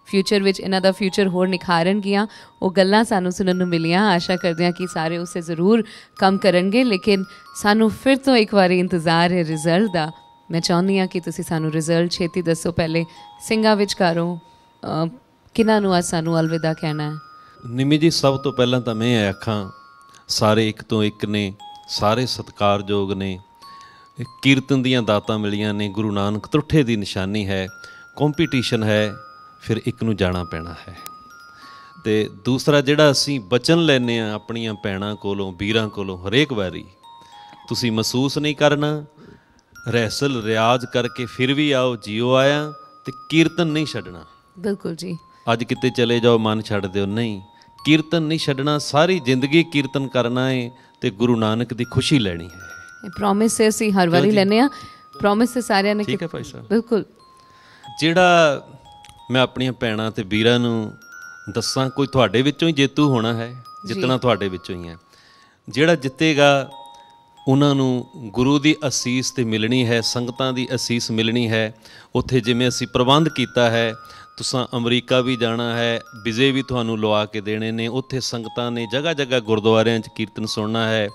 ਫਿਊਚਰ ਵਿੱਚ ਇਹਨਾਂ ਦਾ ਫਿਊਚਰ ਹੋਰ ਨਿਖਾਰਨਗੀਆਂ। ਉਹ ਗੱਲਾਂ ਸਾਨੂੰ ਸੁਣਨ ਨੂੰ ਮਿਲੀਆਂ। ਆਸ਼ਾ ਕਰਦੇ ਹਾਂ ਕਿ ਸਾਰੇ ਉਸੇ ਜ਼ਰੂਰ ਕੰਮ ਕਰਨਗੇ, ਲੇਕਿਨ ਸਾਨੂੰ ਫਿਰ ਤੋਂ ਇੱਕ ਵਾਰੀ ਇੰਤਜ਼ਾਰ ਹੈ ਰਿਜ਼ਲਟ ਦਾ। ਮੈਂ ਚਾਹੁੰਦੀ ਹਾਂ ਕਿ ਤੁਸੀਂ ਸਾਨੂੰ ਰਿਜ਼ਲਟ ਛੇਤੀ ਦੱਸੋ। ਪਹਿਲੇ ਸਿੰਘਾਂ ਵਿਚਕਾਰੋਂ ਕਿਹਨਾਂ ਨੂੰ ਅੱਜ ਸਾਨੂੰ ਅਲਵਿਦਾ ਕਹਿਣਾ ਹੈ? ਨਿਮੀ ਜੀ, ਸਭ ਤੋਂ ਪਹਿਲਾਂ ਤਾਂ ਮੈਂ ਆਖਾਂ ਸਾਰੇ ਇੱਕ ਤੋਂ ਇੱਕ ਨੇ, ਸਾਰੇ ਸਤਿਕਾਰਯੋਗ ਨੇ। ਕੀਰਤਨ ਦੀਆਂ ਦਾਤਾਂ ਮਿਲੀਆਂ ਨੇ, ਗੁਰੂ ਨਾਨਕ ਤੁੱਠੇ ਦੀ ਨਿਸ਼ਾਨੀ ਹੈ। ਕੰਪੀਟੀਸ਼ਨ ਹੈ, ਫਿਰ ਇੱਕ ਨੂੰ ਜਾਣਾ ਪੈਣਾ ਹੈ। ਅਤੇ ਦੂਸਰਾ ਜਿਹੜਾ ਅਸੀਂ ਬਚਨ ਲੈਂਦੇ ਹਾਂ ਆਪਣੀਆਂ ਭੈਣਾਂ ਕੋਲੋਂ, ਵੀਰਾਂ ਕੋਲੋਂ, ਹਰੇਕ ਵਾਰੀ ਤੁਸੀਂ ਮਹਿਸੂਸ ਨਹੀਂ ਕਰਨਾ, ਰਹਿਸਲ ਰਿਆਜ਼ ਕਰਕੇ ਫਿਰ ਵੀ ਆਓ, ਜੀਓ ਆਇਆ, ਅਤੇ ਕੀਰਤਨ ਨਹੀਂ ਛੱਡਣਾ। ਬਿਲਕੁਲ ਜੀ। ਅੱਜ ਕਿਤੇ ਚਲੇ ਜਾਓ, ਮਨ ਛੱਡ ਦਿਓ, ਨਹੀਂ, ਕੀਰਤਨ ਨਹੀਂ ਛੱਡਣਾ। ਸਾਰੀ ਜ਼ਿੰਦਗੀ ਕੀਰਤਨ ਕਰਨਾ ਹੈ ਅਤੇ ਗੁਰੂ ਨਾਨਕ ਦੀ ਖੁਸ਼ੀ ਲੈਣੀ ਹੈ। ਪ੍ਰੋਮਿਸ ਅਸੀਂ ਹਰ ਵਾਰੀ ਲੈਂਦੇ ਹਾਂ, ਪ੍ਰੋਮਿਸ ਸਾਰਿਆਂ ਨੇ। ਠੀਕ ਹੈ ਭਾਈ ਸਾਹਿਬ। ਬਿਲਕੁਲ। ਜਿਹੜਾ ਮੈਂ ਆਪਣੀਆਂ ਭੈਣਾਂ ਅਤੇ ਵੀਰਾਂ ਨੂੰ ਦੱਸਾਂ, ਕੋਈ ਤੁਹਾਡੇ ਵਿੱਚੋਂ ਹੀ ਜੇਤੂ ਹੋਣਾ ਹੈ, ਜਿੱਤਣਾ ਤੁਹਾਡੇ ਵਿੱਚੋਂ ਹੀ ਹੈ। ਜਿਹੜਾ ਜਿੱਤੇਗਾ ਉਹਨਾਂ ਨੂੰ ਗੁਰੂ ਦੀ ਅਸੀਸ ਤੇ ਮਿਲਣੀ ਹੈ, ਸੰਗਤਾਂ ਦੀ ਅਸੀਸ ਮਿਲਣੀ ਹੈ। ਉੱਥੇ ਜਿਵੇਂ ਅਸੀਂ ਪ੍ਰਬੰਧ ਕੀਤਾ ਹੈ, ਤੁਸੀਂ ਅਮਰੀਕਾ ਵੀ ਜਾਣਾ ਹੈ, ਵੀਜ਼ੇ ਵੀ ਤੁਹਾਨੂੰ ਲਵਾ ਕੇ ਦੇਣੇ ਨੇ। ਉੱਥੇ ਸੰਗਤਾਂ ਨੇ ਜਗ੍ਹਾ ਜਗ੍ਹਾ ਗੁਰਦੁਆਰਿਆਂ 'ਚ ਕੀਰਤਨ ਸੁਣਨਾ ਹੈ,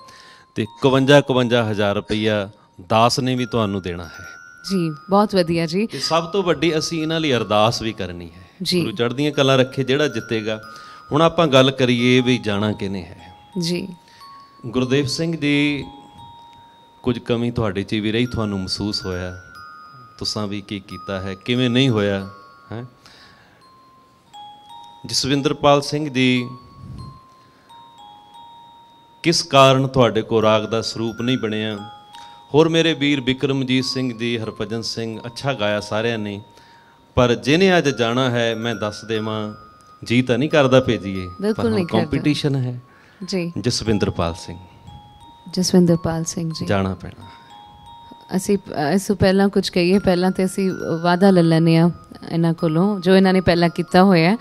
ਅਤੇ 51 ਹਜ਼ਾਰ ਰੁਪਈਆ ਦਾਸ ਨੇ ਵੀ ਤੁਹਾਨੂੰ ਦੇਣਾ ਹੈ ਜੀ। ਬਹੁਤ ਵਧੀਆ ਜੀ। ਅਤੇ ਸਭ ਤੋਂ ਵੱਡੀ ਅਸੀਂ ਇਹਨਾਂ ਲਈ ਅਰਦਾਸ ਵੀ ਕਰਨੀ ਹੈ ਜੀ। ਗੁਰੂ ਚੜ੍ਹਦੀਆਂ ਕਲਾਂ ਰੱਖੇ ਜਿਹੜਾ ਜਿੱਤੇਗਾ। ਹੁਣ ਆਪਾਂ ਗੱਲ ਕਰੀਏ ਵੀ ਜਾਣਾ ਕਿਹਨੇ ਹੈ ਜੀ। ਗੁਰਦੇਵ ਸਿੰਘ ਜੀ, ਕੁਝ ਕਮੀ ਤੁਹਾਡੇ 'ਚ ਵੀ ਰਹੀ, ਤੁਹਾਨੂੰ ਮਹਿਸੂਸ ਹੋਇਆ, ਤੁਸਾਂ ਵੀ ਕੀ ਕੀਤਾ ਹੈ, ਕਿਵੇਂ ਨਹੀਂ ਹੋਇਆ ਹੈ। ਜਸਵਿੰਦਰਪਾਲ ਸਿੰਘ ਜੀ, ਕਿਸ ਕਾਰਨ ਤੁਹਾਡੇ ਕੋਲ ਰਾਗ ਦਾ ਸਰੂਪ ਨਹੀਂ ਬਣਿਆ? ਹੋਰ ਮੇਰੇ ਵੀਰ ਬਿਕਰਮਜੀਤ ਸਿੰਘ ਜੀ, ਹਰਭਜਨ ਸਿੰਘ, ਅੱਛਾ ਗਾਇਆ ਸਾਰਿਆਂ ਨੇ, ਪਰ ਜਿਹਨੇ ਅੱਜ ਜਾਣਾ ਹੈ, ਮੈਂ ਦੱਸ ਦੇਵਾਂ, ਜੀ ਤਾਂ ਨਹੀਂ ਕਰਦਾ ਭੇਜੀਏ, ਪਰ ਕੰਪੀਟੀਸ਼ਨ ਹੈ ਜੀ। ਜਸਵਿੰਦਰਪਾਲ ਸਿੰਘ, ਜਸਵਿੰਦਰਪਾਲ ਸਿੰਘ ਜੀ, ਜਾਣਾ ਪੈਣਾ। ਅਸੀਂ ਇਸ ਤੋਂ ਪਹਿਲਾਂ ਕੁਝ ਕਹੀਏ, ਪਹਿਲਾਂ ਤਾਂ ਅਸੀਂ ਵਾਅਦਾ ਲੈ ਲੈਂਦੇ ਹਾਂ ਇਹਨਾਂ ਕੋਲੋਂ, ਜੋ ਇਹਨਾਂ ਨੇ ਪਹਿਲਾਂ ਕੀਤਾ ਹੋਇਆ।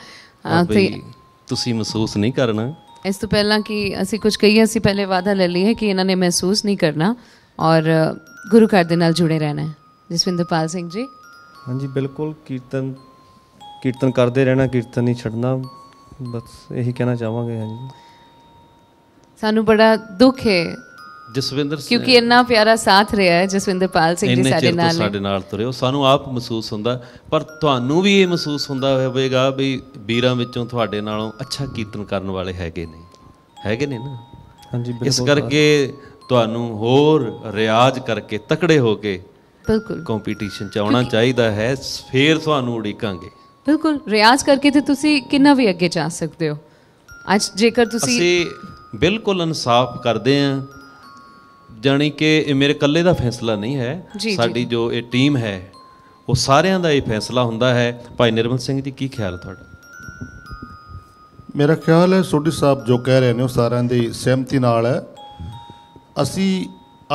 ਤੁਸੀਂ ਮਹਿਸੂਸ ਨਹੀਂ ਕਰਨਾ। ਇਸ ਤੋਂ ਪਹਿਲਾਂ ਕਿ ਅਸੀਂ ਕੁਝ ਕਹੀਏ, ਅਸੀਂ ਪਹਿਲੇ ਵਾਅਦਾ ਲੈ ਲਈਏ ਕਿ ਇਹਨਾਂ ਨੇ ਮਹਿਸੂਸ ਨਹੀਂ ਕਰਨਾ ਔਰ ਗੁਰੂ ਘਰ ਦੇ ਨਾਲ ਜੁੜੇ ਰਹਿਣਾ ਹੈ। ਜਸਵਿੰਦਰਪਾਲ ਸਿੰਘ ਜੀ। ਹਾਂਜੀ, ਬਿਲਕੁਲ। ਕੀਰਤਨ ਕਰਦੇ ਰਹਿਣਾ, ਕੀਰਤਨ ਨਹੀਂ ਛੱਡਣਾ, ਬਸ ਇਹੀ ਕਹਿਣਾ ਚਾਹਾਂਗੇ। ਹਾਂਜੀ, ਸਾਨੂੰ ਬੜਾ ਦੁੱਖ ਹੈ ਜਸਵਿੰਦਰ, ਕਿਉਂਕਿ ਇੰਨਾ ਪਿਆਰਾ ਸਾਥ ਰਿਹਾ ਹੈ ਜਸਵਿੰਦਰਪਾਲ ਸਿੰਘ ਜੀ ਸਾਡੇ ਨਾਲ ਤੁਰੇ ਹੋ। ਸਾਨੂੰ ਆਪ ਮਹਿਸੂਸ ਹੁੰਦਾ, ਪਰ ਤੁਹਾਨੂੰ ਵੀ ਇਹ ਮਹਿਸੂਸ ਹੁੰਦਾ ਹੋਵੇਗਾ ਵੀ ਵੀਰਾਂ ਵਿੱਚੋਂ ਤੁਹਾਡੇ ਨਾਲੋਂ ਅੱਛਾ ਕੀਰਤਨ ਕਰਨ ਵਾਲੇ ਹੈਗੇ ਨੇ ਨਾ। ਹਾਂਜੀ, ਇਸ ਕਰਕੇ ਤੁਹਾਨੂੰ ਹੋਰ ਰਿਆਜ਼ ਕਰਕੇ ਤਕੜੇ ਹੋ ਕੇ ਬਿਲਕੁਲ ਕੰਪੀਟੀਸ਼ਨ 'ਚ ਆਉਣਾ ਚਾਹੀਦਾ ਹੈ। ਫੇਰ ਤੁਹਾਨੂੰ ਉਡੀਕਾਂਗੇ। ਬਿਲਕੁਲ, ਰਿਆਜ਼ ਕਰਕੇ ਤੇ ਤੁਸੀਂ ਕਿੰਨਾ ਵੀ ਅੱਗੇ ਜਾ ਸਕਦੇ ਹੋ। ਅੱਜ ਜੇਕਰ ਤੁਸੀਂ, ਅਸੀਂ ਬਿਲਕੁਲ ਇਨਸਾਫ ਕਰਦੇ ਹਾਂ, ਜਾਣੀ ਕਿ ਇਹ ਮੇਰੇ ਇਕੱਲੇ ਦਾ ਫੈਸਲਾ ਨਹੀਂ ਹੈ, ਸਾਡੀ ਜੋ ਇਹ ਟੀਮ ਹੈ ਉਹ ਸਾਰਿਆਂ ਦਾ ਇਹ ਫੈਸਲਾ ਹੁੰਦਾ ਹੈ। ਭਾਈ ਨਿਰਮਲ ਸਿੰਘ ਜੀ, ਕੀ ਖਿਆਲ ਤੁਹਾਡਾ? ਮੇਰਾ ਖਿਆਲ ਹੈ ਸੋਢੀ ਸਾਹਿਬ ਜੋ ਕਹਿ ਰਹੇ ਨੇ ਉਹ ਸਾਰਿਆਂ ਦੀ ਸਹਿਮਤੀ ਨਾਲ ਹੈ। ਅਸੀਂ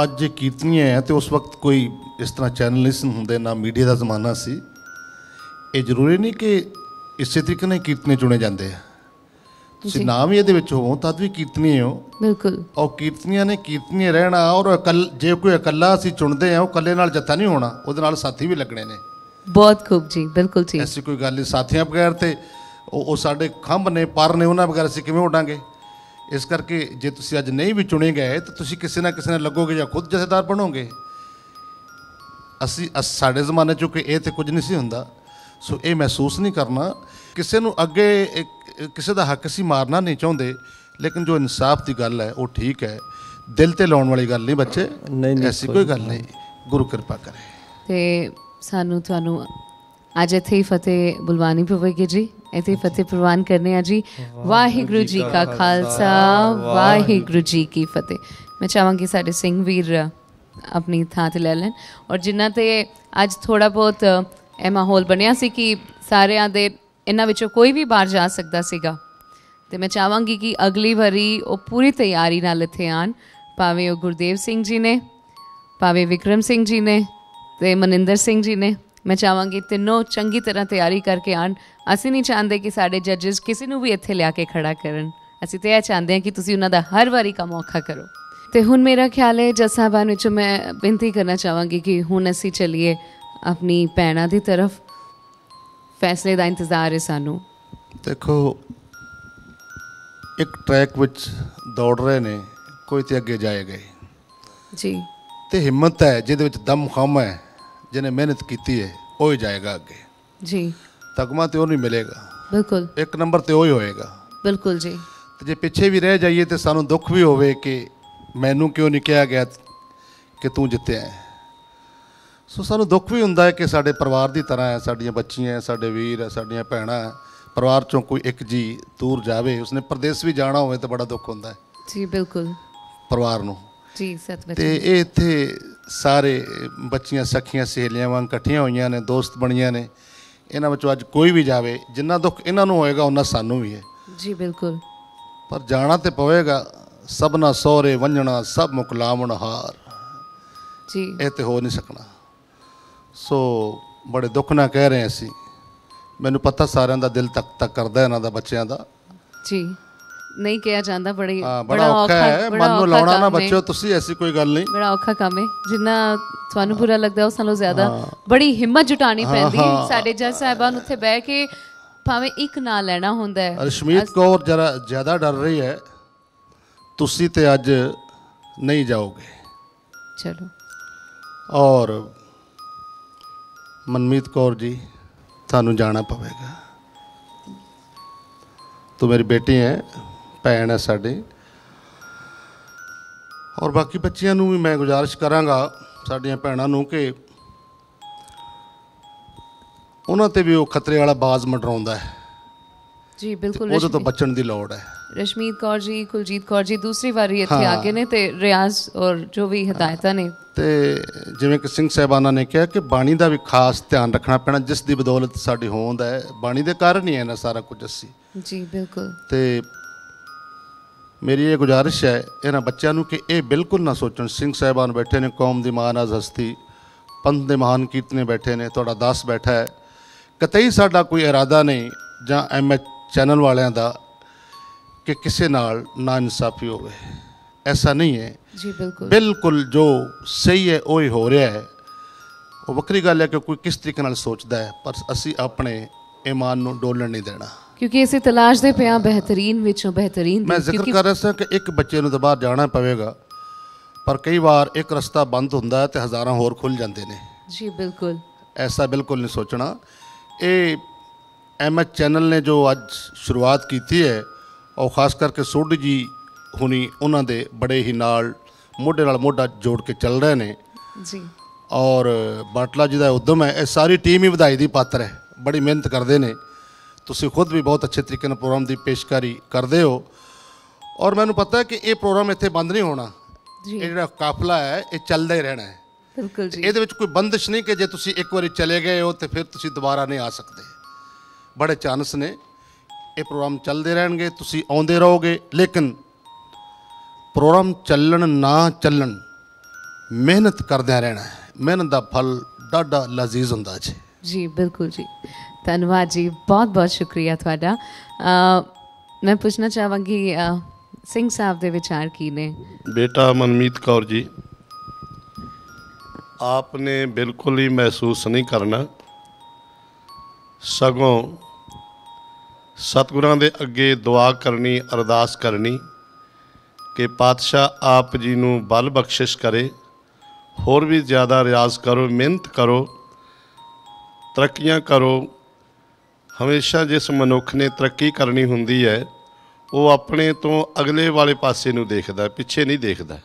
ਅੱਜ ਜੇ ਕੀਰਤਨੀਏ ਹਾਂ, ਅਤੇ ਉਸ ਵਕਤ ਕੋਈ ਇਸ ਤਰ੍ਹਾਂ ਚੈਨਲ ਨਹੀਂ ਹੁੰਦੇ, ਨਾ ਮੀਡੀਆ ਦਾ ਜ਼ਮਾਨਾ ਸੀ। ਇਹ ਜ਼ਰੂਰੀ ਨਹੀਂ ਕਿ ਇਸੇ ਤਰੀਕੇ ਨਾਲ ਕੀਰਤਨੀ ਚੁਣੇ ਜਾਂਦੇ ਆ। ਤੁਸੀਂ ਨਾਮ ਹੀ ਇਹਦੇ ਵਿੱਚ ਹੋਵੋ ਤਦ ਵੀ ਕੀਰਤਨੀ ਹੋ। ਬਿਲਕੁਲ। ਔਰ ਕੀਰਤਨੀਆਂ ਨੇ ਕੀਰਤਨੀ ਰਹਿਣਾ, ਔਰ ਜੇ ਕੋਈ ਇਕੱਲਾ ਅਸੀਂ ਚੁਣਦੇ ਹਾਂ, ਉਹ ਇਕੱਲੇ ਨਾਲ ਜੱਥਾ ਨਹੀਂ ਹੋਣਾ, ਉਹਦੇ ਨਾਲ ਸਾਥੀ ਵੀ ਲੱਗਣੇ ਨੇ। ਬਹੁਤ ਖੂਬ ਜੀ, ਬਿਲਕੁਲ ਠੀਕ। ਐਸੀ ਕੋਈ ਗੱਲ ਨਹੀਂ, ਸਾਥੀਆਂ ਬਗੈਰ ਤੇ ਉਹ ਸਾਡੇ ਖੰਭ ਨੇ, ਪਰ ਨੇ, ਉਹਨਾਂ ਬਗੈਰ ਅਸੀਂ ਕਿਵੇਂ ਉੱਡਾਂਗੇ। ਇਸ ਕਰਕੇ ਜੇ ਤੁਸੀਂ ਅੱਜ ਨਹੀਂ ਵੀ ਚੁਣੇ ਗਏ ਤਾਂ ਤੁਸੀਂ ਕਿਸੇ ਨਾ ਕਿਸੇ ਨਾਲ ਲੱਗੋਗੇ ਜਾਂ ਖੁਦ ਜਥੇਦਾਰ ਬਣੋਗੇ। ਸਾਡੇ ਜ਼ਮਾਨੇ 'ਚ ਕਿ ਇਹ ਤਾਂ ਕੁਝ ਨਹੀਂ ਸੀ ਹੁੰਦਾ, ਸੋ ਇਹ ਮਹਿਸੂਸ ਨਹੀਂ ਕਰਨਾ। ਕਿਸੇ ਨੂੰ ਅੱਗੇ ਕਿਸੇ ਦਾ ਹੱਕ ਅਸੀਂ ਮਾਰਨਾ ਨਹੀਂ ਚਾਹੁੰਦੇ, ਲੇਕਿਨ ਜੋ ਇਨਸਾਫ ਦੀ ਗੱਲ ਹੈ ਉਹ ਠੀਕ ਹੈ। ਦਿਲ 'ਤੇ ਲਾਉਣ ਵਾਲੀ ਗੱਲ ਨਹੀਂ ਬੱਚੇ, ਐਸੀ ਕੋਈ ਗੱਲ ਨਹੀਂ। ਗੁਰੂ ਕਿਰਪਾ ਕਰੇ। ਅਤੇ ਸਾਨੂੰ ਤੁਹਾਨੂੰ ਅੱਜ ਇੱਥੇ ਹੀ ਫਤਿਹ ਬੁਲਵਾਨੀ ਪਵੇਗੀ ਜੀ, ਇੱਥੇ ਹੀ ਫਤਿਹ ਪ੍ਰਵਾਨ ਕਰਨੇ ਆ ਜੀ। ਵਾਹਿਗੁਰੂ ਜੀ ਕਾ ਖਾਲਸਾ, ਵਾਹਿਗੁਰੂ ਜੀ ਕੀ ਫਤਿਹ। ਮੈਂ ਚਾਹਾਂਗੀ ਸਾਡੇ ਸਿੰਘ ਵੀਰ ਆਪਣੀ ਥਾਂ 'ਤੇ ਲੈ ਲੈਣ, ਔਰ ਜਿਨ੍ਹਾਂ 'ਤੇ ਅੱਜ ਥੋੜ੍ਹਾ ਬਹੁਤ ਇਹ ਮਾਹੌਲ ਬਣਿਆ ਸੀ ਕਿ ਸਾਰਿਆਂ ਦੇ ਇਹਨਾਂ ਵਿੱਚੋਂ ਕੋਈ ਵੀ ਬਾਹਰ ਜਾ ਸਕਦਾ ਸੀਗਾ, ਅਤੇ ਮੈਂ ਚਾਹਾਂਗੀ ਕਿ ਅਗਲੀ ਵਾਰੀ ਉਹ ਪੂਰੀ ਤਿਆਰੀ ਨਾਲ ਇੱਥੇ ਆਉਣ, ਭਾਵੇਂ ਉਹ ਗੁਰਦੇਵ ਸਿੰਘ ਜੀ ਨੇ, ਭਾਵੇਂ ਵਿਕਰਮ ਸਿੰਘ ਜੀ ਨੇ ਅਤੇ ਮਨਿੰਦਰ ਸਿੰਘ ਜੀ ਨੇ। ਮੈਂ ਚਾਹਾਂਗੀ ਤਿੰਨੋਂ ਚੰਗੀ ਤਰ੍ਹਾਂ ਤਿਆਰੀ ਕਰਕੇ ਆਉਣ। ਅਸੀਂ ਨਹੀਂ ਚਾਹੁੰਦੇ ਕਿ ਸਾਡੇ ਜੱਜਿਸ ਕਿਸੇ ਨੂੰ ਵੀ ਇੱਥੇ ਲਿਆ ਕੇ ਖੜਾ ਕਰਨ, ਅਸੀਂ ਤਾਂ ਇਹ ਚਾਹੁੰਦੇ ਹਾਂ ਕਿ ਤੁਸੀਂ ਉਹਨਾਂ ਦਾ ਹਰ ਵਾਰੀ ਕੰਮ ਔਖਾ ਕਰੋ। ਅਤੇ ਹੁਣ ਮੇਰਾ ਖਿਆਲ ਹੈ ਜੱਜ ਸਾਹਿਬਾਨ ਵਿੱਚੋਂ ਮੈਂ ਬੇਨਤੀ ਕਰਨਾ ਚਾਹਾਂਗੀ ਕਿ ਹੁਣ ਅਸੀਂ ਚੱਲੀਏ ਆਪਣੀ ਭੈਣਾਂ ਦੀ ਤਰਫ। फैसले का इंतज़ार है सानू? देखो, एक ट्रैक विच दौड़ रहे ने, कोई तो अगे जाए गए जी, तो हिम्मत है जिहदे विच दम खम है, जिन्हें मेहनत की है वो ही जाएगा अगे जी। तगमा तो नहीं मिलेगा, बिल्कुल एक नंबर तो वही होएगा। बिल्कुल जी। तो जे पिछे भी रह जाइए तो सानू दुख भी होवे कि मैनू क्यों नहीं कहा गया कि तू जितया है। सो सानू दुख भी हुंदा है कि साडे परिवार की तरह है, साडियां बच्चियां है, साडे वीर है, साडियां भैणां है, परिवार चों कोई एक जी दूर जावे, उसने प्रदेश भी जाना होवे तो बड़ा दुख हुंदा है जी। बिल्कुल परिवार नूं। जी सच में। ते ये इत्थे सारे बच्चियां सखियां सहेलियां वांग इकट्ठियां होईयां ने, दोस्त बणियां ने। इन्हां विचों अज कोई भी जावे, जिन्ना दुख इन्हां नूं होएगा उन्ना सानू भी है जी। बिल्कुल। पर जाना तो पवेगा, सबना सौरे वंजना सब मुकलावण हार जी, ये तो हो नहीं सकना। सो बड़े दुख ना कह रहे हैं असी, मैनू पता सारिਆਂ ਦਾ दिल तक तक करदा ਇਹਨਾਂ ਦਾ ਬੱਚਿਆਂ ਦਾ जी। नहीं कहा जाता, बड़ा औखा है, मन ਨੂੰ ਲਾਉਣਾ ਨਾ ਬੱਚਿਓ ਤੁਸੀਂ, ऐसी कोई गल नहीं। बड़ा औखा काम है, जिन्ना ਤੁਹਾਨੂੰ बुरा लगता है उस नालों ज़्यादा बड़ी हिम्मत जुटानी पैंदी साडे जज साहिबान उत्थे बह के भावें एक ना लेना हुंदा है। रशमीत कौर जरा ज़्यादा डर रही है, तुसी ते अज नहीं जाओगे। चलो। और मनमीत कौर जी थानू जाना पवेगा, तो मेरी बेटी है, भैन है साडी। और बाकी बच्चियां नू भी मैं गुजारिश करांगा साडियां भैणां नू कि उन्हां ते भी वो खतरे वाला बाज मंडराउंदा है जी। बिल्कुल। उहदे तो बचण दी लोड़ है। रशमीत कौर जी, कुलजीत कौर जी दूसरी वारी इत्थे आगे ने ते रियाज और जो भी हिदायतां ने ते जिवें कि सिंह साहिबाना ने कहा कि बाणी का भी खास ध्यान रखना पैना, जिस दी बदौलत साडी होंद है, बाणी दे कारण ही है ना सारा कुछ असी जी। बिल्कुल। ते मेरी ये गुजारिश है इन्हां बच्चों नूं कि ये बिल्कुल ना सोचण, सिंह साहिबान बैठे ने, कौम दी महानाज हस्ती, पंथ दे महान कीर्तने बैठे ने, तुहाडा दास बैठा है, कतई साडा कोई इरादा नहीं जां MH चैनल वालियां दा कि किसी नाल नाइंसाफी होवे, ऐसा नहीं है जी। बिल्कुल। बिल्कुल जो सही है वही हो रहा है। वो वक्री गल है कि कोई किस तरीके नाल सोचता है, पर असी अपने ईमान नूं डोलण नहीं देना, क्योंकि इसी तलाश दे पिया बेहतरीन विचों बेहतरीन। मैं जिक्र कर रहा था कि एक बच्चे नूं तो बाहर जाना पवेगा, पर कई बार एक रास्ता बंद हुंदा है तो हज़ारां होर खुल जाते हैं जी। बिल्कुल। ऐसा बिल्कुल नहीं सोचना। ये MH चैनल ने जो अज शुरुआत की है, और खास करके सोढी जी हुनी उन्हां दे बड़े ही नाल मोढे नाल मोढा जोड़ के चल रहे हैं जी। और बाटला जी का उद्यम है, ये सारी टीम ही ਵਧਾਈ ਦੀ पात्र है, बड़ी मेहनत करते हैं। तुसी खुद भी बहुत अच्छे तरीके नाल प्रोग्राम की पेशकारी करते हो, और मैनू पता है कि ये प्रोग्राम इत्थे बंद नहीं होना, ये जिहड़ा काफिला है ये चलदा ही रहना है। बिल्कुल जी। ये कोई बंदिश नहीं कि जे तुसी एक बार चले गए हो तो फिर तुसी दोबारा नहीं आ सकते। बड़े चांस ने, ये प्रोग्राम चलते रहणगे, तुसी आउंदे रहोगे, लेकिन प्रोग्राम चलन ना चलन मेहनत करदे रहना है, मेहनत का फल डाढा लजीज हुंदा जी। जी बिल्कुल जी, धन्यवाद जी, बहुत बहुत शुक्रिया तुहाडा। मैं पूछना चाहांगी सिंह साहब दे विचार की ने। बेटा मनमीत कौर जी, आपने बिल्कुल ही महसूस नहीं करना, सगों सतगुरां दे अगे दुआ करनी, अरदास करनी कि पातशाह आप जी नूं बल बख्शिश करे, होर भी ज़्यादा रियाज करो, मेहनत करो, तरक्कियां करो। हमेशा जिस मनुख ने तरक्की करनी हुंदी है वो अपने तो अगले वाले पासे नूं देखदा, पिछे नहीं देखदा।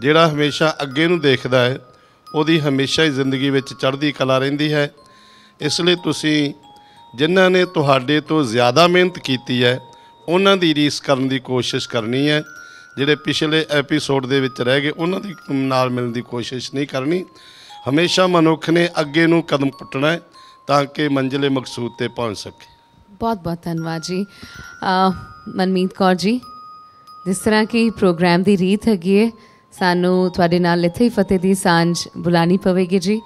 जिहड़ा हमेशा अगे नूं देखदा है ਉਹਦੀ हमेशा ही जिंदगी विच चढ़दी कला रहिंदी है। इसलिए तुसीं जिन्हां ने तुहाडे तो ज़्यादा मेहनत कीती है उन्हां दी रीस करन दी कोशिश करनी है। जिहड़े पिछले एपीसोड दे विच रह गए उन्हां दी नाल मिलण दी कोशिश नहीं करनी। हमेशा मनुख ने अगे नूं कदम पुट्टना है ताकि मंजिले मकसूद ते पहुँच सके। बहुत बहुत धन्यवाद जी। मनमीत कौर जी, जिस तरह की प्रोग्राम की रीत हैगी है, सानू तुहाडे नाल इत्थे ही फतेह दी सांझ बुलानी पवेगी जी।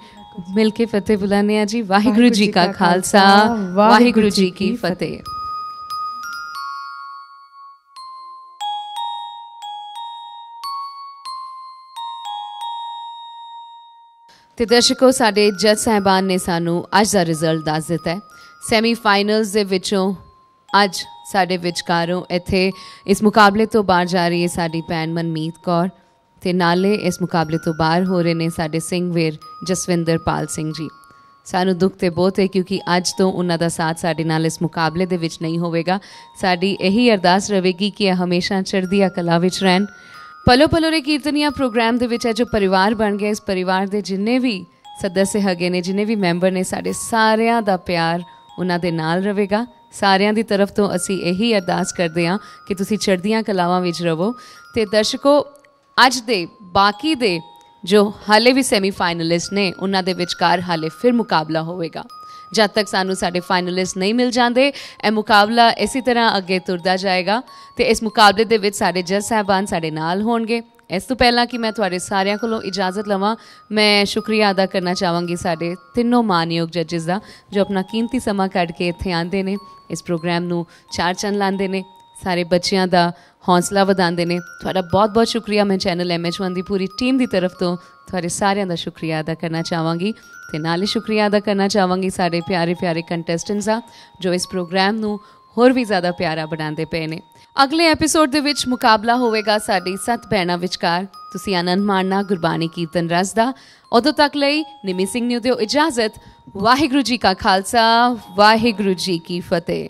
मिल के फतेह बुलाने आ जी। वाहिगुरु जी का खालसा, वाहिगुरु जी की फतेह। तो दर्शकों, साडे जज साहिबान ने सानू अज दा रिजल्ट दस दिता है। ਸੈਮੀਫਾਈਨਲਸ ਦੇ ਵਿੱਚੋਂ ਅੱਜ ਸਾਡੇ ਵਿਚਕਾਰੋਂ ਇੱਥੇ ਇਸ ਮੁਕਾਬਲੇ ਤੋਂ ਬਾਹਰ ਜਾ ਰਹੀ ਹੈ ਸਾਡੀ ਭੈਣ ਮਨਮੀਤ ਕੌਰ ਤੇ ਨਾਲੇ ਇਸ ਮੁਕਾਬਲੇ ਤੋਂ ਬਾਹਰ ਹੋ ਰਹੇ ਨੇ ਸਾਡੇ ਸਿੰਘਵੀਰ ਜਸਵਿੰਦਰਪਾਲ ਸਿੰਘ ਜੀ। ਸਾਨੂੰ ਦੁੱਖ ਤੇ ਬਹੁਤ ਹੈ ਕਿਉਂਕਿ ਅੱਜ ਤੋਂ ਉਹਨਾਂ ਦਾ ਸਾਥ ਸਾਡੇ ਨਾਲ ਇਸ ਮੁਕਾਬਲੇ ਦੇ ਵਿੱਚ ਨਹੀਂ ਹੋਵੇਗਾ। ਸਾਡੀ ਇਹੀ ਅਰਦਾਸ ਰਹੇਗੀ ਕਿ ਇਹ ਹਮੇਸ਼ਾ ਚੜ੍ਹਦੀਆਂ ਕਲਾ ਵਿੱਚ ਰਹਿਣ। ਪਲੋ ਪਲੋ ਰੇ ਕੀਰਤਨੀਆ ਪ੍ਰੋਗਰਾਮ ਦੇ ਵਿੱਚ ਜੋ ਪਰਿਵਾਰ ਬਣ ਗਿਆ, ਇਸ ਪਰਿਵਾਰ ਦੇ ਜਿੰਨੇ ਵੀ ਸਦੱਸਿਆ ਹੈਗੇ ਨੇ, ਜਿੰਨੇ ਵੀ ਮੈਂਬਰ ਨੇ, ਸਾਡੇ ਸਾਰਿਆਂ ਦਾ ਪਿਆਰ ਉਹਨਾਂ ਦੇ ਨਾਲ ਰਹੇਗਾ। ਸਾਰਿਆਂ ਦੀ ਤਰਫ ਤੋਂ ਅਸੀਂ ਇਹੀ ਅਰਦਾਸ ਕਰਦੇ ਹਾਂ ਕਿ ਤੁਸੀਂ ਚੜ੍ਹਦੀਆਂ ਕਲਾਵਾਂ ਵਿੱਚ ਰਹੋ। ਤੇ ਦਰਸ਼ਕੋ, ਅੱਜ ਦੇ ਬਾਕੀ ਦੇ ਜੋ ਹਾਲੇ ਵੀ ਸੈਮੀਫਾਈਨਲਿਸਟ ਨੇ ਉਹਨਾਂ ਦੇ ਵਿਚਕਾਰ ਹਾਲੇ ਫਿਰ ਮੁਕਾਬਲਾ ਹੋਵੇਗਾ। ਜਦ ਤੱਕ ਸਾਨੂੰ ਸਾਡੇ ਫਾਈਨਲਿਸਟ ਨਹੀਂ ਮਿਲ ਜਾਂਦੇ ਇਹ ਮੁਕਾਬਲਾ ਇਸੇ ਤਰ੍ਹਾਂ ਅੱਗੇ ਤੁਰਦਾ ਜਾਏਗਾ। ਤੇ ਇਸ ਮੁਕਾਬਲੇ ਦੇ ਵਿੱਚ ਸਾਡੇ ਜੱਜ ਸਾਹਿਬਾਨ ਸਾਡੇ ਨਾਲ ਹੋਣਗੇ। ਇਸ ਤੋਂ ਪਹਿਲਾਂ ਕਿ ਮੈਂ ਤੁਹਾਡੇ ਸਾਰਿਆਂ ਕੋਲੋਂ ਇਜਾਜ਼ਤ ਲਵਾਂ, ਮੈਂ ਸ਼ੁਕਰੀਆ ਅਦਾ ਕਰਨਾ ਚਾਹਾਂਗੀ ਸਾਡੇ ਤਿੰਨੋਂ ਮਾਨਯੋਗ ਜੱਜਿਸ ਦਾ ਜੋ ਆਪਣਾ ਕੀਮਤੀ ਸਮਾਂ ਕੱਢ ਕੇ ਇੱਥੇ ਆਉਂਦੇ ਨੇ, ਇਸ ਪ੍ਰੋਗਰਾਮ ਨੂੰ ਚਾਰ ਚੰਨ ਲਾਉਂਦੇ ਨੇ, ਸਾਰੇ ਬੱਚਿਆਂ ਦਾ ਹੌਸਲਾ ਵਧਾਉਂਦੇ ਨੇ। ਤੁਹਾਡਾ ਬਹੁਤ ਬਹੁਤ ਸ਼ੁਕਰੀਆ। ਮੈਂ ਚੈਨਲ MH1 ਦੀ ਪੂਰੀ ਟੀਮ ਦੀ ਤਰਫ ਤੋਂ ਤੁਹਾਡੇ ਸਾਰਿਆਂ ਦਾ ਸ਼ੁਕਰੀਆ ਅਦਾ ਕਰਨਾ ਚਾਹਾਂਗੀ ਤੇ ਨਾਲ ਹੀ ਸ਼ੁਕਰੀਆ ਅਦਾ ਕਰਨਾ ਚਾਹਾਂਗੀ ਸਾਡੇ ਪਿਆਰੇ ਪਿਆਰੇ ਕੰਟੈਸਟੈਂਟਸ ਦਾ ਜੋ ਇਸ ਪ੍ਰੋਗਰਾਮ ਨੂੰ ਹੋਰ ਵੀ ਜ਼ਿਆਦਾ ਪਿਆਰਾ ਬਣਾਉਂਦੇ ਪਏ ਨੇ। ਅਗਲੇ ਐਪੀਸੋਡ ਦੇ ਵਿੱਚ ਮੁਕਾਬਲਾ ਹੋਵੇਗਾ ਸਾਡੀ 7 ਭੈਣਾਂ ਵਿਚਕਾਰ। ਤੁਸੀਂ ਆਨੰਦ ਮਾਣਨਾ ਗੁਰਬਾਣੀ ਕੀਰਤਨ ਰਸ ਦਾ। ਉਦੋਂ ਤੱਕ ਲਈ ਨਿਮੀ ਸਿੰਘ ਨੂੰ ਦਿਓ ਇਜਾਜ਼ਤ। ਵਾਹਿਗੁਰੂ ਜੀ ਕਾ ਖਾਲਸਾ, ਵਾਹਿਗੁਰੂ ਜੀ ਕੀ ਫਤਿਹ।